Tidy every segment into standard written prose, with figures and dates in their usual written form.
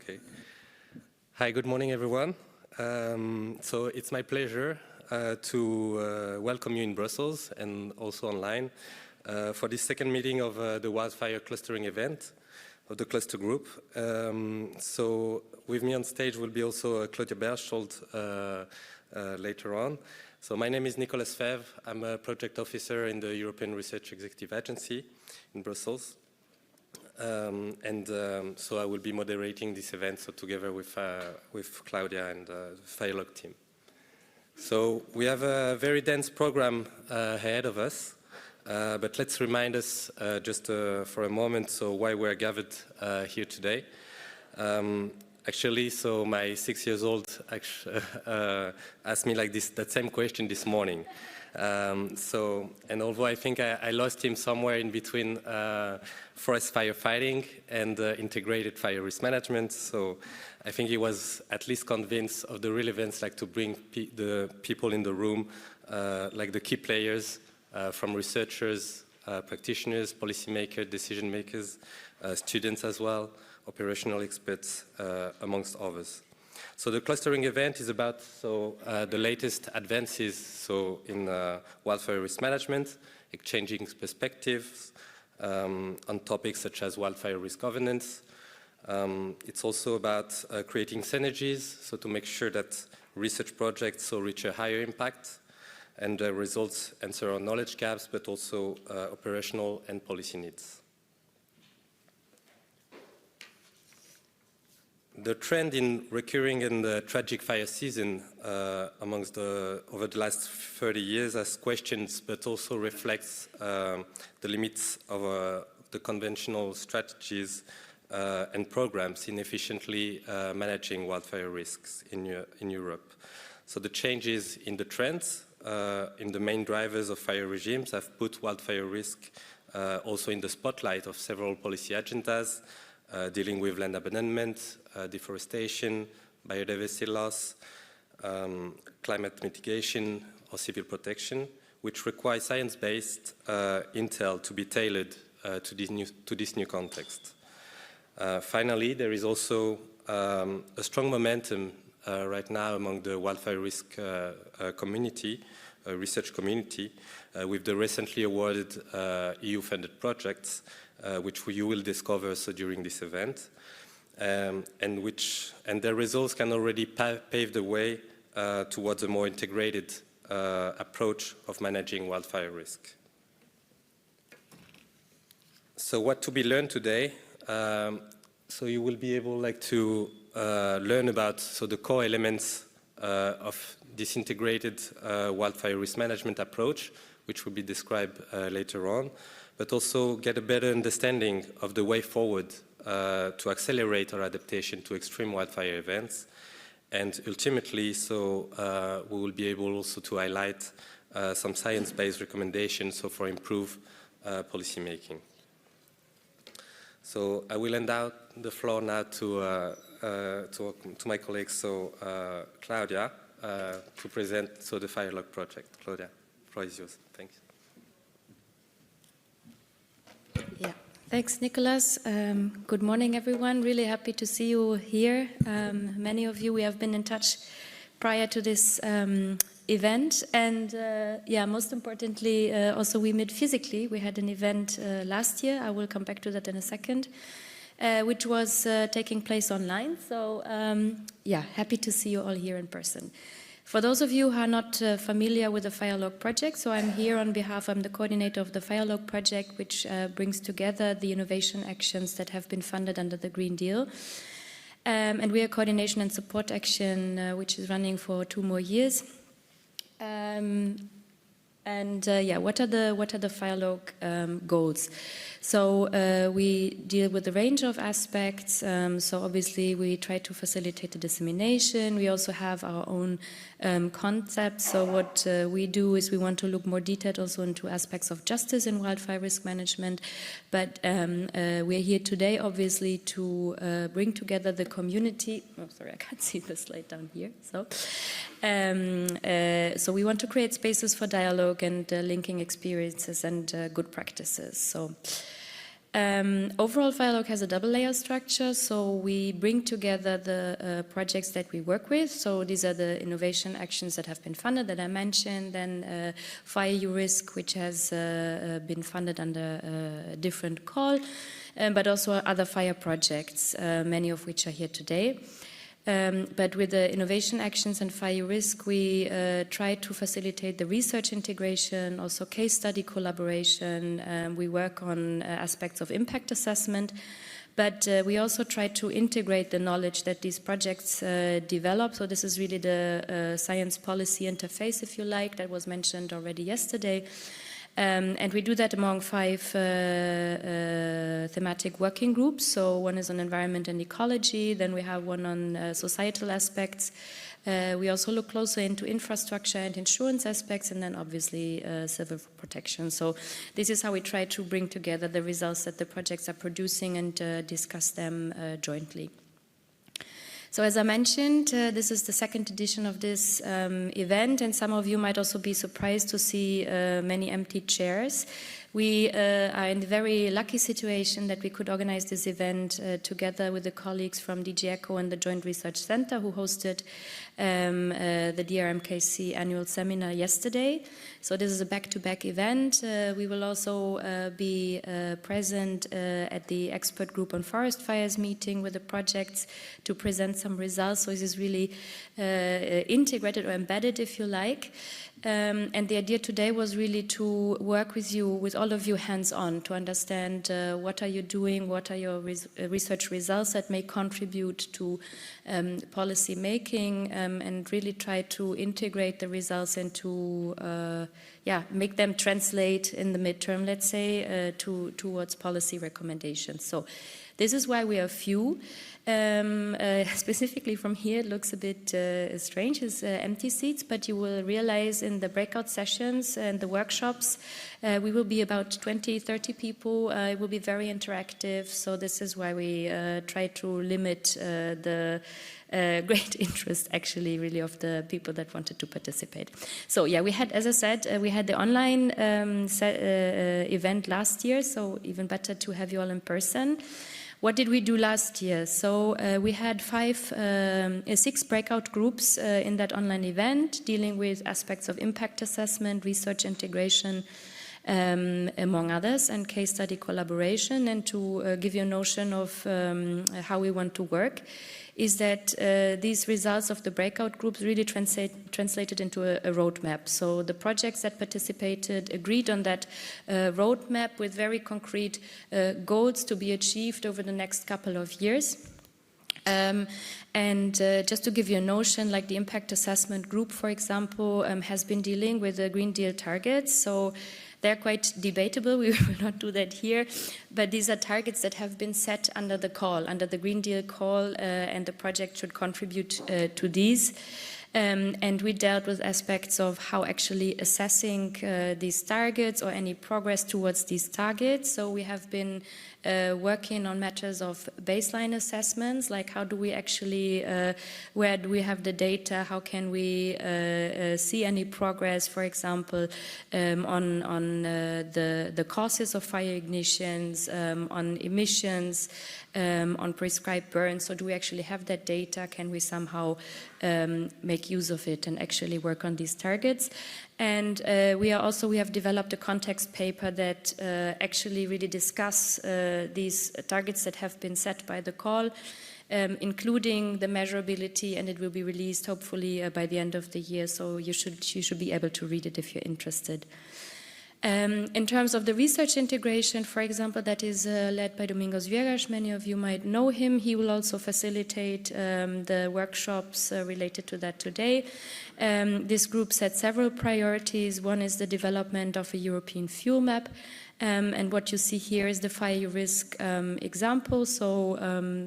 Okay. Hi, good morning, everyone. So it's my pleasure to welcome you in Brussels and also online for this second meeting of the wildfire clustering event of the cluster group. So with me on stage will be also Claudia Berchtold later on. So my name is Nicolas Fèvre. I'm a project officer in the European Research Executive Agency in Brussels. So I will be moderating this event, so together with Claudia and the Firelogue team. So we have a very dense program ahead of us, but let's remind us just for a moment, so why we're gathered here today. Actually, so my 6-year-old asked me like that same question this morning. And although I think I lost him somewhere in between forest firefighting and integrated fire risk management, so I think he was at least convinced of the relevance, like to bring the people in the room, like the key players, from researchers, practitioners, policymakers, decision makers, students as well, operational experts, amongst others. So the clustering event is about the latest advances in wildfire risk management, exchanging perspectives on topics such as wildfire risk governance. It's also about creating synergies, so to make sure that research projects reach a higher impact and results answer our knowledge gaps, but also operational and policy needs. The trend in recurring and tragic fire season over the last 30 years has questions, but also reflects the limits of the conventional strategies and programs in efficiently managing wildfire risks in Europe. So the changes in the trends in the main drivers of fire regimes have put wildfire risk also in the spotlight of several policy agendas, dealing with land abandonment, deforestation, biodiversity loss, climate mitigation, or civil protection, which require science-based intel to be tailored to this new context. Finally, there is also a strong momentum right now among the wildfire risk community, research community, with the recently awarded EU-funded projects, which you will discover during this event, and their results can already pave the way towards a more integrated approach of managing wildfire risk. So what to be learned today? So you will be able to learn about the core elements of this integrated wildfire risk management approach, which will be described later on, but also get a better understanding of the way forward to accelerate our adaptation to extreme wildfire events. And ultimately, we will be able also to highlight some science-based recommendations for improved policymaking. So I will hand out the floor now to my colleague, Claudia, to present the Firelogue project. Claudia, the floor is yours. Thank you. Yeah, thanks, Nicolas. Good morning, everyone. Really happy to see you here. Many of you, we have been in touch prior to this event, and yeah, most importantly, also we met physically. We had an event last year. I will come back to that in a second, which was taking place online. So yeah, happy to see you all here in person. For those of you who are not familiar with the Firelogue project, so I'm here on behalf, I'm the coordinator of the Firelogue project, which brings together the innovation actions that have been funded under the Green Deal. And we are coordination and support action, which is running for 2 more years. Yeah, what are the Firelogue goals? So we deal with a range of aspects. So obviously we try to facilitate the dissemination. We also have our own concepts. So what we do is we want to look more detailed also into aspects of justice in wildfire risk management. But we're here today obviously to bring together the community. Oh, sorry, I can't see the slide down here. So we want to create spaces for dialogue and linking experiences and good practices. So Overall, Firelogue has a double layer structure, so we bring together the projects that we work with. So these are the innovation actions that have been funded that I mentioned, then FirEUrisk, which has been funded under a different call, but also other fire projects, many of which are here today. But with the innovation actions and FirEUrisk, we try to facilitate the research integration, also case study collaboration. We work on aspects of impact assessment, but we also try to integrate the knowledge that these projects develop. So this is really the science policy interface, if you like, that was mentioned already yesterday. And we do that among 5 thematic working groups. So one is on environment and ecology, then we have one on societal aspects. We also look closer into infrastructure and insurance aspects, and then obviously civil protection. So this is how we try to bring together the results that the projects are producing and discuss them jointly. So as I mentioned, this is the second edition of this event, and some of you might also be surprised to see many empty chairs. We are in the very lucky situation that we could organize this event together with the colleagues from DG ECHO and the Joint Research Center, who hosted the DRMKC annual seminar yesterday. So this is a back-to-back event. We will also be present at the expert group on forest fires meeting with the projects to present some results. So this is really integrated or embedded, if you like. And the idea today was really to work with you, with all of you hands-on, to understand what are you doing, what are your research results that may contribute to policy making, and really try to integrate the results and to make them translate in the midterm, let's say, towards policy recommendations. So this is why we are few. Specifically from here, it looks a bit strange, as empty seats, but you will realize in the breakout sessions and the workshops, we will be about 20, 30 people. It will be very interactive, so this is why we try to limit the great interest, actually, really, of the people that wanted to participate. So yeah, we had, as I said, we had the online event last year, so even better to have you all in person. What did we do last year? So we had 6 breakout groups in that online event, dealing with aspects of impact assessment, research integration, among others, and case study collaboration. And to give you a notion of how we want to work, is that these results of the breakout groups really translated into a roadmap. So the projects that participated agreed on that roadmap with very concrete goals to be achieved over the next couple of years. Just to give you a notion, like the impact assessment group, for example, has been dealing with the Green Deal targets. So they're quite debatable. We will not do that here. But these are targets that have been set under the call, under the Green Deal call, and the project should contribute to these. And we dealt with aspects of how actually assessing these targets or any progress towards these targets. So we have been working on matters of baseline assessments, like how do we actually, where do we have the data, how can we see any progress, for example, on the causes of fire ignitions, on emissions, on prescribed burns. So do we actually have that data? Can we somehow make use of it and actually work on these targets? And we have developed a context paper that actually really discuss these targets that have been set by the call, including the measurability, and it will be released hopefully by the end of the year. So you should be able to read it if you're interested. In terms of the research integration, for example, that is led by Domingos Viegas. Many of you might know him. He will also facilitate the workshops related to that today. This group set several priorities. One is the development of a European fuel map. And what you see here is the FirEUrisk example. So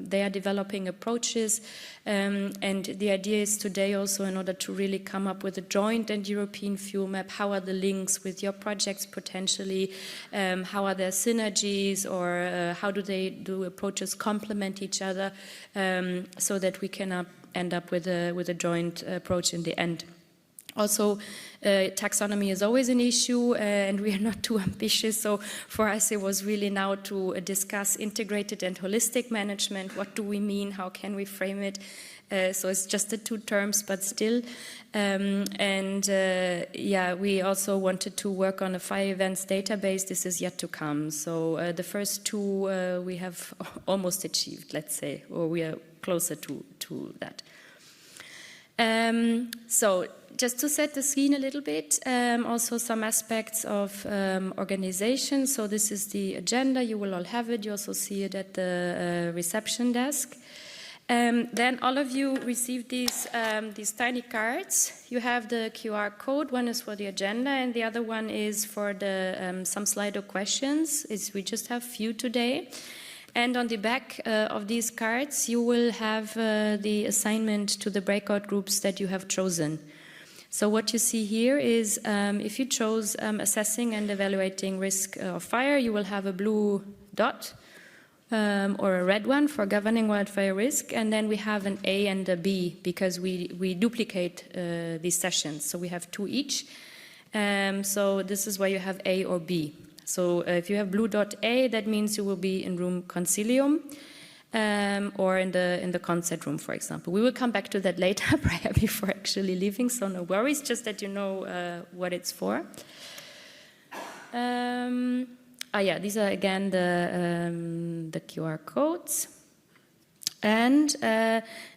they are developing approaches, and the idea is today also, in order to really come up with a joint and European fuel map, how are the links with your projects potentially, how are there synergies, or how do approaches complement each other, so that we can end up with a joint approach in the end Also, taxonomy is always an issue, and we are not too ambitious. So for us, it was really now to discuss integrated and holistic management. What do we mean? How can we frame it? So it's just the two terms, but still. Yeah, we also wanted to work on a fire events database. This is yet to come. So the first two we have almost achieved, let's say, or we are closer to that. So just to set the scene a little bit, also some aspects of organization. So this is the agenda. You will all have it. You also see it at the reception desk. Then all of you received these tiny cards. You have the QR code. One is for the agenda, and the other one is for the some Slido questions. We just have few today. And on the back of these cards, you will have the assignment to the breakout groups that you have chosen. So what you see here is if you chose assessing and evaluating risk of fire, you will have a blue dot or a red one for governing wildfire risk. And then we have an A and a B because we duplicate these sessions. So we have two each. So this is why you have A or B. So if you have blue dot A, that means you will be in room Concilium or in the concert room, for example. We will come back to that later, prior before actually leaving, so no worries, just that you know what it's for. Yeah, these are again the QR codes. And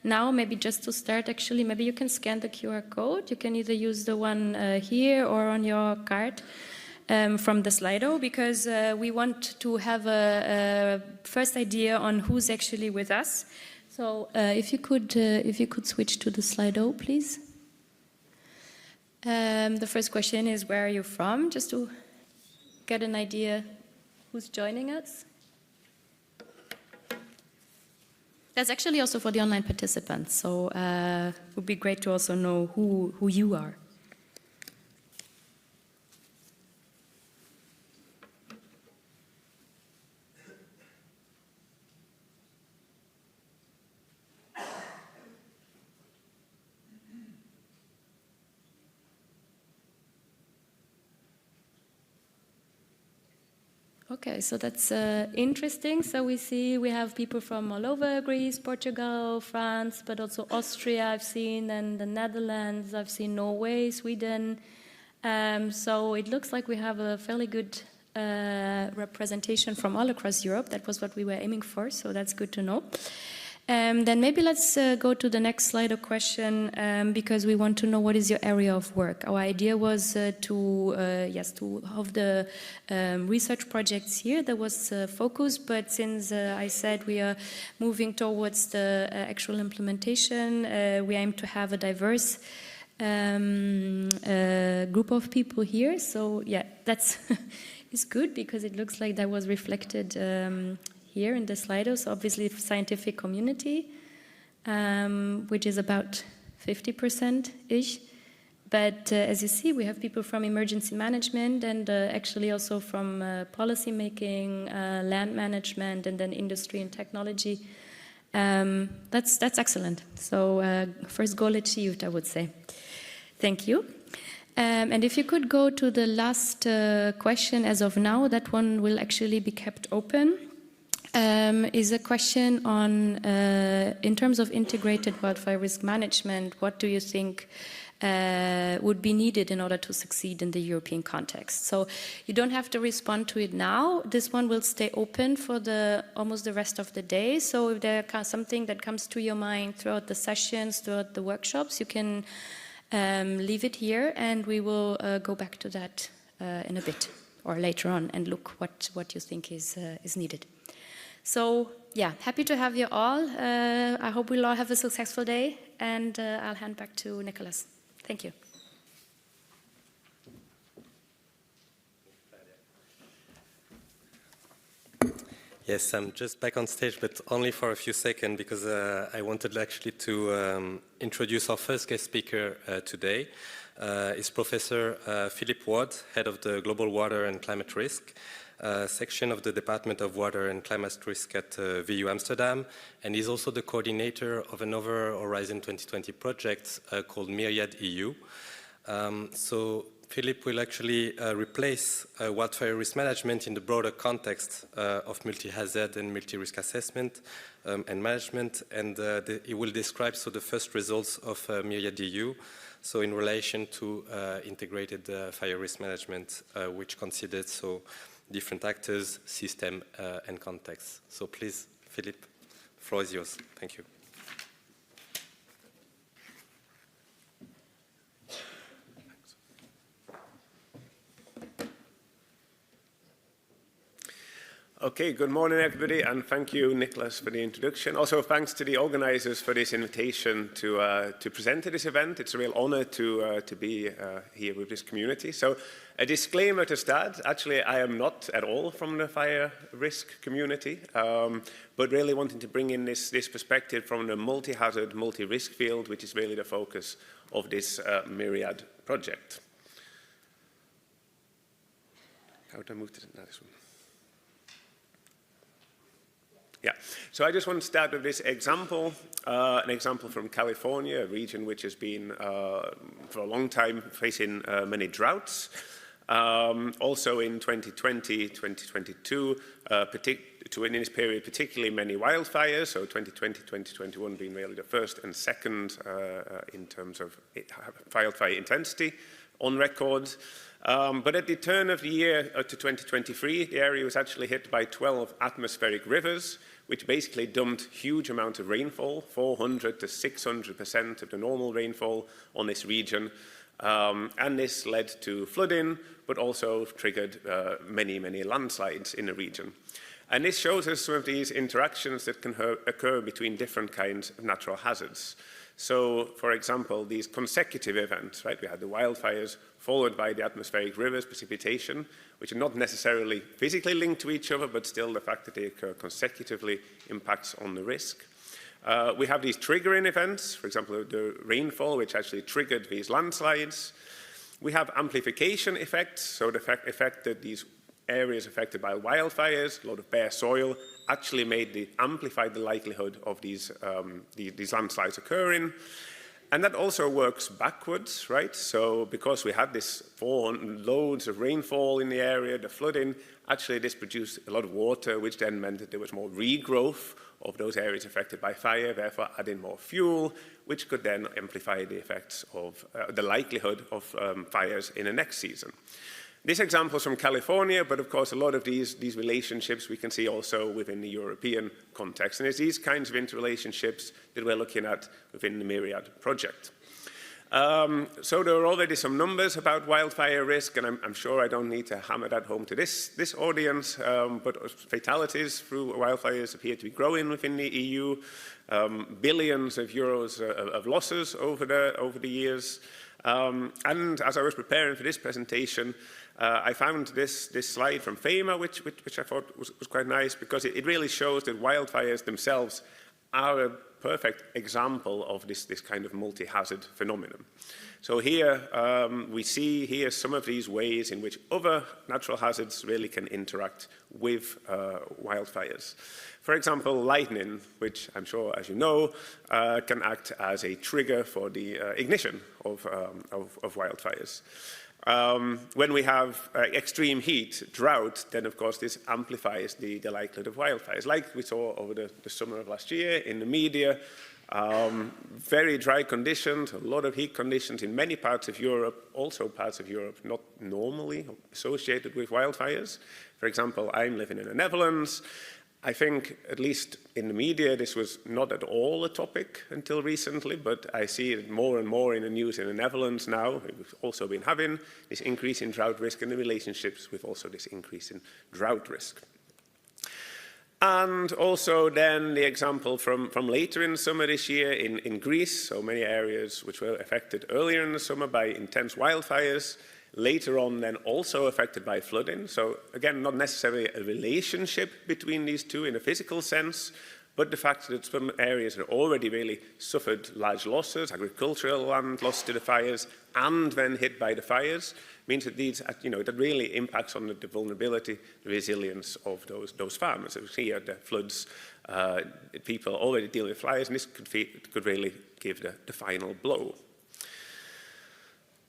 now maybe just to start, actually, maybe you can scan the QR code. You can either use the one here or on your card. From the Slido, because we want to have a first idea on who's actually with us. So if you could switch to the Slido, please. The first question is, where are you from? Just to get an idea who's joining us. That's actually also for the online participants. So it would be great to also know who you are. Okay, so that's interesting. So we have people from all over Greece, Portugal, France, but also Austria I've seen, and the Netherlands, I've seen Norway, Sweden. So it looks like we have a fairly good representation from all across Europe. That was what we were aiming for, so that's good to know. Then maybe let's go to the next slide of question, because we want to know what is your area of work. Our idea was to have the research projects here. There was focus, but since I said we are moving towards the actual implementation, we aim to have a diverse group of people here. So yeah, that's is good because it looks like that was reflected here in the Slido. So obviously scientific community, which is about 50%-ish. But as you see, we have people from emergency management and actually also from policy making, land management, and then industry and technology. That's excellent. So first goal achieved, I would say. Thank you. And if you could go to the last question as of now, that one will actually be kept open. Is a question on, in terms of integrated wildfire risk management, what do you think would be needed in order to succeed in the European context? So you don't have to respond to it now. This one will stay open for almost the rest of the day. So if there's something that comes to your mind throughout the sessions, throughout the workshops, you can leave it here, and we will go back to that in a bit or later on and look what you think is needed. So, yeah, happy to have you all. I hope we'll all have a successful day, and I'll hand back to Nicholas. Thank you. Yes, I'm just back on stage, but only for a few seconds, because I wanted actually to introduce our first guest speaker today. Is Professor Philip Ward, head of the Global Water and Climate Risk section of the Department of Water and Climate Risk at VU Amsterdam, and he's also the coordinator of another Horizon 2020 project called Myriad EU. So Philip will actually replace wildfire risk management in the broader context of multi-hazard and multi-risk assessment and management, and he will describe the first results of Myriad EU, so in relation to integrated fire risk management, which considers different actors, system, and context. So please, Philip, the floor is yours. Thank you. Okay, good morning everybody, and thank you, Nicholas, for the introduction. Also, thanks to the organizers for this invitation to present at this event. It's a real honor to be here with this community. So, a disclaimer to start. Actually, I am not at all from the fire risk community, but really wanting to bring in this perspective from the multi-hazard, multi-risk field, which is really the focus of this Myriad project. How do I move to this one? Yeah, so I just want to start with this example, an example from California, a region which has been for a long time facing many droughts. Also in 2020, 2022, in this period, particularly many wildfires, so 2020, 2021 being really the first and second in terms of wildfire intensity on record. But at the turn of the year to 2023, the area was actually hit by 12 atmospheric rivers, which basically dumped huge amounts of rainfall, 400 to 600% of the normal rainfall on this region. And this led to flooding, but also triggered many, many landslides in the region. And this shows us some of these interactions that can occur between different kinds of natural hazards. So, for example, these consecutive events, right? We had the wildfires followed by the atmospheric rivers, precipitation, which are not necessarily physically linked to each other, but still the fact that they occur consecutively impacts on the risk. We have these triggering events, for example, the rainfall, which actually triggered these landslides. We have amplification effects, so the effect that these areas affected by wildfires, a lot of bare soil, actually amplified the likelihood of these landslides occurring. And that also works backwards, right? So because we had this loads of rainfall in the area, the flooding, actually this produced a lot of water, which then meant that there was more regrowth of those areas affected by fire, therefore adding more fuel, which could then amplify the effects of the likelihood of fires in the next season. This example is from California, but of course a lot of these relationships we can see also within the European context. And it's these kinds of interrelationships that we're looking at within the Myriad project. So there are already some numbers about wildfire risk, and I'm sure I don't need to hammer that home to this audience, but fatalities through wildfires appear to be growing within the EU. Billions of euros of losses over the years. And as I was preparing for this presentation, I found this slide from FEMA, which I thought was quite nice, because it really shows that wildfires themselves are a perfect example of this kind of multi-hazard phenomenon. So here we see here some of these ways in which other natural hazards really can interact with wildfires. For example, lightning, which I'm sure, as you know, can act as a trigger for the ignition of wildfires. When we have extreme heat, drought, then of course this amplifies the likelihood of wildfires, like we saw over the summer of last year in the media. Very dry conditions, a lot of heat conditions in many parts of Europe, also parts of Europe not normally associated with wildfires. For example, I'm living in the Netherlands. I think, at least in the media, this was not at all a topic until recently, but I see it more and more in the news in the Netherlands now. We've also been having this increase in drought risk and the relationships with also this increase in drought risk. And also then the example from later in the summer this year in Greece, so many areas which were affected earlier in the summer by intense wildfires, later on then also affected by flooding. So again, not necessarily a relationship between these two in a physical sense, but the fact that some areas that already really suffered large losses, agricultural land lost to the fires, and then hit by the fires, means that these, that really impacts on the vulnerability, the resilience of those farmers. So here, the floods, people already deal with fires, and this could really give the final blow.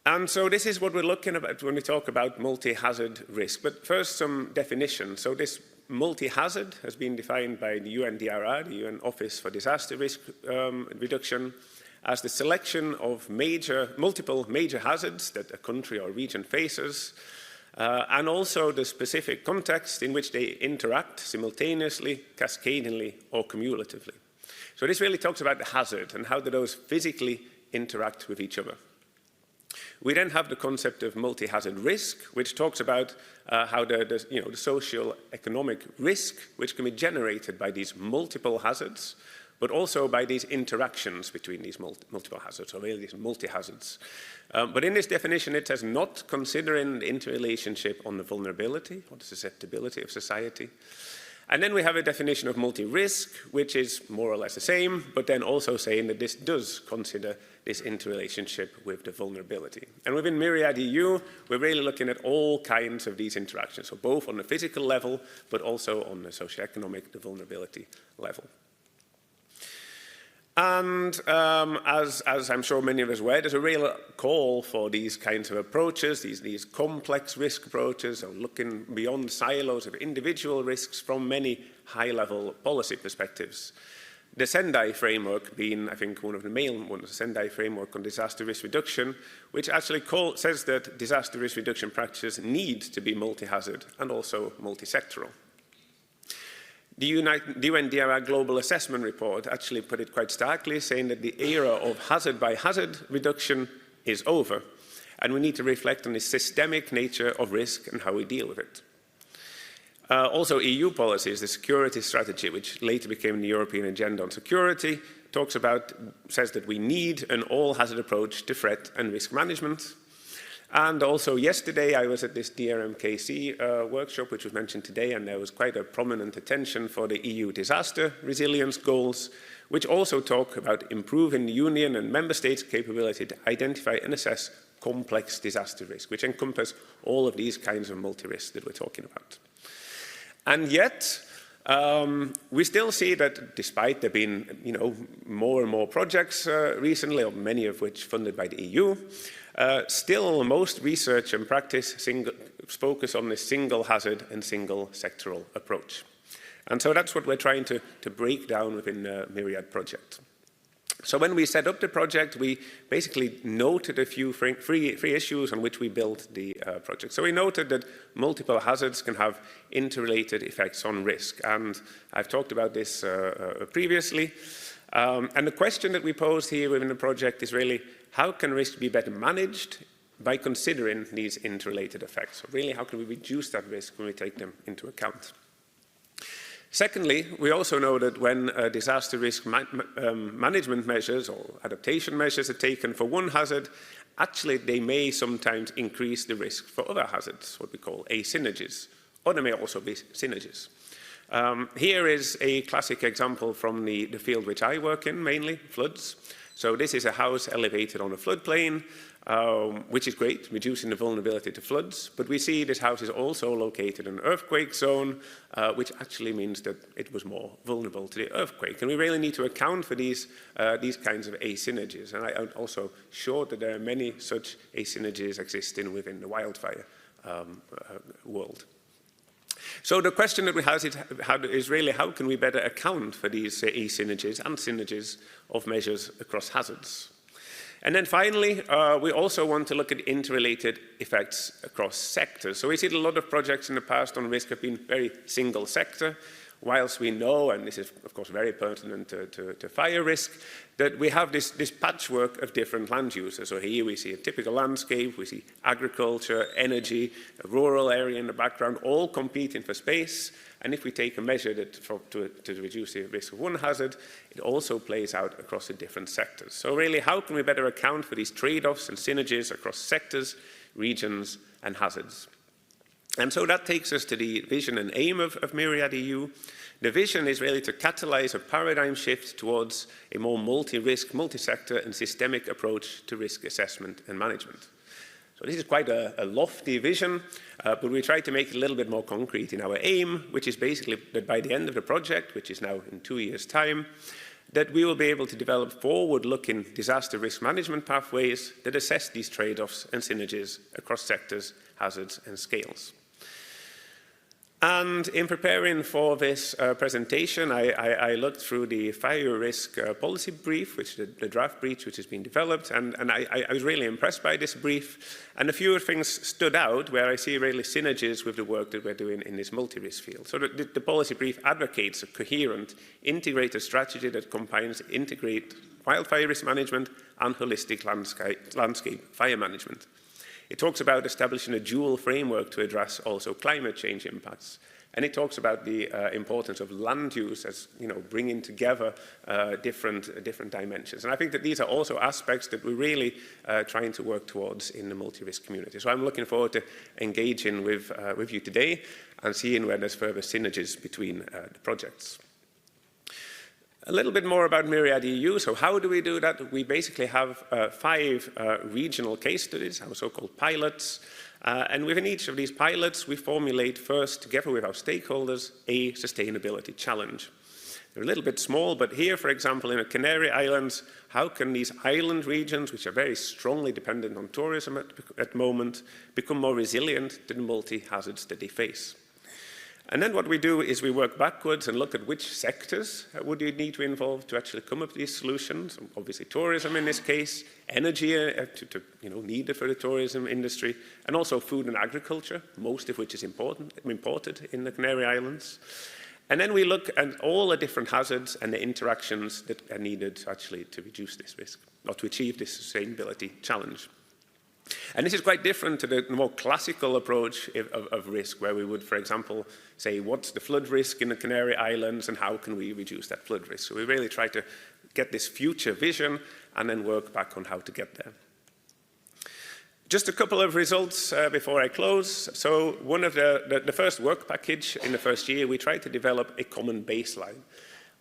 And so this is what we're looking at when we talk about multi-hazard risk. But first, some definitions. So this multi-hazard has been defined by the UNDRR, the UN Office for Disaster Risk Reduction, as the selection of multiple major hazards that a country or region faces, and also the specific context in which they interact simultaneously, cascadingly, or cumulatively. So this really talks about the hazard and how do those physically interact with each other. We then have the concept of multi-hazard risk, which talks about how the social economic risk, which can be generated by these multiple hazards, but also by these interactions between these multiple hazards, or really these multi-hazards. But in this definition, it says not considering the interrelationship on the vulnerability or the susceptibility of society. And then we have a definition of multi-risk, which is more or less the same, but then also saying that this does consider this interrelationship with the vulnerability. And within Myriad EU, we're really looking at all kinds of these interactions, so both on the physical level, but also on the socioeconomic, the vulnerability level. And as I'm sure many of us aware, there's a real call for these kinds of approaches, these complex risk approaches, and looking beyond silos of individual risks from many high-level policy perspectives. The Sendai framework being, I think, one of the main ones, the Sendai framework on disaster risk reduction, which actually says that disaster risk reduction practices need to be multi-hazard and also multi-sectoral. The UNDRR Global Assessment Report actually put it quite starkly, saying that the era of hazard-by-hazard reduction is over, and we need to reflect on the systemic nature of risk and how we deal with it. Also, EU policies, the security strategy, which later became the European Agenda on Security, says that we need an all-hazard approach to threat and risk management. And also yesterday I was at this DRMKC workshop, which was mentioned today, and there was quite a prominent attention for the EU disaster resilience goals, which also talk about improving the Union and Member States' capability to identify and assess complex disaster risk, which encompass all of these kinds of multi-risks that we're talking about. And yet, we still see that despite there being more and more projects recently, or many of which funded by the EU, still most research and practice focus on this single hazard and single sectoral approach. And so that's what we're trying to break down within the Myriad project. So when we set up the project, we basically noted a few three issues on which we built the project. So we noted that multiple hazards can have interrelated effects on risk. And I've talked about this previously. And the question that we posed here within the project is really, how can risk be better managed by considering these interrelated effects? So really, how can we reduce that risk when we take them into account? Secondly, we also know that when disaster risk management measures or adaptation measures are taken for one hazard, actually they may sometimes increase the risk for other hazards, what we call assynergies, or there may also be synergies. Here is a classic example from the field which I work in, mainly floods. So this is a house elevated on a floodplain, which is great, reducing the vulnerability to floods. But we see this house is also located in an earthquake zone, which actually means that it was more vulnerable to the earthquake. And we really need to account for these kinds of assynergies. And I also showed that there are many such assynergies existing within the wildfire world. So the question that we have is really, how can we better account for these assynergies and synergies of measures across hazards? And then finally, we also want to look at interrelated effects across sectors. So we see that a lot of projects in the past on risk have been very single sector, whilst we know, and this is of course very pertinent to fire risk, that we have this patchwork of different land uses. So here we see a typical landscape, we see agriculture, energy, a rural area in the background, all competing for space. And if we take a measure to reduce the risk of one hazard, it also plays out across the different sectors. So really, how can we better account for these trade-offs and synergies across sectors, regions, and hazards? And so that takes us to the vision and aim of Myriad EU. The vision is really to catalyze a paradigm shift towards a more multi-risk, multi-sector, and systemic approach to risk assessment and management. So this is quite a lofty vision, but we try to make it a little bit more concrete in our aim, which is basically that by the end of the project, which is now in 2 years' time, that we will be able to develop forward-looking disaster risk management pathways that assess these trade-offs and synergies across sectors, hazards, and scales. And in preparing for this presentation, I looked through the FirEUrisk policy brief, which is the draft brief which has been developed, and I was really impressed by this brief. And a few things stood out where I see really synergies with the work that we're doing in this multi-risk field. So the policy brief advocates a coherent, integrated strategy that combines wildfire risk management and holistic landscape fire management. It talks about establishing a dual framework to address also climate change impacts. And it talks about the importance of land use as, bringing together different dimensions. And I think that these are also aspects that we're really trying to work towards in the multi-risk community. So I'm looking forward to engaging with you today and seeing where there's further synergies between the projects. A little bit more about Myriad EU. So how do we do that? We basically have 5 regional case studies, our so-called pilots. And within each of these pilots, we formulate first, together with our stakeholders, a sustainability challenge. They're a little bit small, but here, for example, in the Canary Islands, how can these island regions, which are very strongly dependent on tourism at the moment, become more resilient to the multi-hazards that they face? And then what we do is we work backwards and look at which sectors would you need to involve to actually come up with these solutions. Obviously tourism in this case, energy needed for the tourism industry, and also food and agriculture, most of which is imported in the Canary Islands. And then we look at all the different hazards and the interactions that are needed actually to reduce this risk, or to achieve this sustainability challenge. And this is quite different to the more classical approach of risk, where we would, for example, say, what's the flood risk in the Canary Islands and how can we reduce that flood risk? So we really try to get this future vision and then work back on how to get there. Just a couple of results before I close. So one of the first work package in the first year, we tried to develop a common baseline.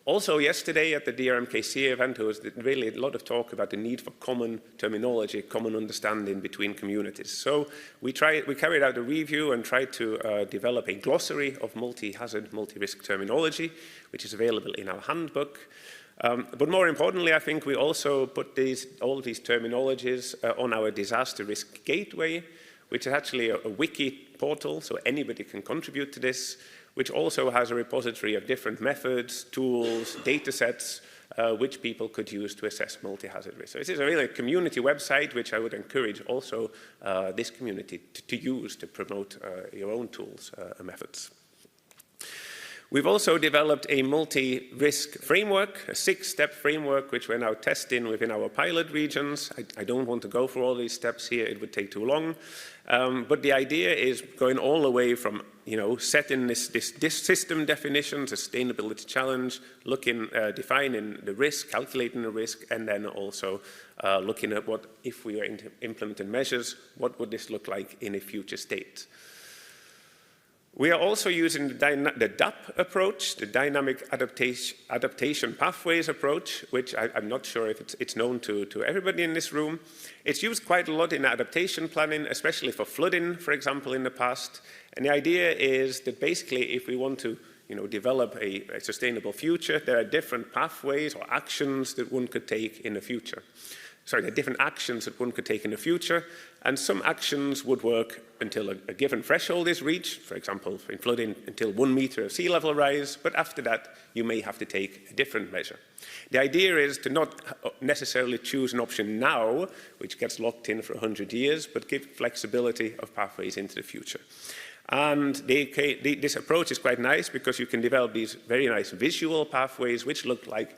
Also yesterday at the DRMKC event, there was really a lot of talk about the need for common terminology, common understanding between communities. So we carried out a review and tried to develop a glossary of multi-hazard, multi-risk terminology, which is available in our handbook. But more importantly, I think we also put all of these terminologies on our disaster risk gateway, which is actually a wiki portal, so anybody can contribute to this, which also has a repository of different methods, tools, data sets, which people could use to assess multi-hazard risk. So this is a really community website, which I would encourage also this community to use to promote your own tools and methods. We've also developed a multi-risk framework, a 6-step framework, which we're now testing within our pilot regions. I don't want to go through all these steps here, it would take too long. But the idea is going all the way from, setting this system definition, sustainability challenge, defining the risk, calculating the risk, and then also looking at what, if we are implementing measures, what would this look like in a future state? We are also using the DAP approach, the Dynamic Adaptation Pathways approach, which I'm not sure if it's known to everybody in this room. It's used quite a lot in adaptation planning, especially for flooding, for example, in the past. And the idea is that basically if we want to develop a sustainable future, there are different pathways or actions that one could take in the future. There are different actions that one could take in the future, and some actions would work until a given threshold is reached, for example, in flooding, until 1 meter of sea level rise, but after that, you may have to take a different measure. The idea is to not necessarily choose an option now, which gets locked in for 100 years, but give flexibility of pathways into the future. And this approach is quite nice because you can develop these very nice visual pathways which look like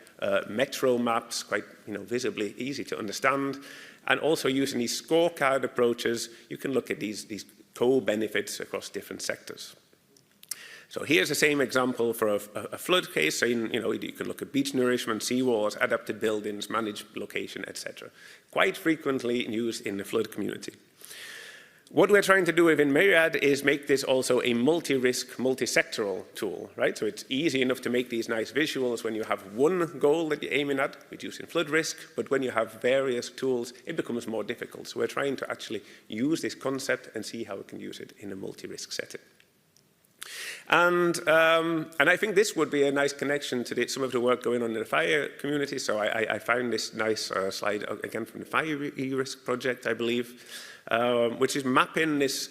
metro maps, quite visibly easy to understand. And also using these scorecard approaches, you can look at these co-benefits across different sectors. So here's the same example for a flood case. So you can look at beach nourishment, seawalls, adapted buildings, managed location, etc. Quite frequently used in the flood community. What we're trying to do within Myriad is make this also a multi-risk, multi-sectoral tool, right? So it's easy enough to make these nice visuals when you have one goal that you're aiming at, reducing flood risk, but when you have various tools, it becomes more difficult. So we're trying to actually use this concept and see how we can use it in a multi-risk setting. And I think this would be a nice connection to some of the work going on in the fire community. So I found this nice slide, again, from the FirEUrisk project, I believe, which is mapping this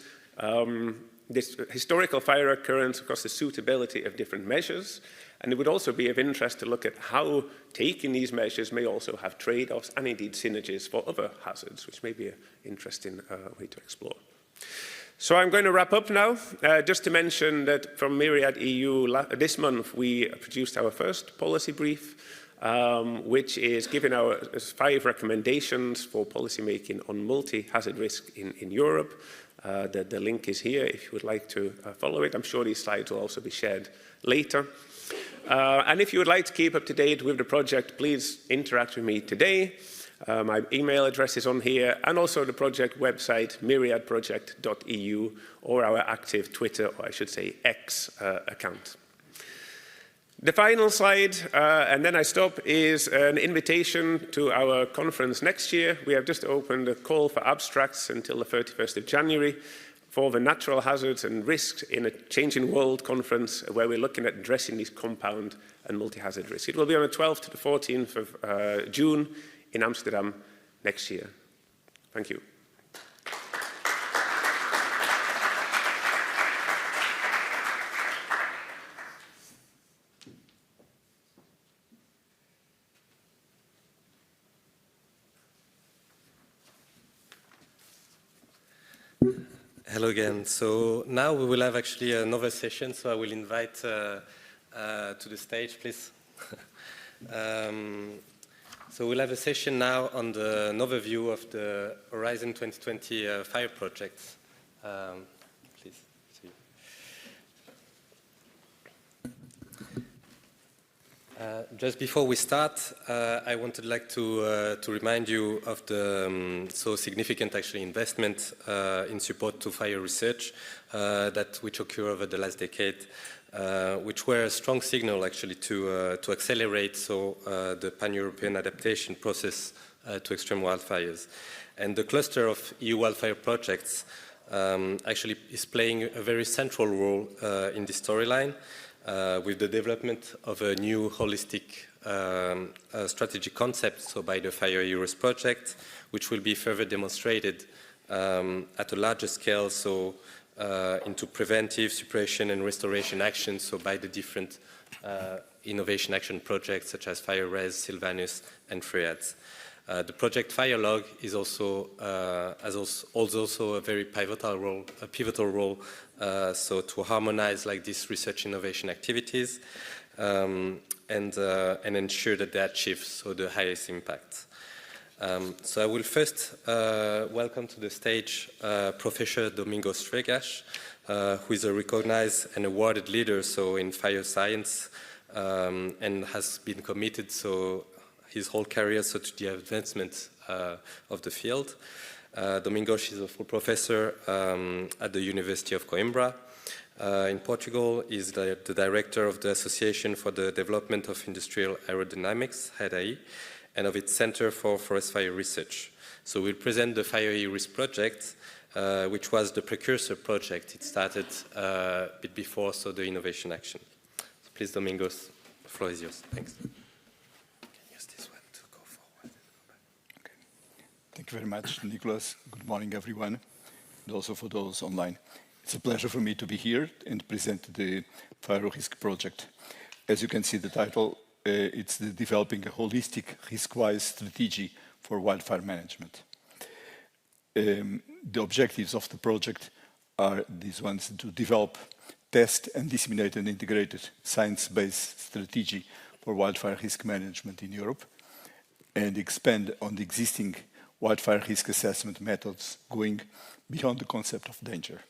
historical fire occurrence across the suitability of different measures. And it would also be of interest to look at how taking these measures may also have trade-offs and indeed synergies for other hazards, which may be an interesting way to explore. So I'm going to wrap up now, just to mention that from Myriad EU this month we produced our first policy brief, which is giving our 5 recommendations for policy making on multi-hazard risk in Europe. The link is here if you would like to follow it. I'm sure these slides will also be shared later. And if you would like to keep up to date with the project, please interact with me today. My email address is on here, and also the project website, myriadproject.eu, or our active Twitter, or I should say X account. The final slide, and then I stop, is an invitation to our conference next year. We have just opened a call for abstracts until the 31st of January for the Natural Hazards and Risks in a Changing World conference, where we're looking at addressing these compound and multi-hazard risks. It will be on the 12th to the 14th of June in Amsterdam next year. Thank you. Hello again. So now we will have actually another session, so I will invite to the stage, please. So we'll have a session now on an overview of the Horizon 2020 fire projects. Please. See you. Just before we start, I wanted to remind you of the so significant actually investment in support to fire research which occurred over the last decade, which were a strong signal actually to accelerate the pan-European adaptation process to extreme wildfires. And the cluster of EU wildfire projects actually is playing a very central role in this storyline, with the development of a new holistic strategic concept, so by the FirEUrisk project, which will be further demonstrated at a larger scale, so into preventive, suppression and restoration actions, so by the different innovation action projects such as FireRes, SILVANUS and TREEDS. The project Firelogue is also has also a very pivotal role, so to harmonize like these research innovation activities and ensure that they achieve the highest impact. So I will first welcome to the stage Professor Domingos Stregas, who is a recognized and awarded leader in fire science and has been committed his whole career to the advancement of the field. Domingos is a full professor at the University of Coimbra in Portugal. He is the director of the Association for the Development of Industrial Aerodynamics, HEDAI, and of its Center for Forest Fire Research. So we'll present the FirEUrisk project, which was the precursor project. It started a bit before the innovation action. So please, Domingos, the floor is yours. Thanks. Thank you very much, Nicholas. Good morning, everyone, and also for those online. It's a pleasure for me to be here and present the FirEUrisk project. As you can see the title, it's developing a holistic risk-wise strategy for wildfire management. The objectives of the project are these ones: to develop, test and disseminate an integrated science-based strategy for wildfire risk management in Europe, and expand on the existing wildfire risk assessment methods going beyond the concept of danger,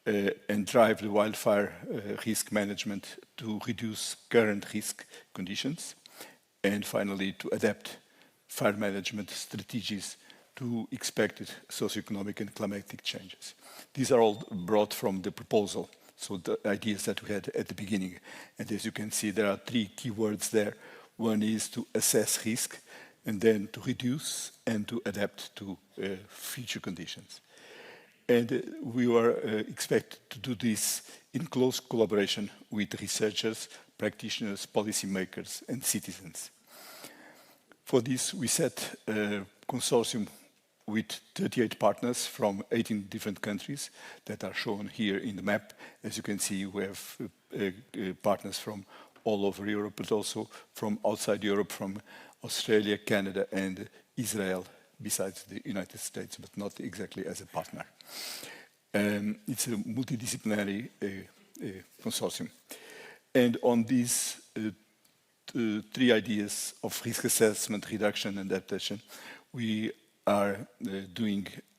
and drive the wildfire risk management to reduce current risk conditions, and finally to adapt fire management strategies to expected socioeconomic and climatic changes. These are all brought from the proposal, so the ideas that we had at the beginning. And as you can see, there are 3 keywords there. One is to assess risk, and then to reduce and to adapt to future conditions. And we were expected to do this in close collaboration with researchers, practitioners, policymakers, and citizens. For this, we set a consortium with 38 partners from 18 different countries that are shown here in the map. As you can see, we have partners from all over Europe, but also from outside Europe, from Australia, Canada, and Israel, besides the United States, but not exactly as a partner. It's a multidisciplinary consortium. And on these three ideas of risk assessment, reduction, and adaptation, we are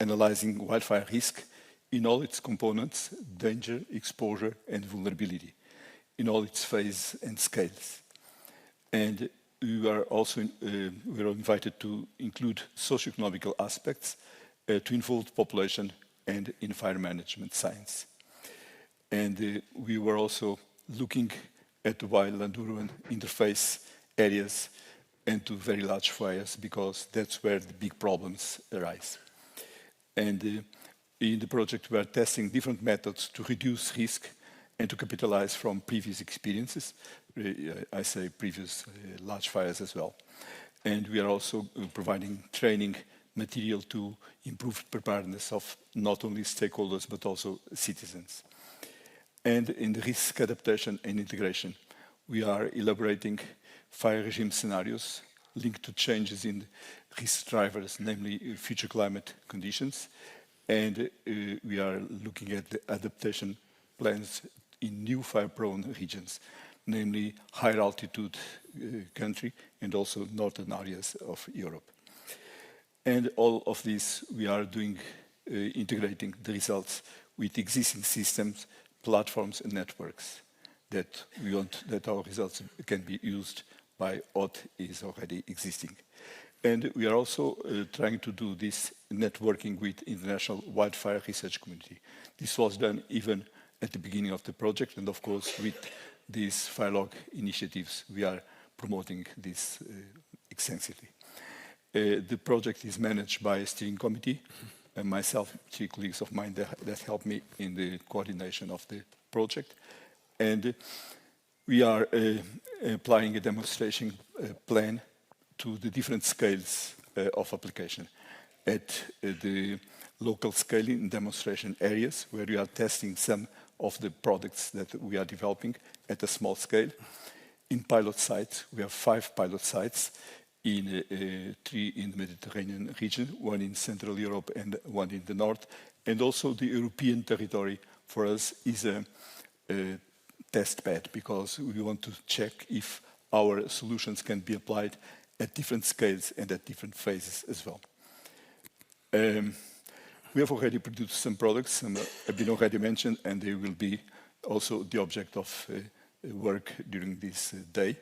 analyzing wildfire risk in all its components: danger, exposure, and vulnerability, in all its phases and scales. And we are also invited to include socioeconomical aspects to involve population and in fire management science. And we were also looking at the wild and urban interface areas and to very large fires, because that's where the big problems arise. And in the project, we are testing different methods to reduce risk and to capitalize from previous experiences. I say previous large fires as well. And we are also providing training material to improve preparedness of not only stakeholders, but also citizens. And in the risk adaptation and integration, we are elaborating fire regime scenarios linked to changes in risk drivers, namely future climate conditions. And we are looking at the adaptation plans in new fire-prone regions, namely higher altitude country and also northern areas of Europe. And all of this we are doing, integrating the results with existing systems, platforms and networks that we want that our results can be used by what is already existing. And we are also trying to do this networking with international wildfire research community. This was done even at the beginning of the project, and of course with these Firelogue initiatives we are promoting this extensively. The project is managed by a steering committee, and myself, 3 colleagues of mine that help me in the coordination of the project. And we are applying a demonstration plan to the different scales of application. At the local scale in demonstration areas, where we are testing some of the products that we are developing at a small scale. In pilot sites, we have 5 pilot sites, 3 in the Mediterranean region, 1 in Central Europe and 1 in the north. And also the European territory for us is a test bed, because we want to check if our solutions can be applied at different scales and at different phases as well. We have already produced some products, some have been already mentioned, and they will be also the object of work during this day.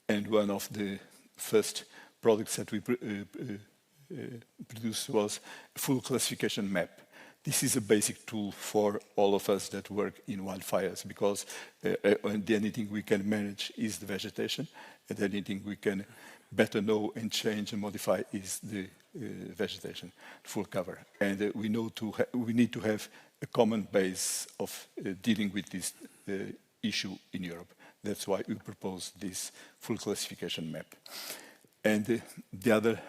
And one of the first products that we produced was a full classification map. This is a basic tool for all of us that work in wildfires, because anything we can manage is the vegetation, and anything we can better know and change and modify is the vegetation, full cover. And we need to have a common base of dealing with this issue in Europe. That's why we propose this full classification map. And the other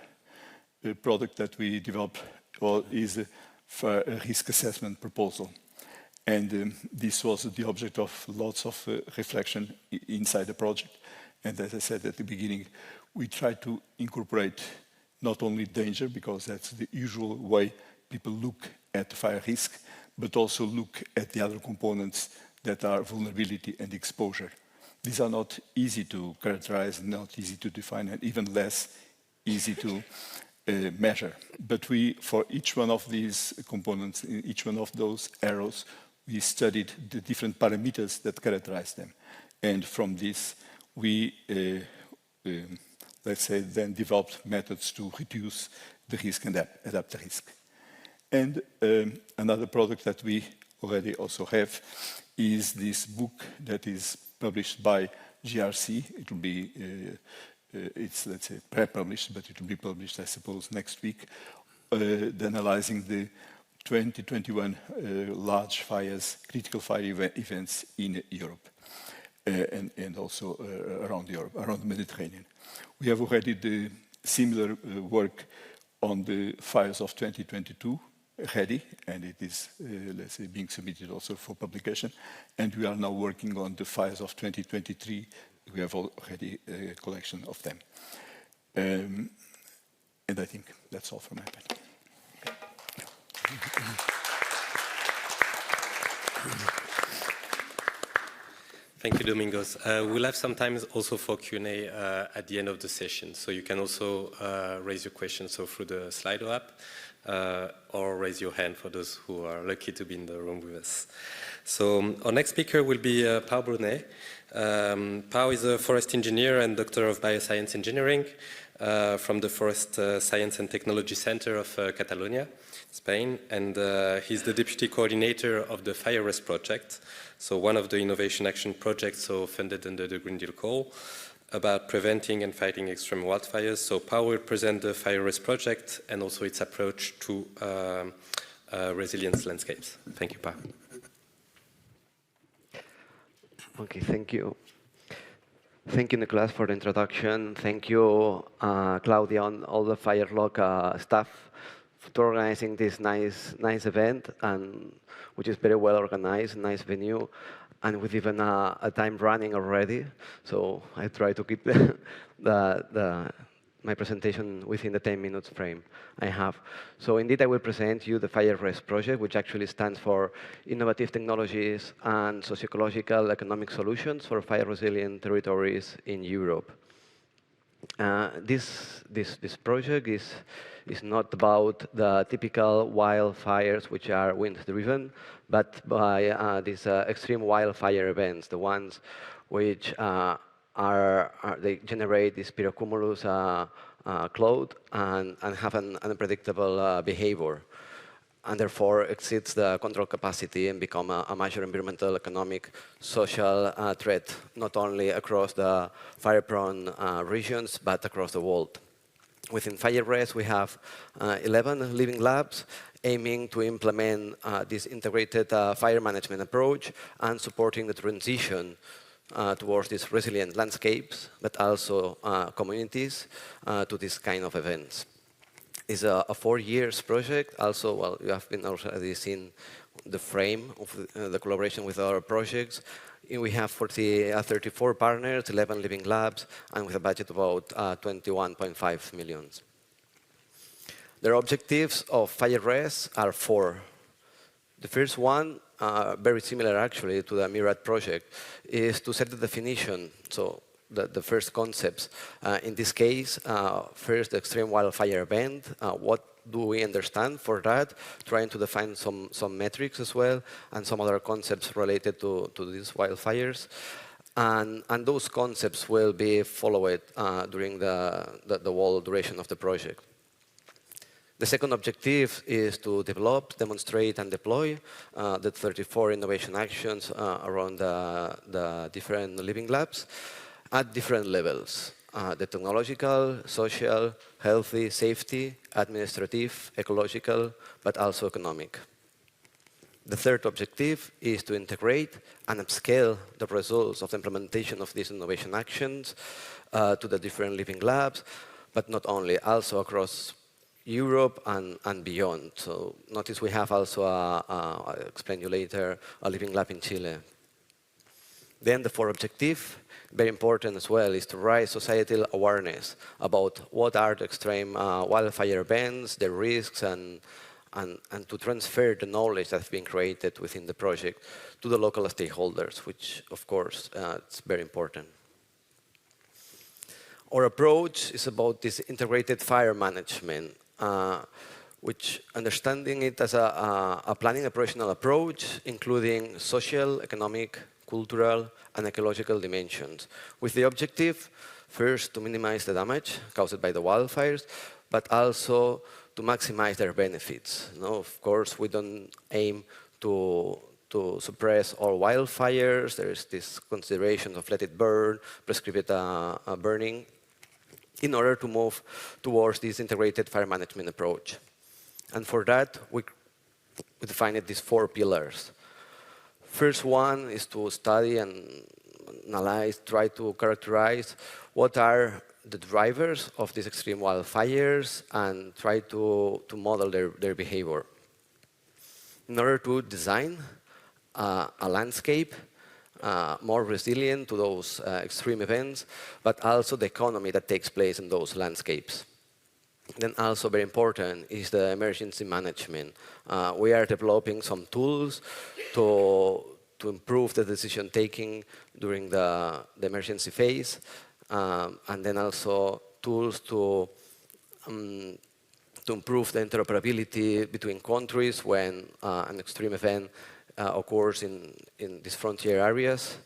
product that we developed is a risk assessment proposal. And this was the object of lots of reflection inside the project. And as I said at the beginning, we try to incorporate not only danger, because that's the usual way people look at fire risk, but also look at the other components that are vulnerability and exposure. These are not easy to characterize, not easy to define, and even less easy to measure. But for each one of these components, in each one of those arrows, we studied the different parameters that characterize them. And from this, we, let's say, then developed methods to reduce the risk and adapt the risk. And another product that we already also have is this book that is published by GRC. It will be, it's, let's say, pre-published, but it will be published, I suppose, next week, analyzing the 2021 large fires, critical fire events in Europe and also around Europe, around the Mediterranean. We have already the similar work on the fires of 2022 ready, and it is, let's say, being submitted also for publication. And we are now working on the fires of 2023. We have already a collection of them. And I think that's all from my part. Thank you, Domingos. We'll have some time also for Q&A at the end of the session. So you can also raise your questions through the Slido app or raise your hand for those who are lucky to be in the room with us. So our next speaker will be Pau Brunet. Pau is a forest engineer and Doctor of Bioscience Engineering from the Forest Science and Technology Center of Catalonia, Spain, and he's the Deputy Coordinator of the FirEUrisk project, so one of the innovation action projects funded under the Green Deal call about preventing and fighting extreme wildfires. So Pau will present the FirEUrisk project and also its approach to resilience landscapes. Thank you, Pau. Okay, thank you. Thank you, Nicolas, for the introduction. Thank you, Claudia, and all the Firelogue staff for organizing this nice event, and which is very well organized, nice venue, and with even a time running already. So I try to keep my presentation within the 10 minutes frame I have. So indeed, I will present you the FirEUrisk project, which actually stands for Innovative Technologies and Socio-Ecological Economic Solutions for Fire-Resilient Territories in Europe. This project is not about the typical wildfires, which are wind-driven, but by these extreme wildfire events, the ones which they generate this pyrocumulus cloud and have an unpredictable behavior, and therefore exceeds the control capacity and become a major environmental, economic, social threat, not only across the fire-prone regions, but across the world. Within FirEUrisk, we have 11 living labs aiming to implement this integrated fire management approach and supporting the transition towards these resilient landscapes, but also communities to this kind of events. It's a 4 years project. Also, well, you have been already seen the frame of the collaboration with other projects. We have 34 partners, 11 living labs, and with a budget of about 21.5 million. The objectives of FirEUrisk are 4. The first one, very similar actually to the MIRAD project, is to set the definition, so the first concepts. In this case, first the extreme wildfire event. What do we understand for that? Trying to define some metrics as well, and some other concepts related to these wildfires. And those concepts will be followed during the whole duration of the project. The second objective is to develop, demonstrate, and deploy the 34 innovation actions around the different living labs at different levels. The technological, social, healthy, safety, administrative, ecological, but also economic. The third objective is to integrate and upscale the results of the implementation of these innovation actions to the different living labs, but not only, also across Europe and beyond. So notice we have also, I'll explain you later, a living lab in Chile. Then the fourth objective, very important as well, is to raise societal awareness about what are the extreme wildfire events, the risks, and to transfer the knowledge that has been created within the project to the local stakeholders, which of course it's very important. Our approach is about this integrated fire management, which understanding it as a planning operational approach, including social, economic, cultural, and ecological dimensions, with the objective, first, to minimize the damage caused by the wildfires, but also to maximize their benefits. No, of course, we don't aim to suppress all wildfires. There is this consideration of let it burn, prescribed burning, in order to move towards this integrated fire management approach. And for that, we we defined these 4 pillars. First one is to study and analyze, try to characterize what are the drivers of these extreme wildfires and try to model their behavior. In order to design a landscape more resilient to those extreme events, but also the economy that takes place in those landscapes. Then also very important is the emergency management. We are developing some tools to improve the decision taking during the emergency phase, and then also tools to improve the interoperability between countries when an extreme event occurs in these frontier areas.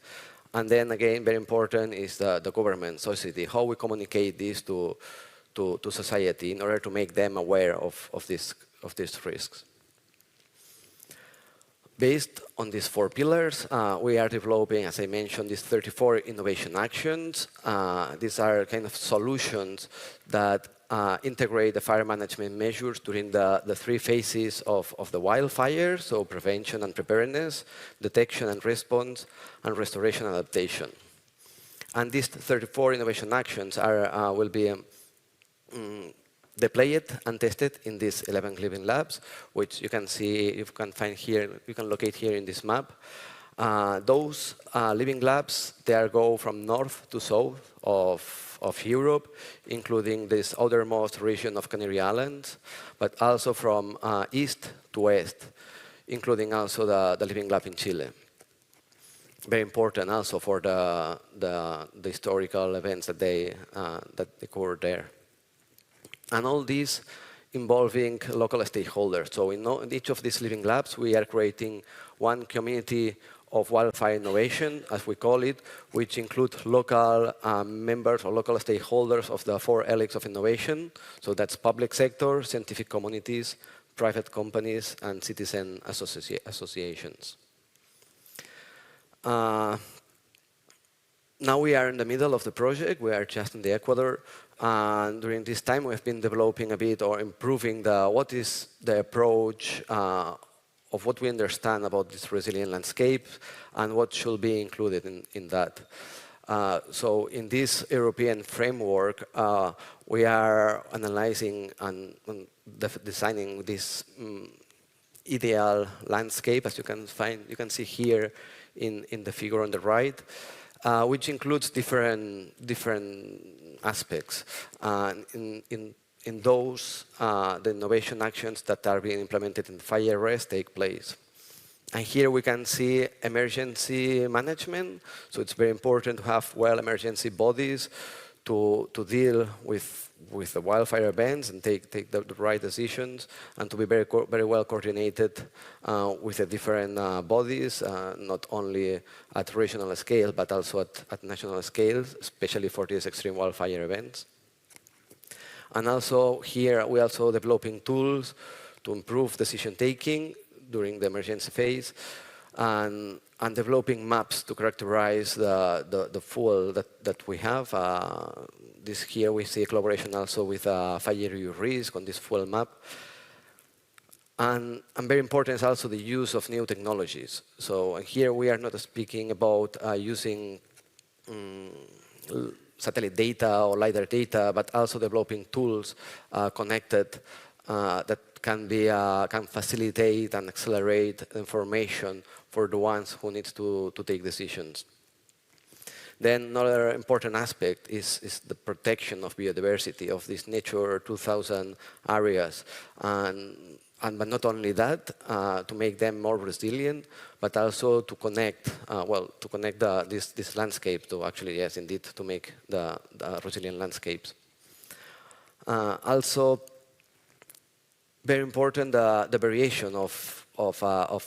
And then again, very important is the government, society, how we communicate this to society in order to make them aware of these risks. Based on these 4 pillars, we are developing, as I mentioned, these 34 innovation actions. These are kind of solutions that integrate the fire management measures during the 3 phases of the wildfire, so prevention and preparedness, detection and response, and restoration and adaptation. And these 34 innovation actions will be deployed and tested in these 11 living labs, which you can see, you can find here, you can locate here in this map. Those living labs, they go from north to south of Europe, including this outermost region of Canary Islands, but also from east to west, including also the living lab in Chile. Very important also for the historical events that occurred there. And all these involving local stakeholders. So in each of these living labs, we are creating one community of wildfire innovation, as we call it, which include local members or local stakeholders of the 4 helix of innovation. So that's public sector, scientific communities, private companies, and citizen associations. Now we are in the middle of the project. We are just in the Ecuador. And during this time, we have been developing a bit or improving what is the approach of what we understand about this resilient landscape and what should be included in that. So in this European framework, we are analyzing and designing this ideal landscape, as you can see here in the figure on the right, which includes different aspects. In those, the innovation actions that are being implemented in FirEUrisk take place. And here we can see emergency management. So it's very important to have emergency bodies to deal with the wildfire events and take the right decisions, and to be very well coordinated with the different bodies, not only at regional scale, but also at national scale, especially for these extreme wildfire events. And also here, we're also developing tools to improve decision-taking during the emergency phase, and developing maps to characterize the fuel that we have. This here we see a collaboration also with FirEUrisk on this fuel map. And very important is also the use of new technologies. So here we are not speaking about using satellite data or LiDAR data, but also developing tools connected that can facilitate and accelerate information for the ones who need to take decisions. Then another important aspect is the protection of biodiversity of these Nature 2000 areas. But not only that, to make them more resilient, but also to connect, this landscape to actually, yes, indeed, to make the resilient landscapes. Also, very important, the variation of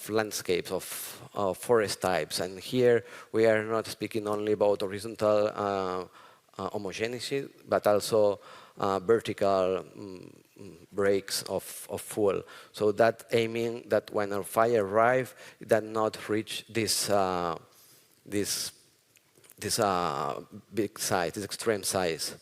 landscapes, of forest types. And here we are not speaking only about horizontal homogeneity, but also vertical breaks of fuel. So that aiming that when a fire arrives, it does not reach this big size, this extreme size.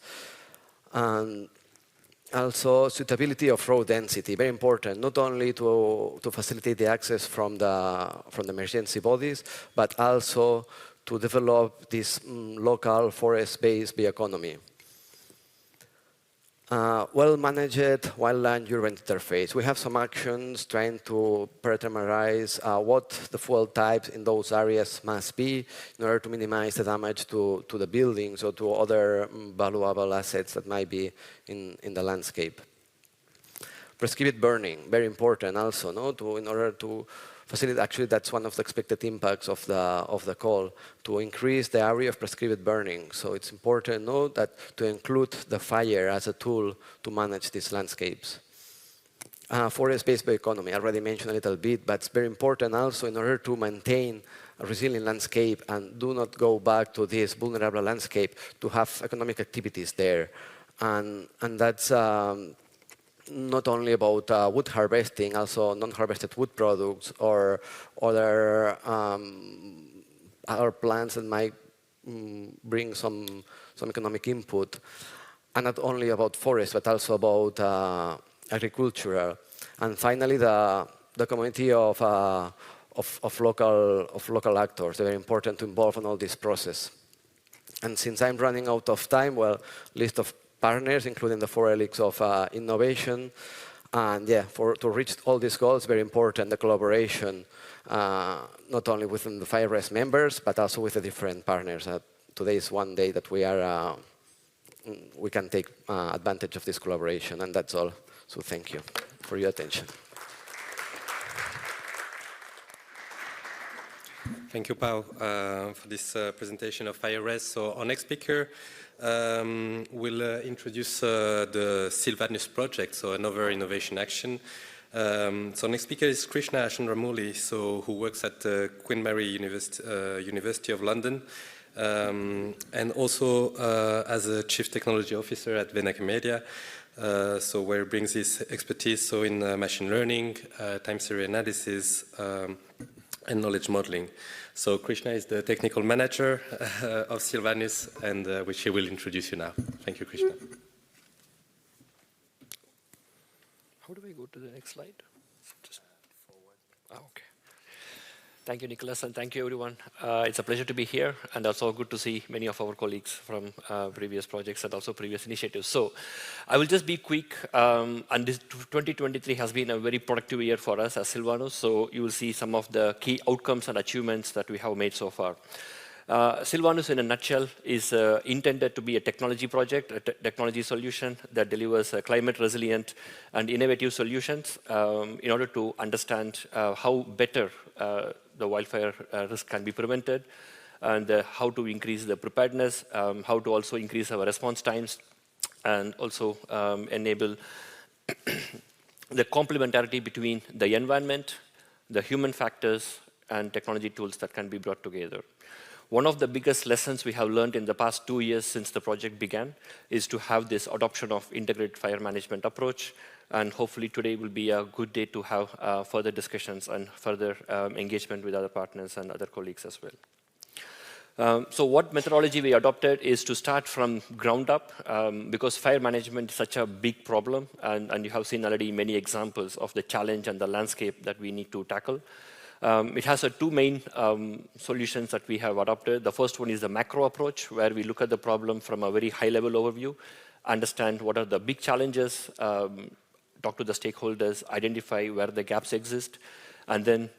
Also, suitability of road density, very important, not only to facilitate the access from the emergency bodies, but also to develop this local forest-based bioeconomy. Well-managed wildland-urban interface. We have some actions trying to parameterize what the fuel types in those areas must be in order to minimize the damage to the buildings or to other valuable assets that might be in the landscape. Prescribed burning, very important also, no? In order to facilitate, actually that's one of the expected impacts of the call, to increase the area of prescribed burning. So it's important, no, that to include the fire as a tool to manage these landscapes. Forest-based bioeconomy, I already mentioned a little bit, but it's very important also in order to maintain a resilient landscape and do not go back to this vulnerable landscape, to have economic activities there. And that's not only about wood harvesting, also non-harvested wood products or other plants that might bring some economic input. And not only about forests, but also about agricultural. And finally, the community of local actors. They're very important to involve in all this process. And since I'm running out of time, well, list of partners, including the FirEUrisk of innovation. And yeah, to reach all these goals, very important, the collaboration, not only within the FirEUrisk members, but also with the different partners. Today is one day that we can take advantage of this collaboration, and that's all. So thank you for your attention. Thank you, Pau, for this presentation of FirEUrisk. So our next speaker will introduce the SILVANUS project, so another innovation action. So next speaker is Krishna Ashanramuli, who works at Queen Mary University of London, and also as a Chief Technology Officer at Venaka Media, where he brings his expertise in machine learning, time series analysis, and knowledge modeling. So Krishna is the technical manager of SILVANUS, and which he will introduce you now. Thank you, Krishna. How do we go to the next slide? Just forward. Oh, okay. Thank you, Nicholas, and thank you, everyone. It's a pleasure to be here, and also good to see many of our colleagues from previous projects and also previous initiatives. So I will just be quick, and this 2023 has been a very productive year for us as SILVANUS, so you will see some of the key outcomes and achievements that we have made so far. SILVANUS, in a nutshell, is intended to be a technology project, a technology solution that delivers climate resilient and innovative solutions in order to understand how better the wildfire risk can be prevented, and how to increase the preparedness, how to also increase our response times, and also enable the complementarity between the environment, the human factors, and technology tools that can be brought together. One of the biggest lessons we have learned in the past 2 years since the project began is to have this adoption of integrated fire management approach, and hopefully today will be a good day to have further discussions and further engagement with other partners and other colleagues as well. So what methodology we adopted is to start from ground up, because fire management is such a big problem, and you have seen already many examples of the challenge and the landscape that we need to tackle. It has two main solutions that we have adopted. The first one is the macro approach, where we look at the problem from a very high-level overview, understand what are the big challenges, talk to the stakeholders, identify where the gaps exist, and then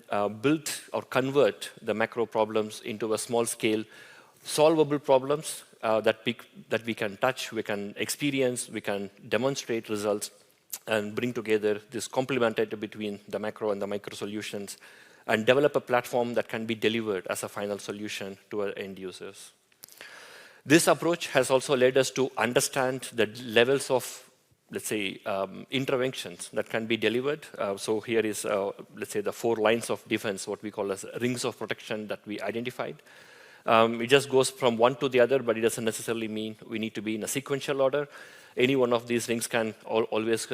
build or convert the macro problems into a small-scale solvable problems that we can touch, we can experience, we can demonstrate results, and bring together this complementarity between the macro and the micro solutions, and develop a platform that can be delivered as a final solution to our end users. This approach has also led us to understand the levels of, let's say, interventions that can be delivered. So here is, let's say, the 4 lines of defense, what we call as rings of protection that we identified. It just goes from one to the other, but it doesn't necessarily mean we need to be in a sequential order. Any one of these rings can always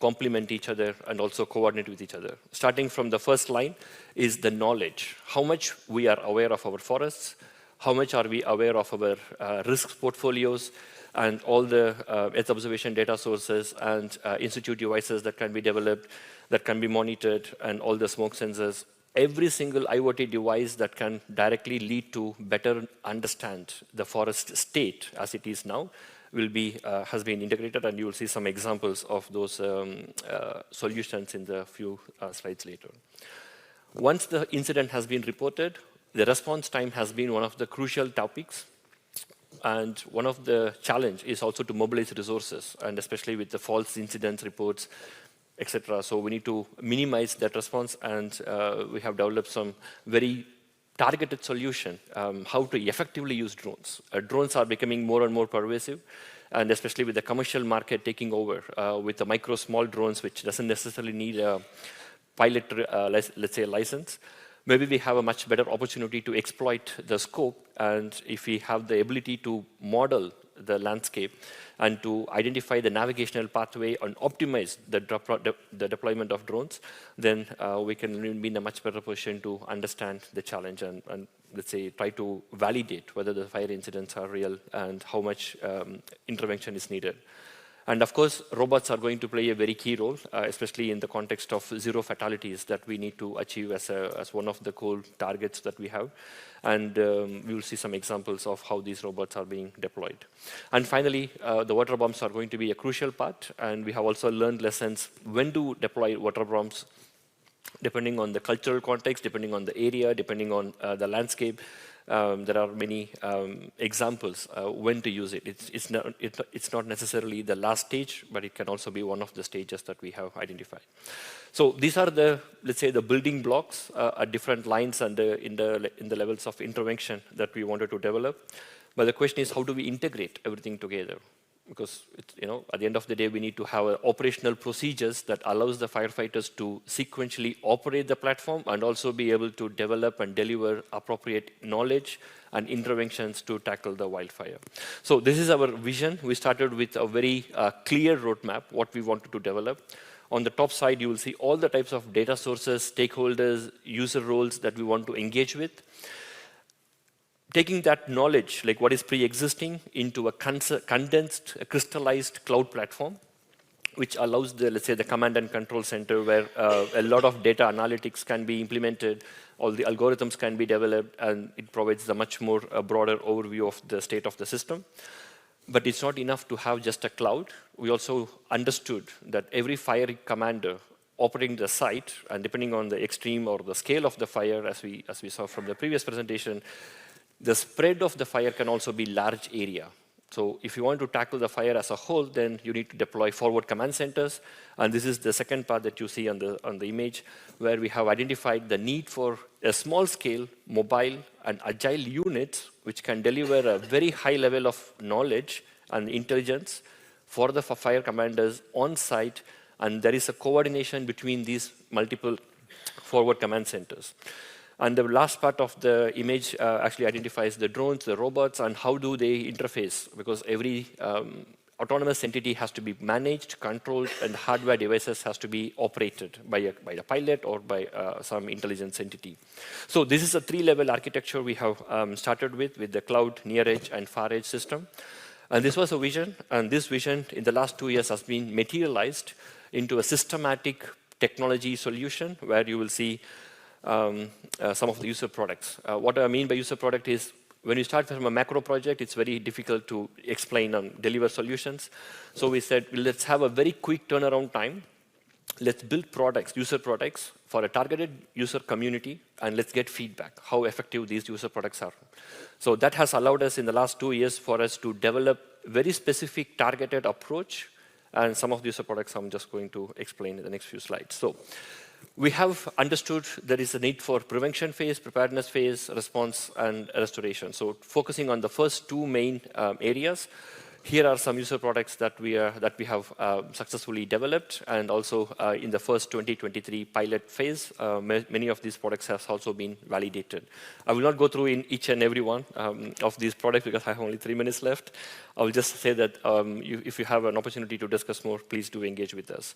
complement each other and also coordinate with each other. Starting from the first line is the knowledge. How much we are aware of our forests, how much are we aware of our risk portfolios, and all the Earth observation data sources and institute devices that can be developed, that can be monitored, and all the smoke sensors. Every single IoT device that can directly lead to better understand the forest state as it is now will be, has been integrated, and you will see some examples of those solutions in the few slides later. Once the incident has been reported, the response time has been one of the crucial topics. And one of the challenge is also to mobilize resources, and especially with the false incidents reports, etc. So we need to minimize that response, and we have developed some very targeted solution, how to effectively use drones. Drones are becoming more and more pervasive, and especially with the commercial market taking over with the micro small drones, which doesn't necessarily need a pilot, let's say, license. Maybe we have a much better opportunity to exploit the scope, and if we have the ability to model the landscape and to identify the navigational pathway and optimize the deployment of drones, then we can be in a much better position to understand the challenge and let's say, try to validate whether the fire incidents are real and how much intervention is needed. And of course, robots are going to play a very key role, especially in the context of zero fatalities that we need to achieve as one of the core targets that we have. And we will see some examples of how these robots are being deployed. And finally, the water bombs are going to be a crucial part, and we have also learned lessons when to deploy water bombs, depending on the cultural context, depending on the area, depending on the landscape. There are many examples when to use it. It's not necessarily the last stage, but it can also be one of the stages that we have identified. So these are the, let's say, the building blocks at different lines and in the levels of intervention that we wanted to develop. But the question is, how do we integrate everything together? Because at the end of the day, we need to have operational procedures that allows the firefighters to sequentially operate the platform and also be able to develop and deliver appropriate knowledge and interventions to tackle the wildfire. So this is our vision. We started with a very clear roadmap, what we wanted to develop. On the top side, you will see all the types of data sources, stakeholders, user roles that we want to engage with. Taking that knowledge, like what is pre-existing, into a condensed, crystallized cloud platform, which allows the, let's say, the command and control center where a lot of data analytics can be implemented, all the algorithms can be developed, and it provides a much more broader overview of the state of the system. But it's not enough to have just a cloud. We also understood that every fire commander operating the site, and depending on the extreme or the scale of the fire, as we saw from the previous presentation, the spread of the fire can also be large area. So if you want to tackle the fire as a whole, then you need to deploy forward command centers. And this is the second part that you see on the image, where we have identified the need for a small scale, mobile, and agile units, which can deliver a very high level of knowledge and intelligence for the fire commanders on site. And there is a coordination between these multiple forward command centers. And the last part of the image actually identifies the drones, the robots, and how do they interface, because every autonomous entity has to be managed, controlled, and hardware devices has to be operated by the pilot or by some intelligence entity. So this is a 3-level architecture we have started with the cloud, near edge, and far edge system. And this was a vision, and this vision in the last 2 years has been materialized into a systematic technology solution where you will see some of the user products. What I mean by user product is when you start from a macro project, it's very difficult to explain and deliver solutions. So we said, let's have a very quick turnaround time. Let's build products, user products, for a targeted user community, and let's get feedback, how effective these user products are. So that has allowed us in the last 2 years for us to develop very specific targeted approach, and some of the user products I'm just going to explain in the next few slides. So we have understood there is a need for prevention phase, preparedness phase, response, and restoration. So focusing on the first 2 main areas, here are some user products that we have successfully developed, and also in the first 2023 pilot phase, many of these products have also been validated. I will not go through in each and every one of these products because I have only 3 minutes left. I will just say that if you have an opportunity to discuss more, please do engage with us.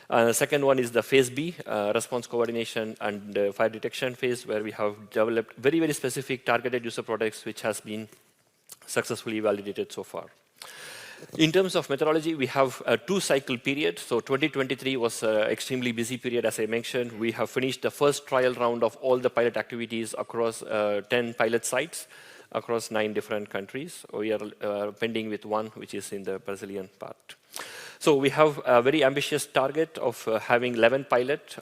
The second one is the phase B, response coordination and fire detection phase, where we have developed very, very specific targeted user products which has been successfully validated so far. In terms of methodology, we have a 2-cycle period. So 2023 was an extremely busy period, as I mentioned. We have finished the first trial round of all the pilot activities across 10 pilot sites across 9 different countries. We are pending with 1, which is in the Brazilian part. So we have a very ambitious target of having 11 pilots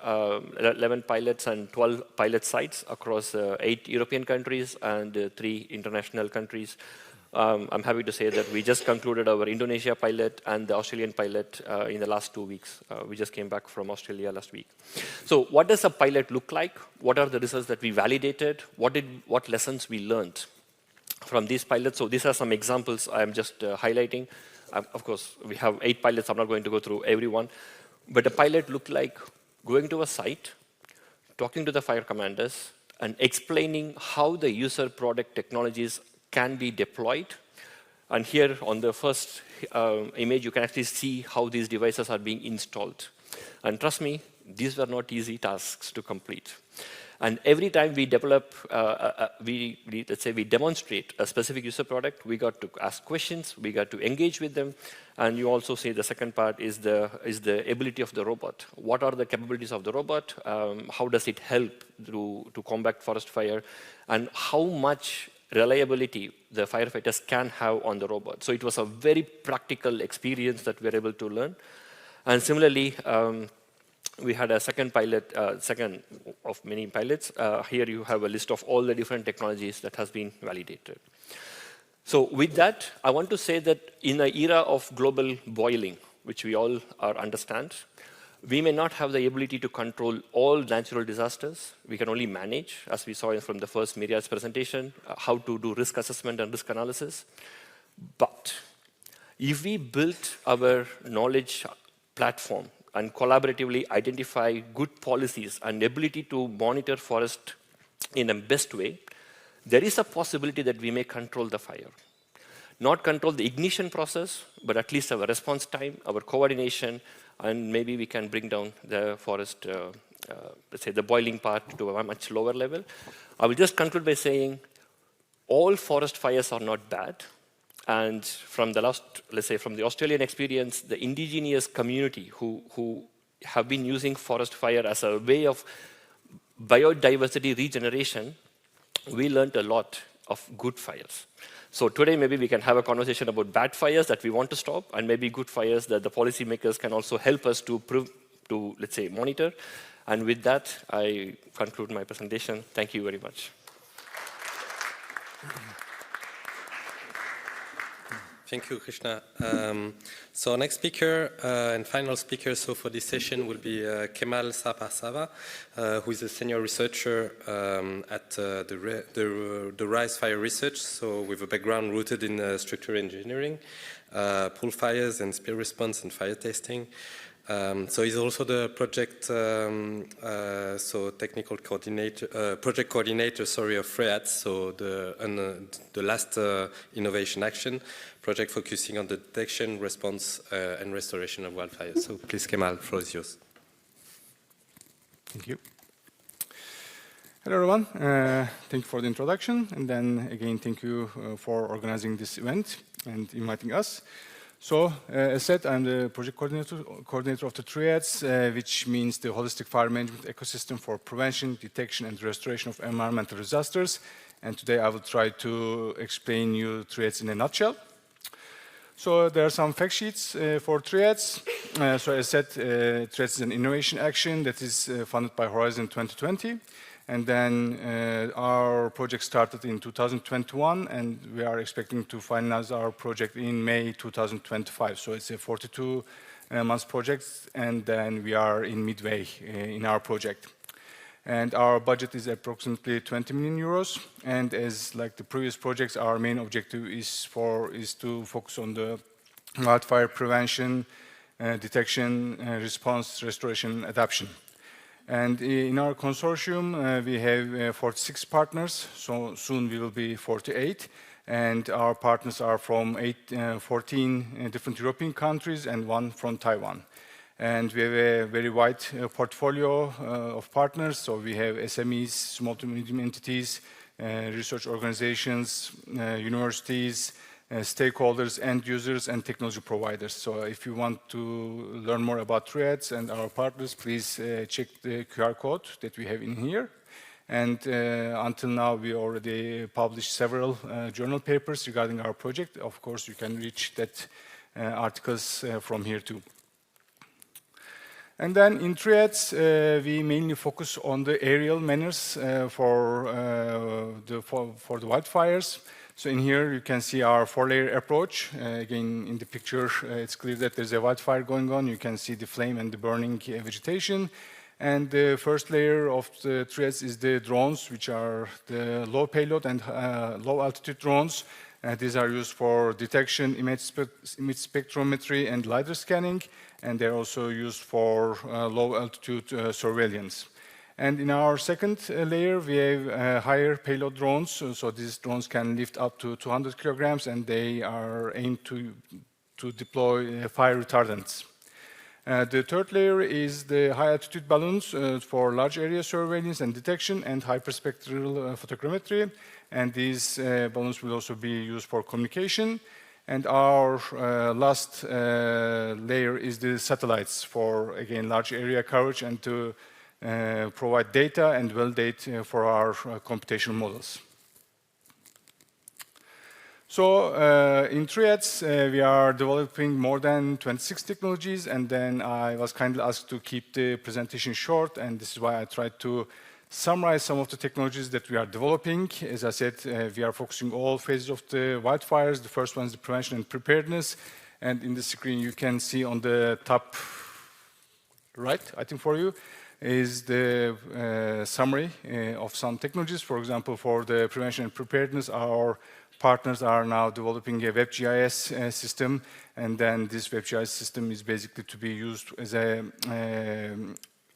and 12 pilot sites across 8 European countries and 3 international countries. I'm happy to say that we just concluded our Indonesia pilot and the Australian pilot in the last 2 weeks. We just came back from Australia last week. So what does a pilot look like? What are the results that we validated? What lessons we learned from these pilots? So these are some examples I'm just highlighting. Of course, we have 8 pilots. I'm not going to go through every one. But a pilot looked like going to a site, talking to the fire commanders, and explaining how the user product technologies can be deployed. And here on the first image, you can actually see how these devices are being installed. And trust me, these were not easy tasks to complete. And every time we develop, let's say we demonstrate a specific user product, we got to ask questions, we got to engage with them, and you also see the second part is the ability of the robot. What are the capabilities of the robot? How does it help to combat forest fire? And how much reliability the firefighters can have on the robot. So it was a very practical experience that we were able to learn. And similarly, we had a second pilot, second of many pilots. Here you have a list of all the different technologies that has been validated. So with that, I want to say that in an era of global boiling, which we all understand, we may not have the ability to control all natural disasters. We can only manage, as we saw from the first Myriad's presentation, how to do risk assessment and risk analysis. But if we built our knowledge platform and collaboratively identify good policies and ability to monitor forest in a best way, there is a possibility that we may control the fire. Not control the ignition process, but at least our response time, our coordination, and maybe we can bring down the forest, let's say the boiling part to a much lower level. I will just conclude by saying all forest fires are not bad. And from the last, let's say from the Australian experience, the indigenous community who have been using forest fire as a way of biodiversity regeneration, we learned a lot of good fires. So today, maybe we can have a conversation about bad fires that we want to stop, and maybe good fires that the policymakers can also help us to let's say, monitor. And with that, I conclude my presentation. Thank you very much. Thank you, Krishna. So our next speaker and final speaker for this session will be Kemal Saparsava, who is a senior researcher at the Rise Fire Research, so with a background rooted in structural engineering, pool fires and spill response and fire testing. So he's also the project technical coordinator, project coordinator, of FirEUrisk, so the last innovation action project focusing on the detection, response, and restoration of wildfires. So please, Kemal, the floor is yours. Thank you. Hello, everyone. Thank you for the introduction, and then again, thank you for organizing this event and inviting us. So, as said, I'm the project coordinator of the TREEDS, which means the holistic fire management ecosystem for prevention, detection, and restoration of environmental disasters. And today I will try to explain you TREEDS in a nutshell. So there are some fact sheets for TREEDS. So as said, TREEDS is an innovation action that is funded by Horizon 2020. And then our project started in 2021, and we are expecting to finalize our project in May 2025. So it's a 42-month project, and then we are in midway in our project. And our budget is approximately 20 million euros. And as like the previous projects, our main objective is to focus on the wildfire prevention, detection, response, restoration, adaptation. And in our consortium, we have 46 partners, so soon we will be 48. And our partners are from 14 different European countries and 1 from Taiwan. And we have a very wide portfolio of partners, so we have SMEs, small to medium entities, research organizations, universities, stakeholders, end users, and technology providers. So if you want to learn more about TREEDS and our partners, please check the QR code that we have in here. And until now, we already published several journal papers regarding our project. Of course, you can reach that articles from here too. And then in TREEDS, we mainly focus on the aerial manners for the wildfires. So in here, you can see our 4-layer approach. Again, in the picture, it's clear that there's a wildfire going on. You can see the flame and the burning vegetation. And the first layer of the TREEDS is the drones, which are the low payload and low altitude drones. These are used for detection, image spectrometry, and LiDAR scanning. And they're also used for low altitude surveillance. And in our second layer, we have higher payload drones. So these drones can lift up to 200 kilograms, and they are aimed to deploy fire retardants. The third layer is the high altitude balloons for large area surveillance and detection and hyperspectral photogrammetry. And these balloons will also be used for communication. And our last layer is the satellites for, again, large area coverage and to provide data and validate for our computational models. So in TREEDS, we are developing more than 26 technologies, and then I was kindly asked to keep the presentation short, and this is why I tried to summarize some of the technologies that we are developing. As I said, we are focusing all phases of the wildfires. The first one is the prevention and preparedness, and in the screen you can see on the top right, I think for you, is the summary of some technologies. For example, for the prevention and preparedness, our partners are now developing a WebGIS system, and then this WebGIS system is basically to be used as a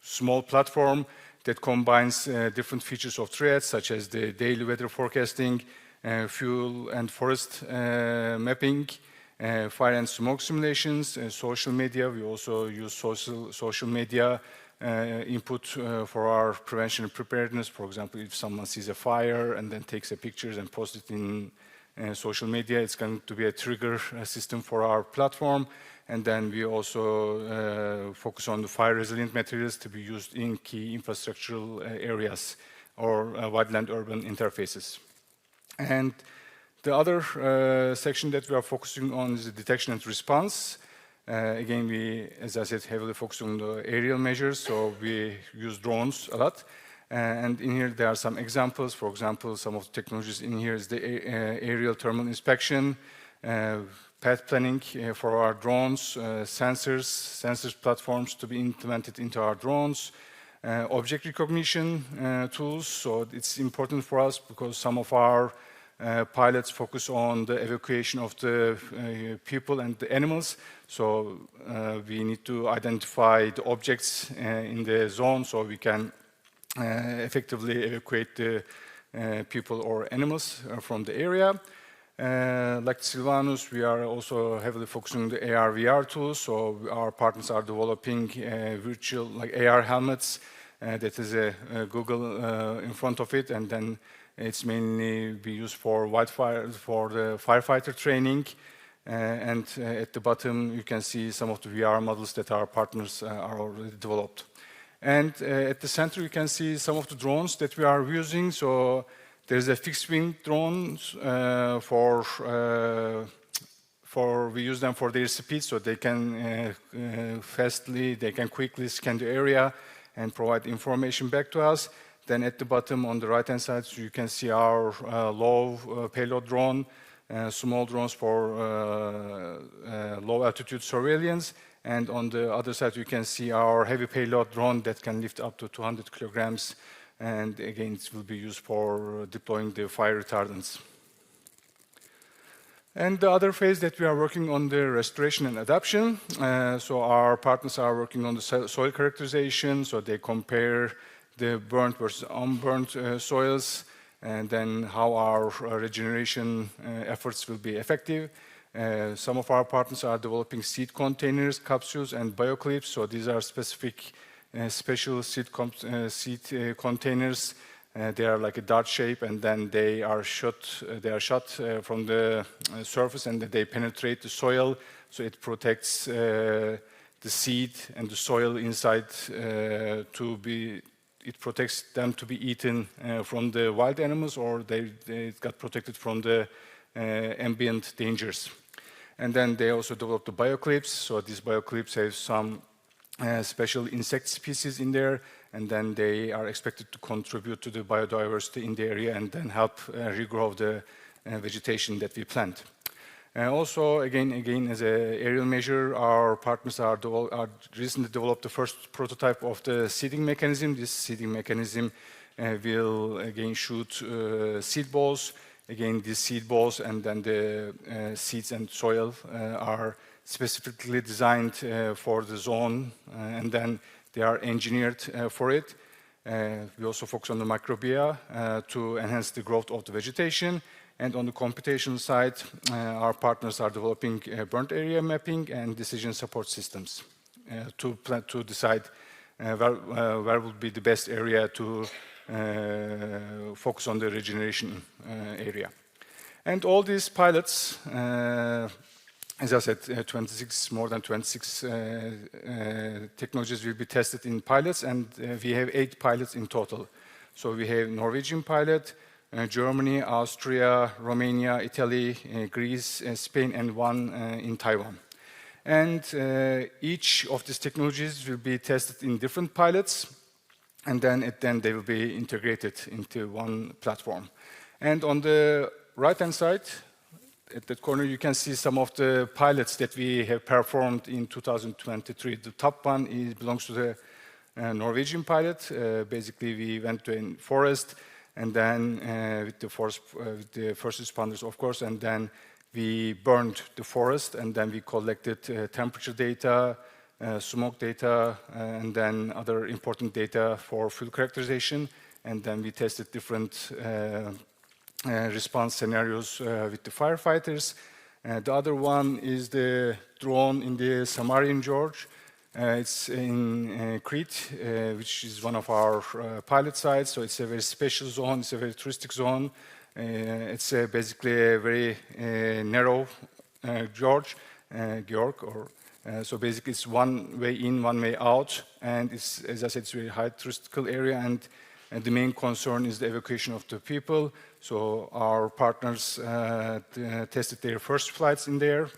small platform that combines different features of TREEDS, such as the daily weather forecasting, fuel and forest mapping, fire and smoke simulations, social media. We also use social media input for our prevention and preparedness. For example, if someone sees a fire and then takes a picture and posts it in social media, it's going to be a trigger system for our platform. And then we also focus on the fire resilient materials to be used in key infrastructural areas or wildland urban interfaces. And the other section that we are focusing on is the detection and response. Again, we, as I said, heavily focus on the aerial measures, so we use drones a lot. And in here, there are some examples. For example, some of the technologies in here is the aerial thermal inspection, path planning for our drones, sensors platforms to be implemented into our drones, object recognition tools. So it's important for us because some of our pilots focus on the evacuation of the people and the animals. So we need to identify the objects in the zone so we can effectively evacuate the people or animals from the area. Like SILVANUS, we are also heavily focusing on the AR/VR tools. So our partners are developing virtual, like AR helmets that is a Google in front of it, and then it's mainly be used for wildfire, for the firefighter training. And at the bottom, you can see some of the VR models that our partners are already developed. And at the center, you can see some of the drones that we are using. So there's a fixed wing drones we use them for their speed, so they can they can quickly scan the area and provide information back to us. Then at the bottom on the right-hand side, you can see our low payload drone, small drones for low altitude surveillance. And on the other side, you can see our heavy payload drone that can lift up to 200 kilograms. And again, it will be used for deploying the fire retardants. And the other phase that we are working on the restoration and adaptation. So our partners are working on the soil characterization. So they compare the burnt versus unburnt soils, and then how our regeneration efforts will be effective. Some of our partners are developing seed containers, capsules, and bioclips. So these are specific special seed containers They are like a dart shape, and then they are shot from the surface, and they penetrate the soil, so it protects the seed and the soil inside it protects them to be eaten from the wild animals, or they got protected from the ambient dangers. And then they also developed the bioclips. So these bioclips have some special insect species in there, and then they are expected to contribute to the biodiversity in the area and then help regrow the vegetation that we plant. Also, again, as an aerial measure, our partners are recently developed the first prototype of the seeding mechanism. This seeding mechanism will again shoot seed balls. Again, these seed balls and then the seeds and soil are specifically designed for the zone, and then they are engineered for it. We also focus on the microbia to enhance the growth of the vegetation. And on the computational side, our partners are developing burnt area mapping and decision support systems to decide where would be the best area to focus on the regeneration area. And all these pilots, as I said, more than 26 technologies will be tested in pilots, and we have 8 pilots in total. So we have Norwegian pilot, Germany, Austria, Romania, Italy, Greece, Spain, and 1 in Taiwan. And each of these technologies will be tested in different pilots, and then they will be integrated into one platform. And on the right-hand side, at that corner, you can see some of the pilots that we have performed in 2023. The top one belongs to the Norwegian pilot. Basically, we went to a forest, and then with the first responders, of course, and then we burned the forest, and then we collected temperature data, smoke data, and then other important data for fuel characterization, and then we tested different response scenarios with the firefighters. The other one is the drone in the Samarian Gorge. It's in Crete, which is one of our pilot sites. So it's a very special zone. It's a very touristic zone. It's basically a very narrow gorge, so basically it's one way in, one way out, and it's, as I said, it's a very high touristical area, and the main concern is the evacuation of the people. So our partners tested their first flights in there,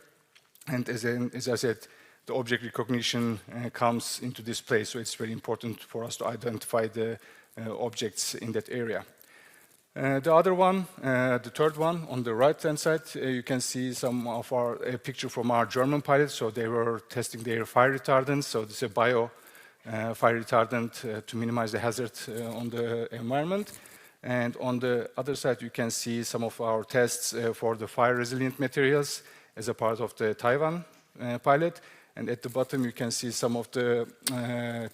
and as I said, the object recognition comes into this place, so it's very important for us to identify the objects in that area. The other one, the third one, on the right-hand side, you can see some of a picture from our German pilots. So they were testing their fire retardants. So this is a bio fire retardant to minimize the hazard on the environment. And on the other side, you can see some of our tests for the fire-resilient materials as a part of the Taiwan pilot. And at the bottom, you can see some of the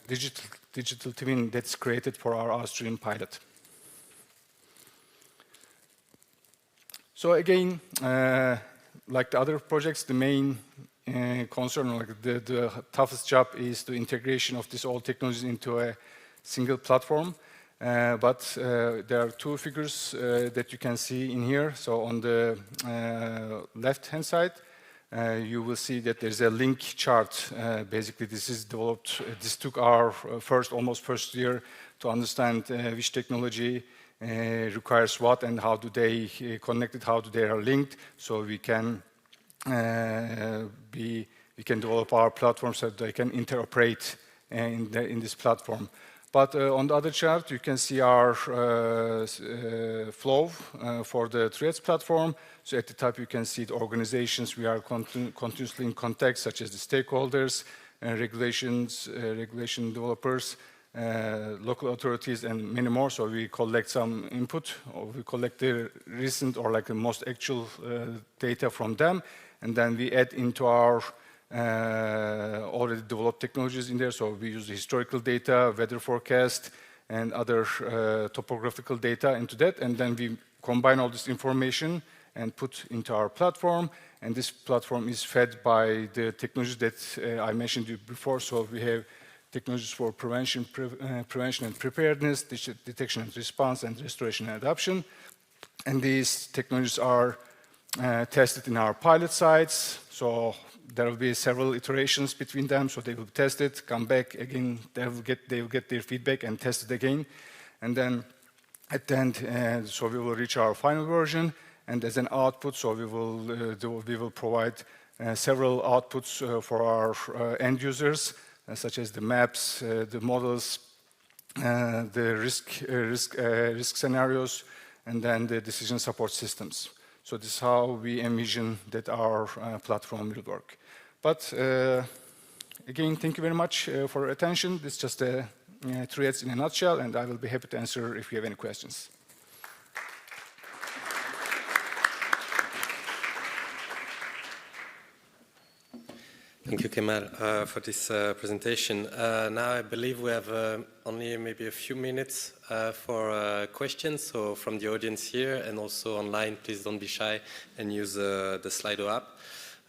digital twin that's created for our Austrian pilot. So again, like the other projects, the main concern, like the toughest job is the integration of these old technologies into a single platform. But there are 2 figures that you can see in here. So on the left-hand side, you will see that there's a link chart. Basically, this is developed. This took our almost first year to understand which technology requires what and how do they connect it, how do they are linked, so we can develop our platform so that they can interoperate in this platform. But on the other chart, you can see our flow for the TREEDS platform. So at the top, you can see the organizations we are continuously in contact, such as the stakeholders, regulation developers, local authorities, and many more. So we collect some input, or we collect the recent or like the most actual data from them, and then we add into our already developed technologies in there. So we use the historical data, weather forecast, and other topographical data into that, and then we combine all this information and put into our platform. And this platform is fed by the technologies that I mentioned before. So we have technologies for prevention and preparedness, detection and response, and restoration and adaptation. And these technologies are tested in our pilot sites. So there will be several iterations between them. So they will test it, come back again, they will get their feedback and test it again. And then at the end, so we will reach our final version. And as an output, so we will provide several outputs for our end users, such as the maps, the models, the risk scenarios, and then the decision support systems. So this is how we envision that our platform will work. But again, thank you very much for your attention. This is just TREEDS in a nutshell, and I will be happy to answer if you have any questions. Thank you, Kemal, for this presentation. Now I believe we have only maybe a few minutes for questions. So from the audience here and also online, please don't be shy and use the Slido app.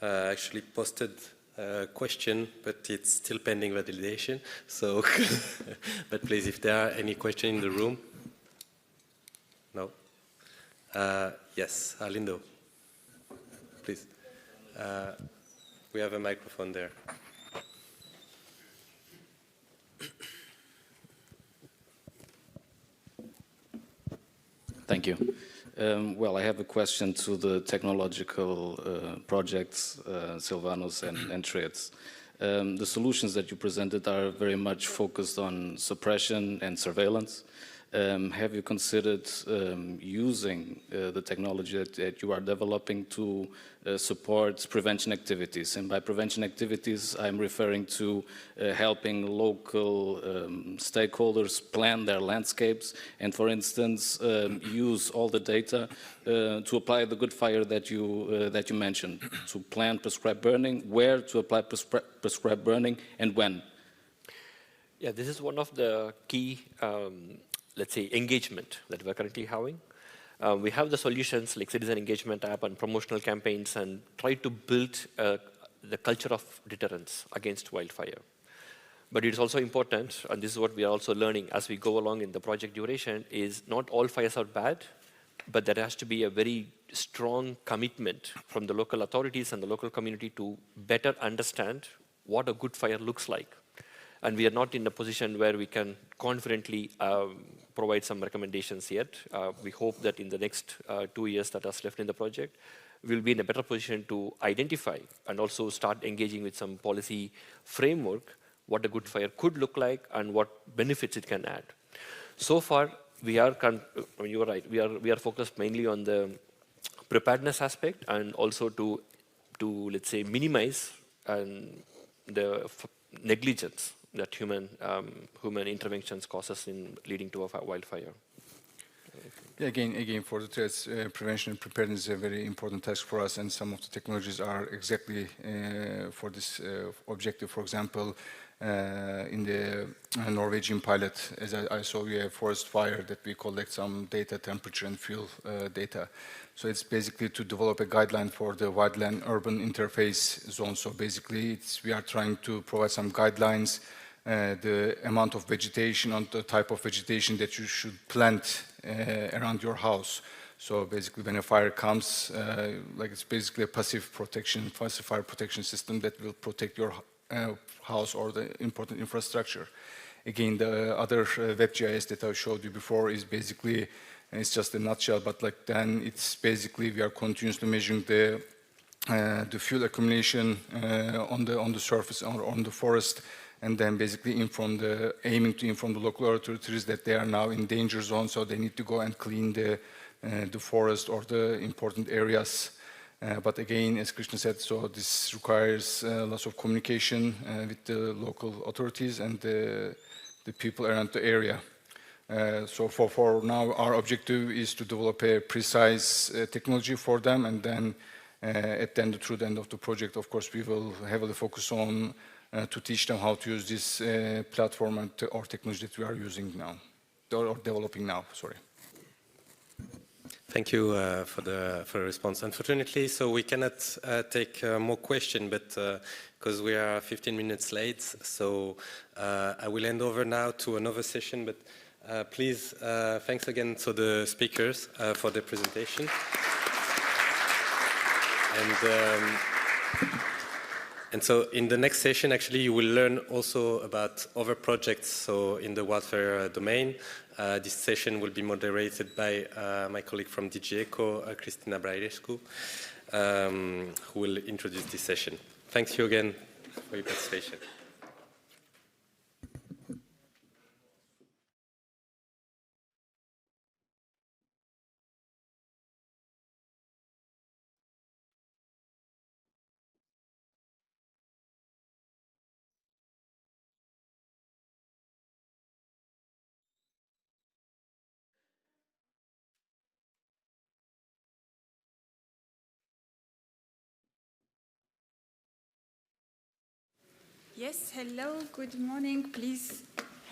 I actually posted a question, but it's still pending validation. So, but please, if there are any questions in the room. No? Yes, Lindo, please. We have a microphone there. Thank you. Well, I have a question to the technological projects, SILVANUS and TREEDS. The solutions that you presented are very much focused on suppression and surveillance. Have you considered using the technology that you are developing to support prevention activities? And by prevention activities, I'm referring to helping local stakeholders plan their landscapes and, for instance, use all the data to apply the good fire that you mentioned, to plan prescribed burning, where to apply prescribed burning, and when. Yeah, this is one of the key let's say, engagement that we're currently having. We have the solutions like citizen engagement app and promotional campaigns and try to build the culture of deterrence against wildfire. But it is also important, and this is what we are also learning as we go along in the project duration, is not all fires are bad, but there has to be a very strong commitment from the local authorities and the local community to better understand what a good fire looks like. And we are not in a position where we can confidently provide some recommendations yet. We hope that in the next 2 years that are left in the project, we'll be in a better position to identify and also start engaging with some policy framework, what a good fire could look like and what benefits it can add. So far, we are, you are right, we are focused mainly on the preparedness aspect and also to let's say, minimize the negligence that human interventions causes in leading to a wildfire. Again, for the threats, prevention and preparedness is a very important task for us, and some of the technologies are exactly for this objective. For example, in the Norwegian pilot, as I saw, we have forest fire that we collect some data, temperature and fuel data. So it's basically to develop a guideline for the wildland-urban interface zone. So basically, we are trying to provide some guidelines, the amount of vegetation and the type of vegetation that you should plant around your house. So basically, when a fire comes, like it's basically a passive fire protection system that will protect your house or the important infrastructure. Again, the other WebGIS that I showed you before is basically, it's just a nutshell, but like then it's basically we are continuously measuring the fuel accumulation on the surface or on the forest, and then basically aiming to inform the local authorities that they are now in danger zone, so they need to go and clean the forest or the important areas. But again, as Krishna said, so this requires lots of communication with the local authorities and the people around the area. So for now, our objective is to develop a precise technology for them, and then through the end of the project, of course, we will heavily focus on to teach them how to use this platform or technology that we are using now, or developing now, sorry. Thank you for the response. Unfortunately, so we cannot take more questions, but because we are 15 minutes late, so I will hand over now to another session. But please, thanks again to the speakers for the presentation. And so in the next session, actually, you will learn also about other projects. So in the wildfire domain, this session will be moderated by my colleague from DG ECO, Cristina Brairescu, who will introduce this session. Thanks you again for your participation. Yes, hello, good morning. Please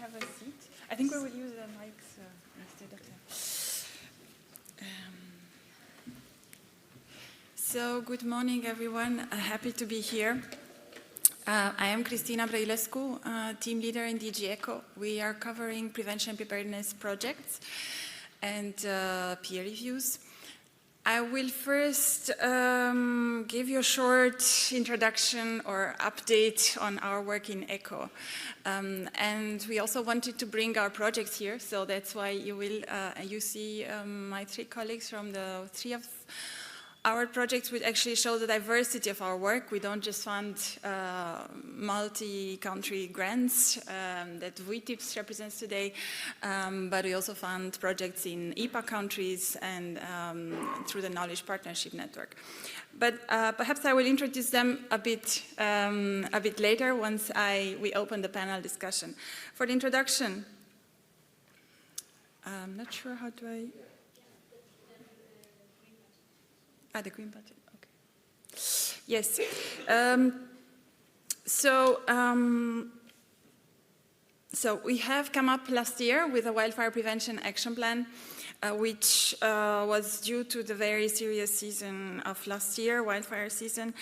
have a seat. I think we will use the mics instead of the... So, good morning, everyone. Happy to be here. I am Cristina Brairescu, team leader in DG ECO. We are covering prevention preparedness projects and peer reviews. I will first give you a short introduction or update on our work in ECO. And we also wanted to bring our projects here, so that's why you see my three colleagues from the three of our projects, which actually show the diversity of our work. We don't just fund multi-country grants that WUITIPS represents today, but we also fund projects in IPA countries and through the Knowledge Partnership Network. But perhaps I will introduce them a bit later once we open the panel discussion. For the introduction, I'm not sure how do I... the green button, okay. Yes. So we have come up last year with a wildfire prevention action plan, which was due to the very serious season of last year, wildfire season.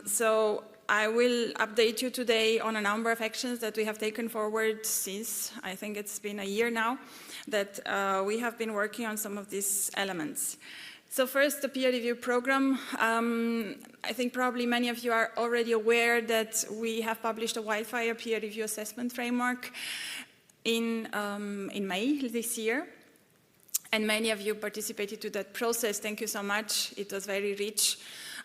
So I will update you today on a number of actions that we have taken forward since, I think it's been a year now, that we have been working on some of these elements. So first, the peer review program. I think probably many of you are already aware that we have published a wildfire peer review assessment framework in May this year. And many of you participated to that process. Thank you so much. It was very rich.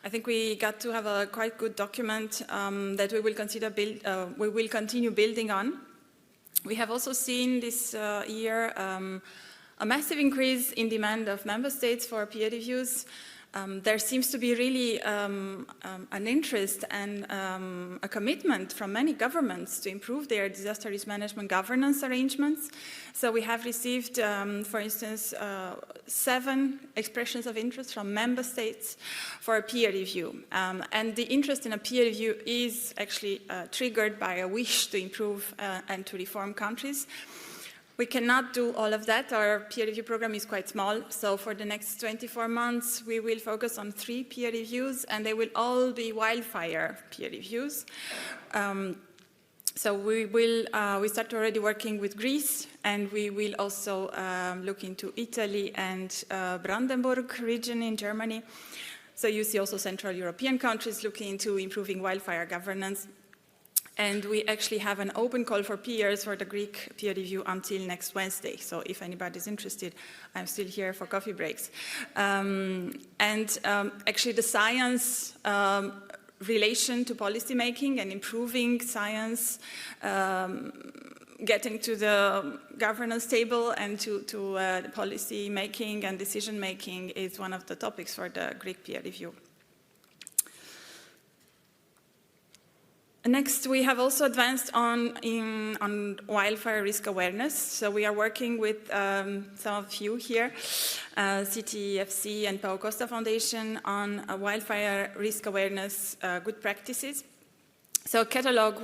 I think we got to have a quite good document that we will continue building on. We have also seen this year a massive increase in demand of member states for peer reviews. There seems to be really an interest and a commitment from many governments to improve their disaster risk management governance arrangements. So we have received, for instance, 7 expressions of interest from member states for a peer review. And the interest in a peer review is actually triggered by a wish to improve and to reform countries. We cannot do all of that. Our peer review program is quite small. So for the next 24 months, we will focus on 3 peer reviews, and they will all be wildfire peer reviews. So we start already working with Greece, and we will also look into Italy and Brandenburg region in Germany. So you see also Central European countries looking into improving wildfire governance. And we actually have an open call for peers for the Greek peer review until next Wednesday. So if anybody's interested, I'm still here for coffee breaks. Actually the science relation to policy making and improving science, getting to the governance table and to policy making and decision making is one of the topics for the Greek peer review. Next, we have also advanced on wildfire risk awareness. So we are working with some of you here, CTFC and Pau Costa Foundation on wildfire risk awareness good practices. So a catalog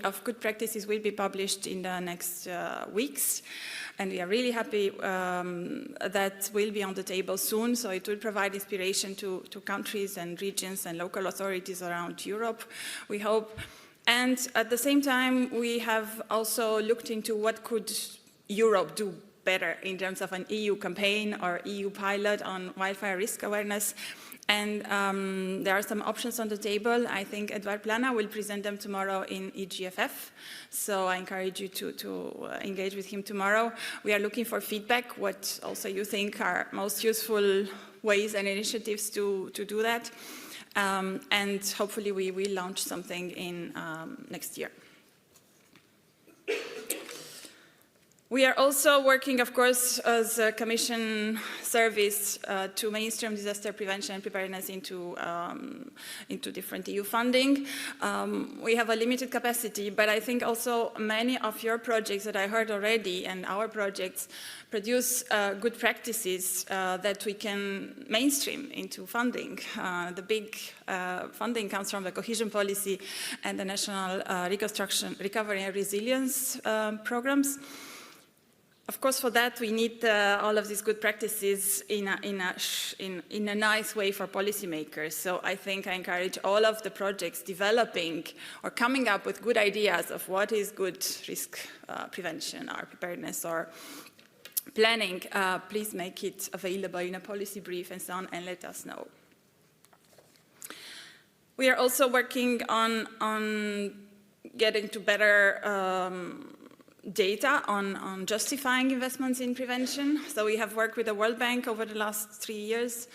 of good practices will be published in the next weeks. And we are really happy that will be on the table soon. So it will provide inspiration to countries and regions and local authorities around Europe, we hope. And at the same time, we have also looked into what could Europe do better in terms of an EU campaign or EU pilot on wildfire risk awareness. And there are some options on the table. I think Edward Plana will present them tomorrow in EGFF. So I encourage you to engage with him tomorrow. We are looking for feedback, what also you think are most useful ways and initiatives to do that. And hopefully we will launch something in next year. We are also working, of course, as a Commission service to mainstream disaster prevention and preparedness into different EU funding. We have a limited capacity, but I think also many of your projects that I heard already and our projects produce good practices that we can mainstream into funding. The big funding comes from the cohesion policy and the national reconstruction, recovery and resilience programs. Of course, for that, we need all of these good practices in a nice way for policymakers. So I think I encourage all of the projects developing or coming up with good ideas of what is good risk prevention or preparedness or planning. Please make it available in a policy brief and so on, and let us know. We are also working on getting to better data on justifying investments in prevention. So we have worked with the World Bank over the last 3 years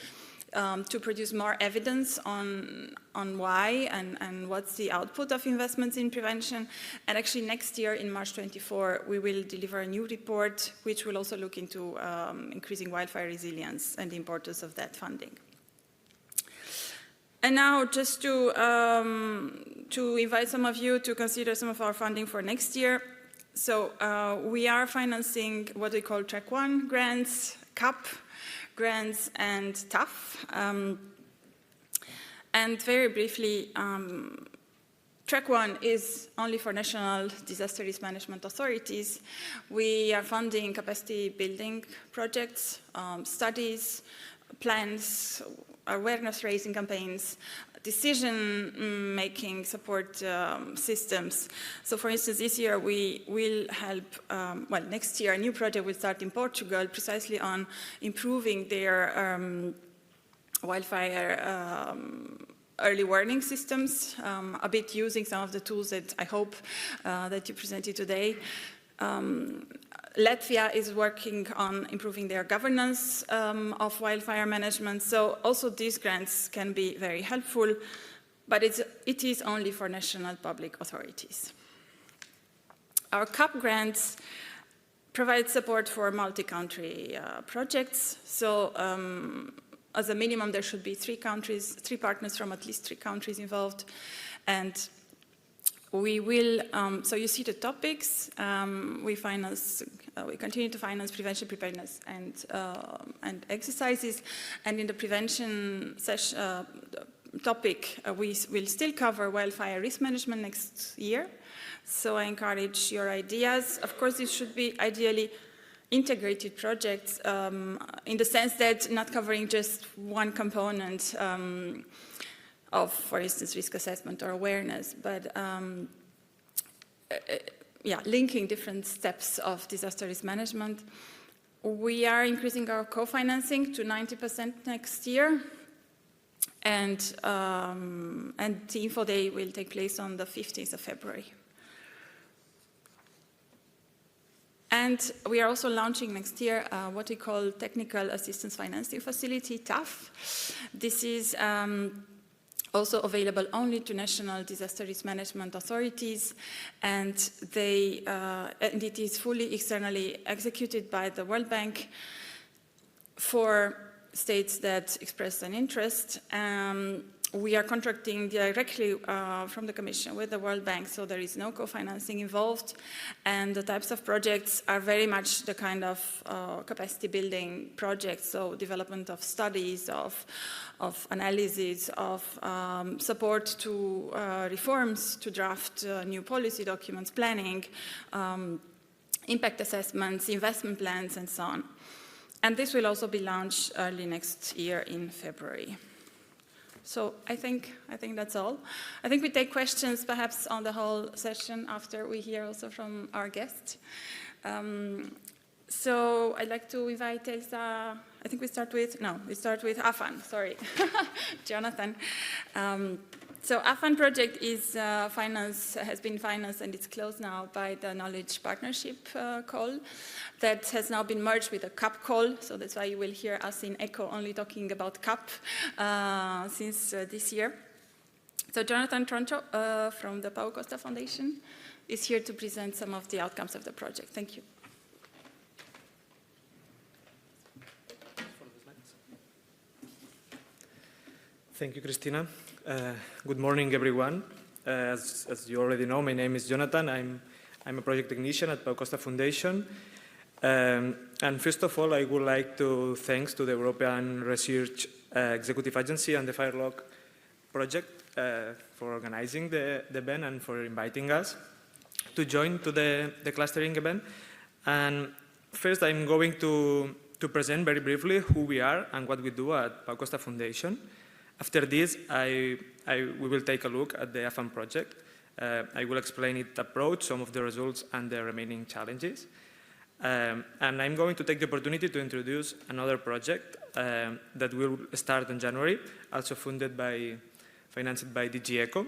to produce more evidence on why and what's the output of investments in prevention. And actually next year, in March 24, we will deliver a new report which will also look into increasing wildfire resilience and the importance of that funding. And now just to invite some of you to consider some of our funding for next year. So we are financing what we call Track 1 grants, CAP grants, and TAF. And very briefly, Track 1 is only for national disaster risk management authorities. We are funding capacity building projects, studies, plans, awareness raising campaigns, decision-making support systems. So for instance, this year we will help, well, next year a new project will start in Portugal precisely on improving their wildfire early warning systems, a bit using some of the tools that I hope that you presented today. Latvia is working on improving their governance of wildfire management. So also these grants can be very helpful, but it is only for national public authorities. Our CAP grants provide support for multi-country projects. So as a minimum, there should be 3 partners from at least 3 countries involved. And we will, so you see the topics, we continue to finance prevention, preparedness, and exercises. And in the prevention topic, we will still cover wildfire risk management next year. So I encourage your ideas. Of course, this should be ideally integrated projects in the sense that not covering just one component of, for instance, risk assessment or awareness, but yeah, linking different steps of disaster risk management. We are increasing our co-financing to 90% next year, and the Info Day will take place on the 15th of February. And we are also launching next year what we call Technical Assistance Financing Facility, TAF. This is also available only to national disaster risk management authorities, and it is fully externally executed by the World Bank for states that express an interest. we are contracting directly from the Commission with the World Bank, so there is no co-financing involved, and the types of projects are very much the kind of capacity building projects, so development of studies, of analysis, of support to reforms, to draft new policy documents, planning, impact assessments, investment plans, and so on. And this will also be launched early next year in February. So I think that's all. I think we take questions perhaps on the whole session after we hear also from our guest. So I'd like to invite Elsa. I think we start with AFAN, sorry, Jonathan. So AFAN project is has been financed, and it's closed now by the Knowledge Partnership call that has now been merged with a CAP call. So that's why you will hear us in ECHO only talking about CAP since this year. So Jonathan Troncho from the Pau Costa Foundation is here to present some of the outcomes of the project. Thank you. Thank you, Christina. Good morning, everyone. As you already know, my name is Jonathan. I'm a project technician at Pau Costa Foundation. And first of all, I would like to thank the European Research Executive Agency and the Firelogue project for organizing the event and for inviting us to join to the clustering event. And first, I'm going to present very briefly who we are and what we do at Pau Costa Foundation. After this, we will take a look at the AFAN project. I will explain its approach, some of the results, and the remaining challenges. And I'm going to take the opportunity to introduce another project that will start in January, also financed by DG ECHO,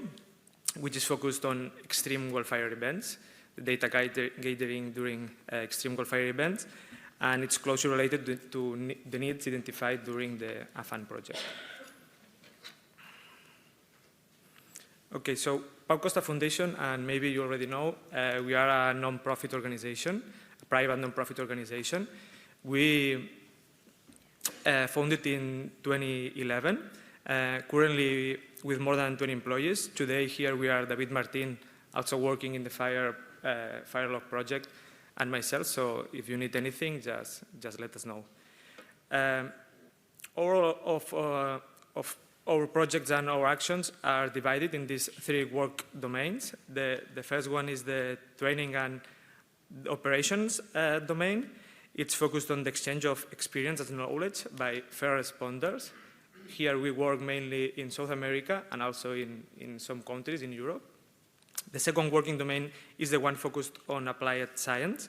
which is focused on extreme wildfire events, the data gathering during extreme wildfire events, and it's closely related to the needs identified during the AFAN project. Okay, so Pau Costa Foundation, and maybe you already know, we are a non-profit organization, a private non-profit organization. We founded in 2011, currently with more than 20 employees. Today here we are David Martin, also working in the Firelogue project, and myself, so if you need anything, just let us know. All of our projects and our actions are divided in these three work domains. The first one is the training and operations domain. It's focused on the exchange of experience and knowledge by first responders. Here we work mainly in South America and also in some countries in Europe. The second working domain is the one focused on applied science.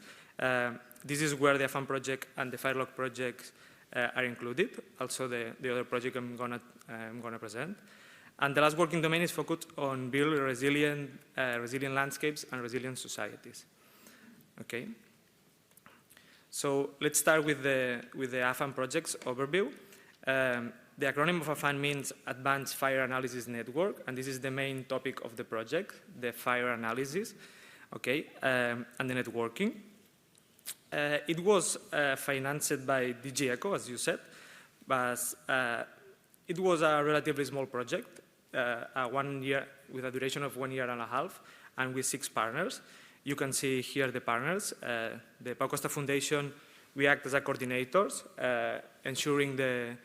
This is where the AFAN project and the Firelogue project are included. Also the other project I'm gonna present. And the last working domain is focused on building resilient landscapes and resilient societies. Okay. So let's start with the AFAN project's overview. The acronym of AFAN means Advanced Fire Analysis Network, and this is the main topic of the project, the fire analysis, okay, and the networking. It was financed by DG ECHO, as you said, but it was a relatively small project, 1 year, with a duration of 1.5 years, and with 6 partners. You can see here the partners. The Pau Costa Foundation, we act as a coordinators, ensuring the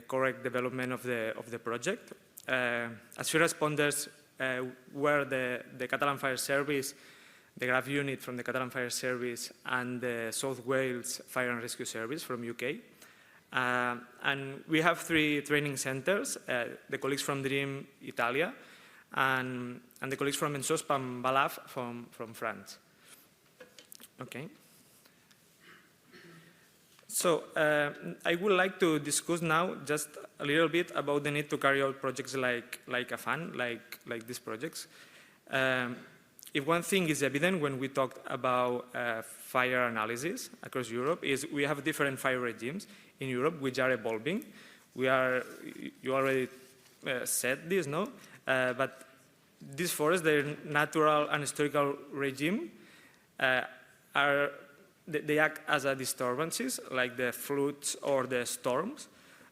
correct development of the project. As first responders were the Catalan Fire Service, the GRAF unit from the Catalan Fire Service, and the South Wales Fire and Rescue Service from UK. And we have 3 training centers, the colleagues from DREAM Italia, and the colleagues from ENSOSP and BALAF from France. Okay. So I would like to discuss now just a little bit about the need to carry out projects like AFAN, like these projects. If one thing is evident when we talk about fire analysis across Europe is we have different fire regimes in Europe which are evolving. You already said this, no? But these forests, their natural and historical regime they act as a disturbances, like the floods or the storms,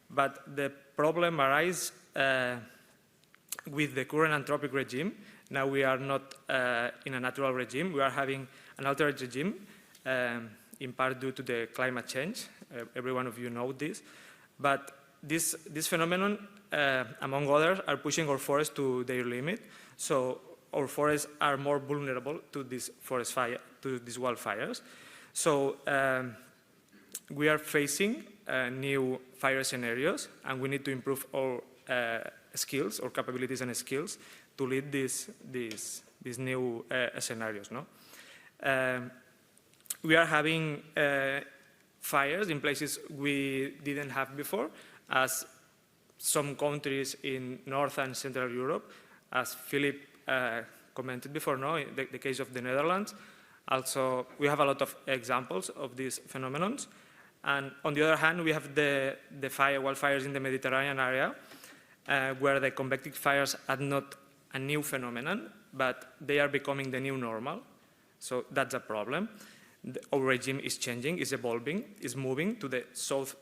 but the problem arises with the current anthropic regime. Now we are not in a natural regime. We are having an altered regime, in part due to the climate change. Every one of you know this. But this phenomenon, among others, are pushing our forests to their limit. So our forests are more vulnerable to these wildfires. So we are facing new fire scenarios, and we need to improve our skills, or capabilities and skills, to lead these new scenarios. No? We are having fires in places we didn't have before, as some countries in North and Central Europe, as Philip commented before, no? The case of the Netherlands. Also, we have a lot of examples of these phenomenon. And on the other hand, we have the wildfires in the Mediterranean area, where the convective fires are not a new phenomenon, but they are becoming the new normal. So that's a problem. Our regime is changing, is evolving, is moving to the south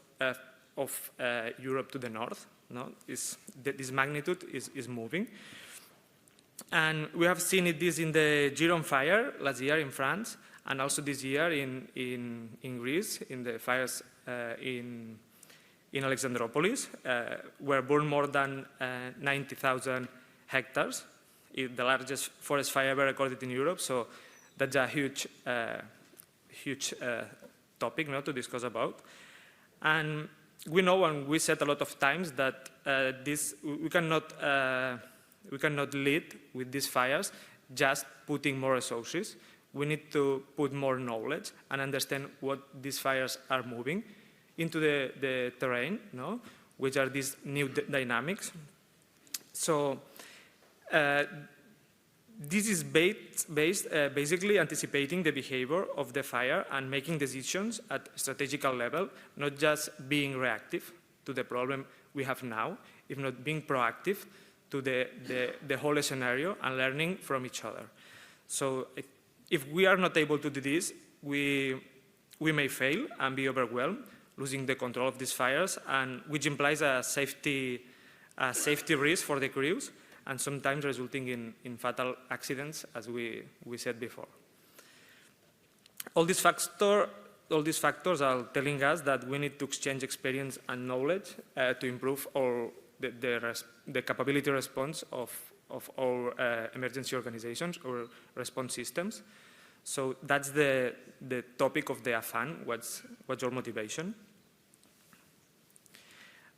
of Europe to the north. No? This magnitude is moving. And we have seen this in the Giron fire last year in France, and also this year in Greece, in the fires in Alexandroupolis, where burned more than 90,000 hectares, the largest forest fire ever recorded in Europe. So that's a huge topic, no, to discuss about. And we know, and we said a lot of times, that we cannot lead with these fires just putting more resources. We need to put more knowledge and understand what these fires are moving into the terrain, no? Which are these new dynamics. So this is basically anticipating the behavior of the fire and making decisions at strategical level, not just being reactive to the problem we have now, if not being proactive to the whole scenario and learning from each other. So if we are not able to do this, we may fail and be overwhelmed, losing the control of these fires, and which implies a safety risk for the crews, and sometimes resulting in fatal accidents, as we said before. All these factors are telling us that we need to exchange experience and knowledge to improve the capability response of our emergency organizations or response systems. So that's the topic of the AFAN, what's your motivation.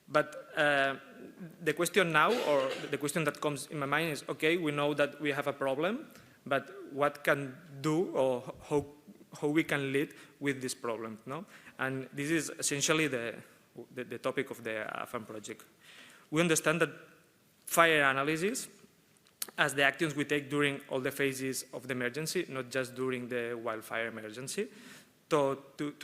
But the question now, or the question that comes in my mind is, okay, we know that we have a problem, but what can do, or how we can lead with this problem, no? And this is essentially the topic of the AFAN project. We understand that fire analysis as the actions we take during all the phases of the emergency, not just during the wildfire emergency, to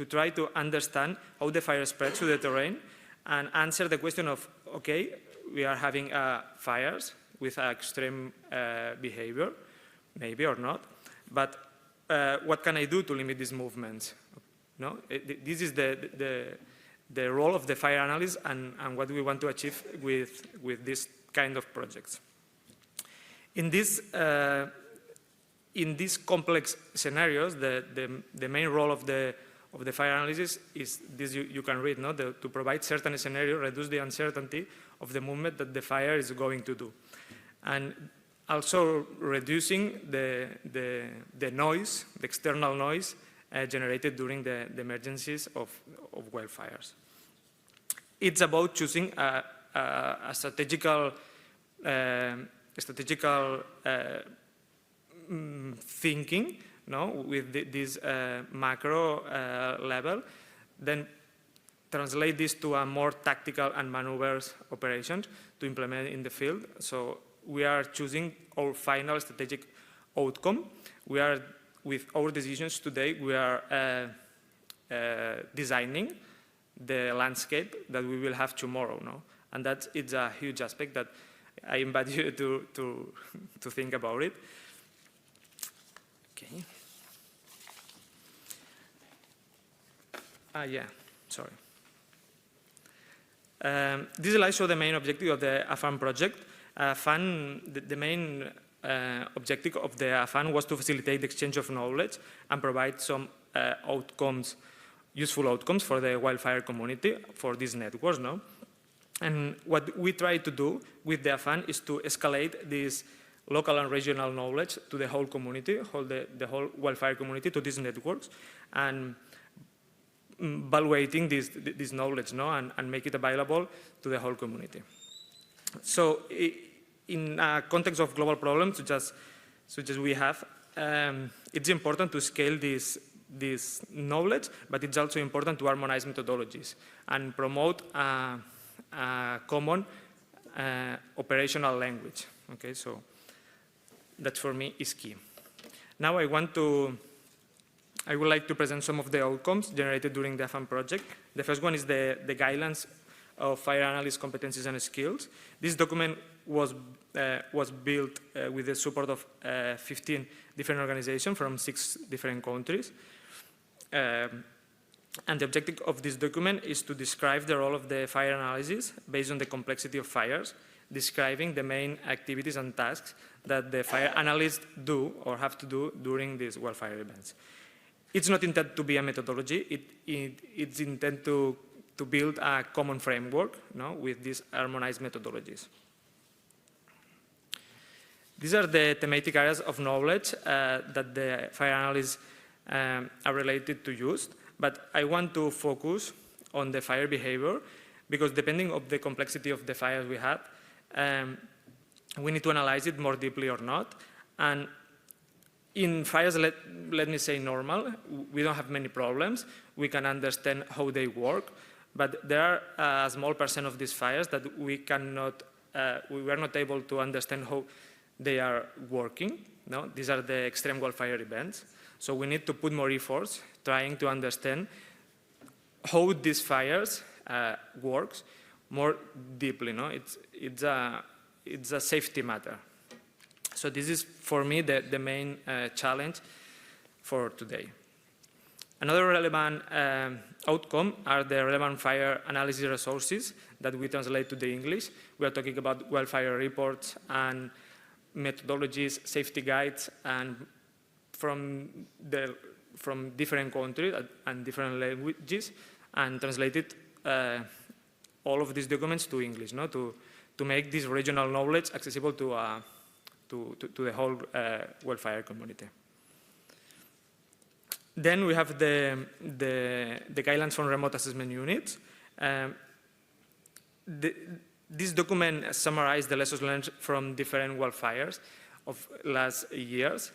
try to understand how the fire spreads to the terrain and answer the question of, okay, we are having fires with extreme behavior, maybe or not, but what can I do to limit these movements? No? This is the role of the fire analyst and what we want to achieve with this kind of projects. In these complex scenarios, the main role of the fire analysis is this. You can read, no? To provide certain scenario, reduce the uncertainty of the movement that the fire is going to do, and also reducing the noise, the external noise generated during the emergencies of wildfires. It's about choosing a strategical thinking, no, with this macro level, then translate this to a more tactical and maneuvers operations to implement in the field. So we are choosing our final strategic outcome. We are, with our decisions today, we are designing the landscape that we will have tomorrow, no? And it's a huge aspect that I invite you to think about it. Okay. Yeah, sorry. This slide shows the main objective of the AFAN project. The main objective of the AFAN was to facilitate the exchange of knowledge and provide some useful outcomes for the wildfire community, for these networks. No? And what we try to do with the AFAN is to escalate this local and regional knowledge to the whole community, the whole wildfire community, to these networks, and evaluating this knowledge, no? and make it available to the whole community. So in a context of global problems, such as we have, it's important to scale this knowledge, but it's also important to harmonize methodologies and promote a common operational language. Okay, so that for me is key. Now I would like to present some of the outcomes generated during the AFAN project. The first one is the guidelines of fire analyst competencies and skills. This document was built with the support of 15 different organizations from 6 different countries. And the objective of this document is to describe the role of the fire analysis based on the complexity of fires, describing the main activities and tasks that the fire analysts do or have to do during these wildfire events. It's not intended to be a methodology. It's intended to build a common framework, no, with these harmonized methodologies. These are the thematic areas of knowledge that the fire analysts are related to use, but I want to focus on the fire behavior, because depending on the complexity of the fires we have, we need to analyze it more deeply or not. And in fires, let me say normal, we don't have many problems. We can understand how they work, but there are a small percent of these fires that we were not able to understand how they are working. No? These are the extreme wildfire events. So we need to put more efforts trying to understand how these fires works more deeply. No? It's a safety matter. So this is, for me, the main challenge for today. Another relevant outcome are the relevant fire analysis resources that we translate to the English. We are talking about wildfire reports and methodologies, safety guides, and from different countries and different languages, and translated all of these documents to English, no? to make this regional knowledge accessible to the whole wildfire community. Then we have the guidelines from remote assessment units. This document summarizes the lessons learned from different wildfires of last years,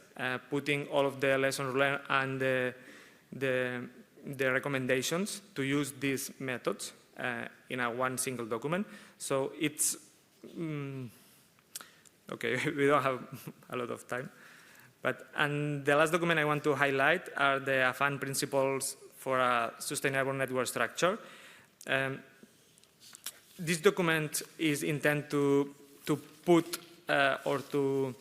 putting all of the lessons learned and the recommendations to use these methods in one single document. So it's, okay, we don't have a lot of time. And the last document I want to highlight are the AFAN principles for a sustainable network structure. This document is intended to put or to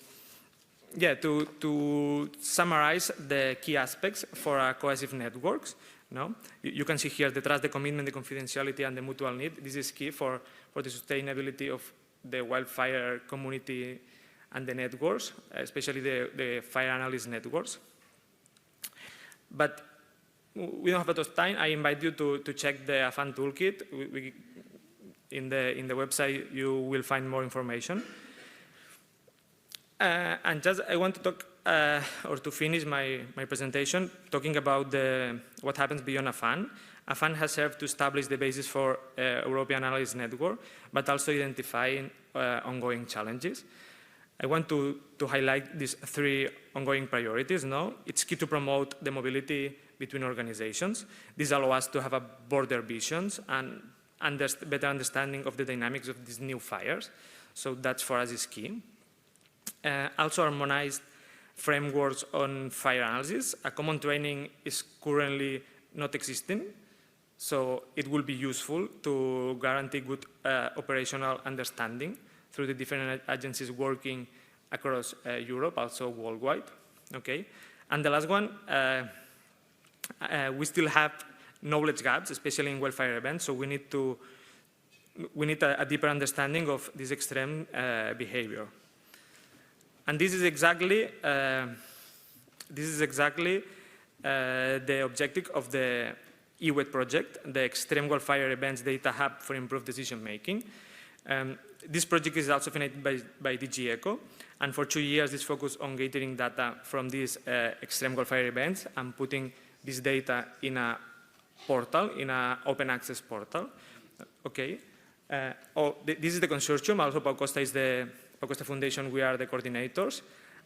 summarize the key aspects for a cohesive networks. No? You can see here the trust, the commitment, the confidentiality, and the mutual need. This is key for the sustainability of the wildfire community and the networks, especially the fire analyst networks. But we don't have a lot of time. I invite you to check the AFAN toolkit. In the website, you will find more information. And just I want to talk, or to finish my presentation, talking about what happens beyond AFAN. AFAN has served to establish the basis for European Analysis Network, but also identifying ongoing challenges. I want to highlight these 3 ongoing priorities. No? It's key to promote the mobility between organizations. This allows us to have a broader visions and better understanding of the dynamics of these new fires. So that's for us is key. Also harmonized frameworks on fire analysis. A common training is currently not existing, so it will be useful to guarantee good operational understanding through the different agencies working across Europe, also worldwide. Okay, and the last one, we still have knowledge gaps, especially in wildfire events, so we need to we need a deeper understanding of this extreme behavior. And this is exactly the objective of the EWIT project, the Extreme Wildfire Events Data Hub for Improved Decision Making. This project is also financed by DG ECO, and for 2 years it's focused on gathering data from these extreme wildfire events and putting this data in a portal, in an open access portal. Okay. This is the consortium. Also, Pau Costa is the Pau Costa Foundation. We are the coordinators.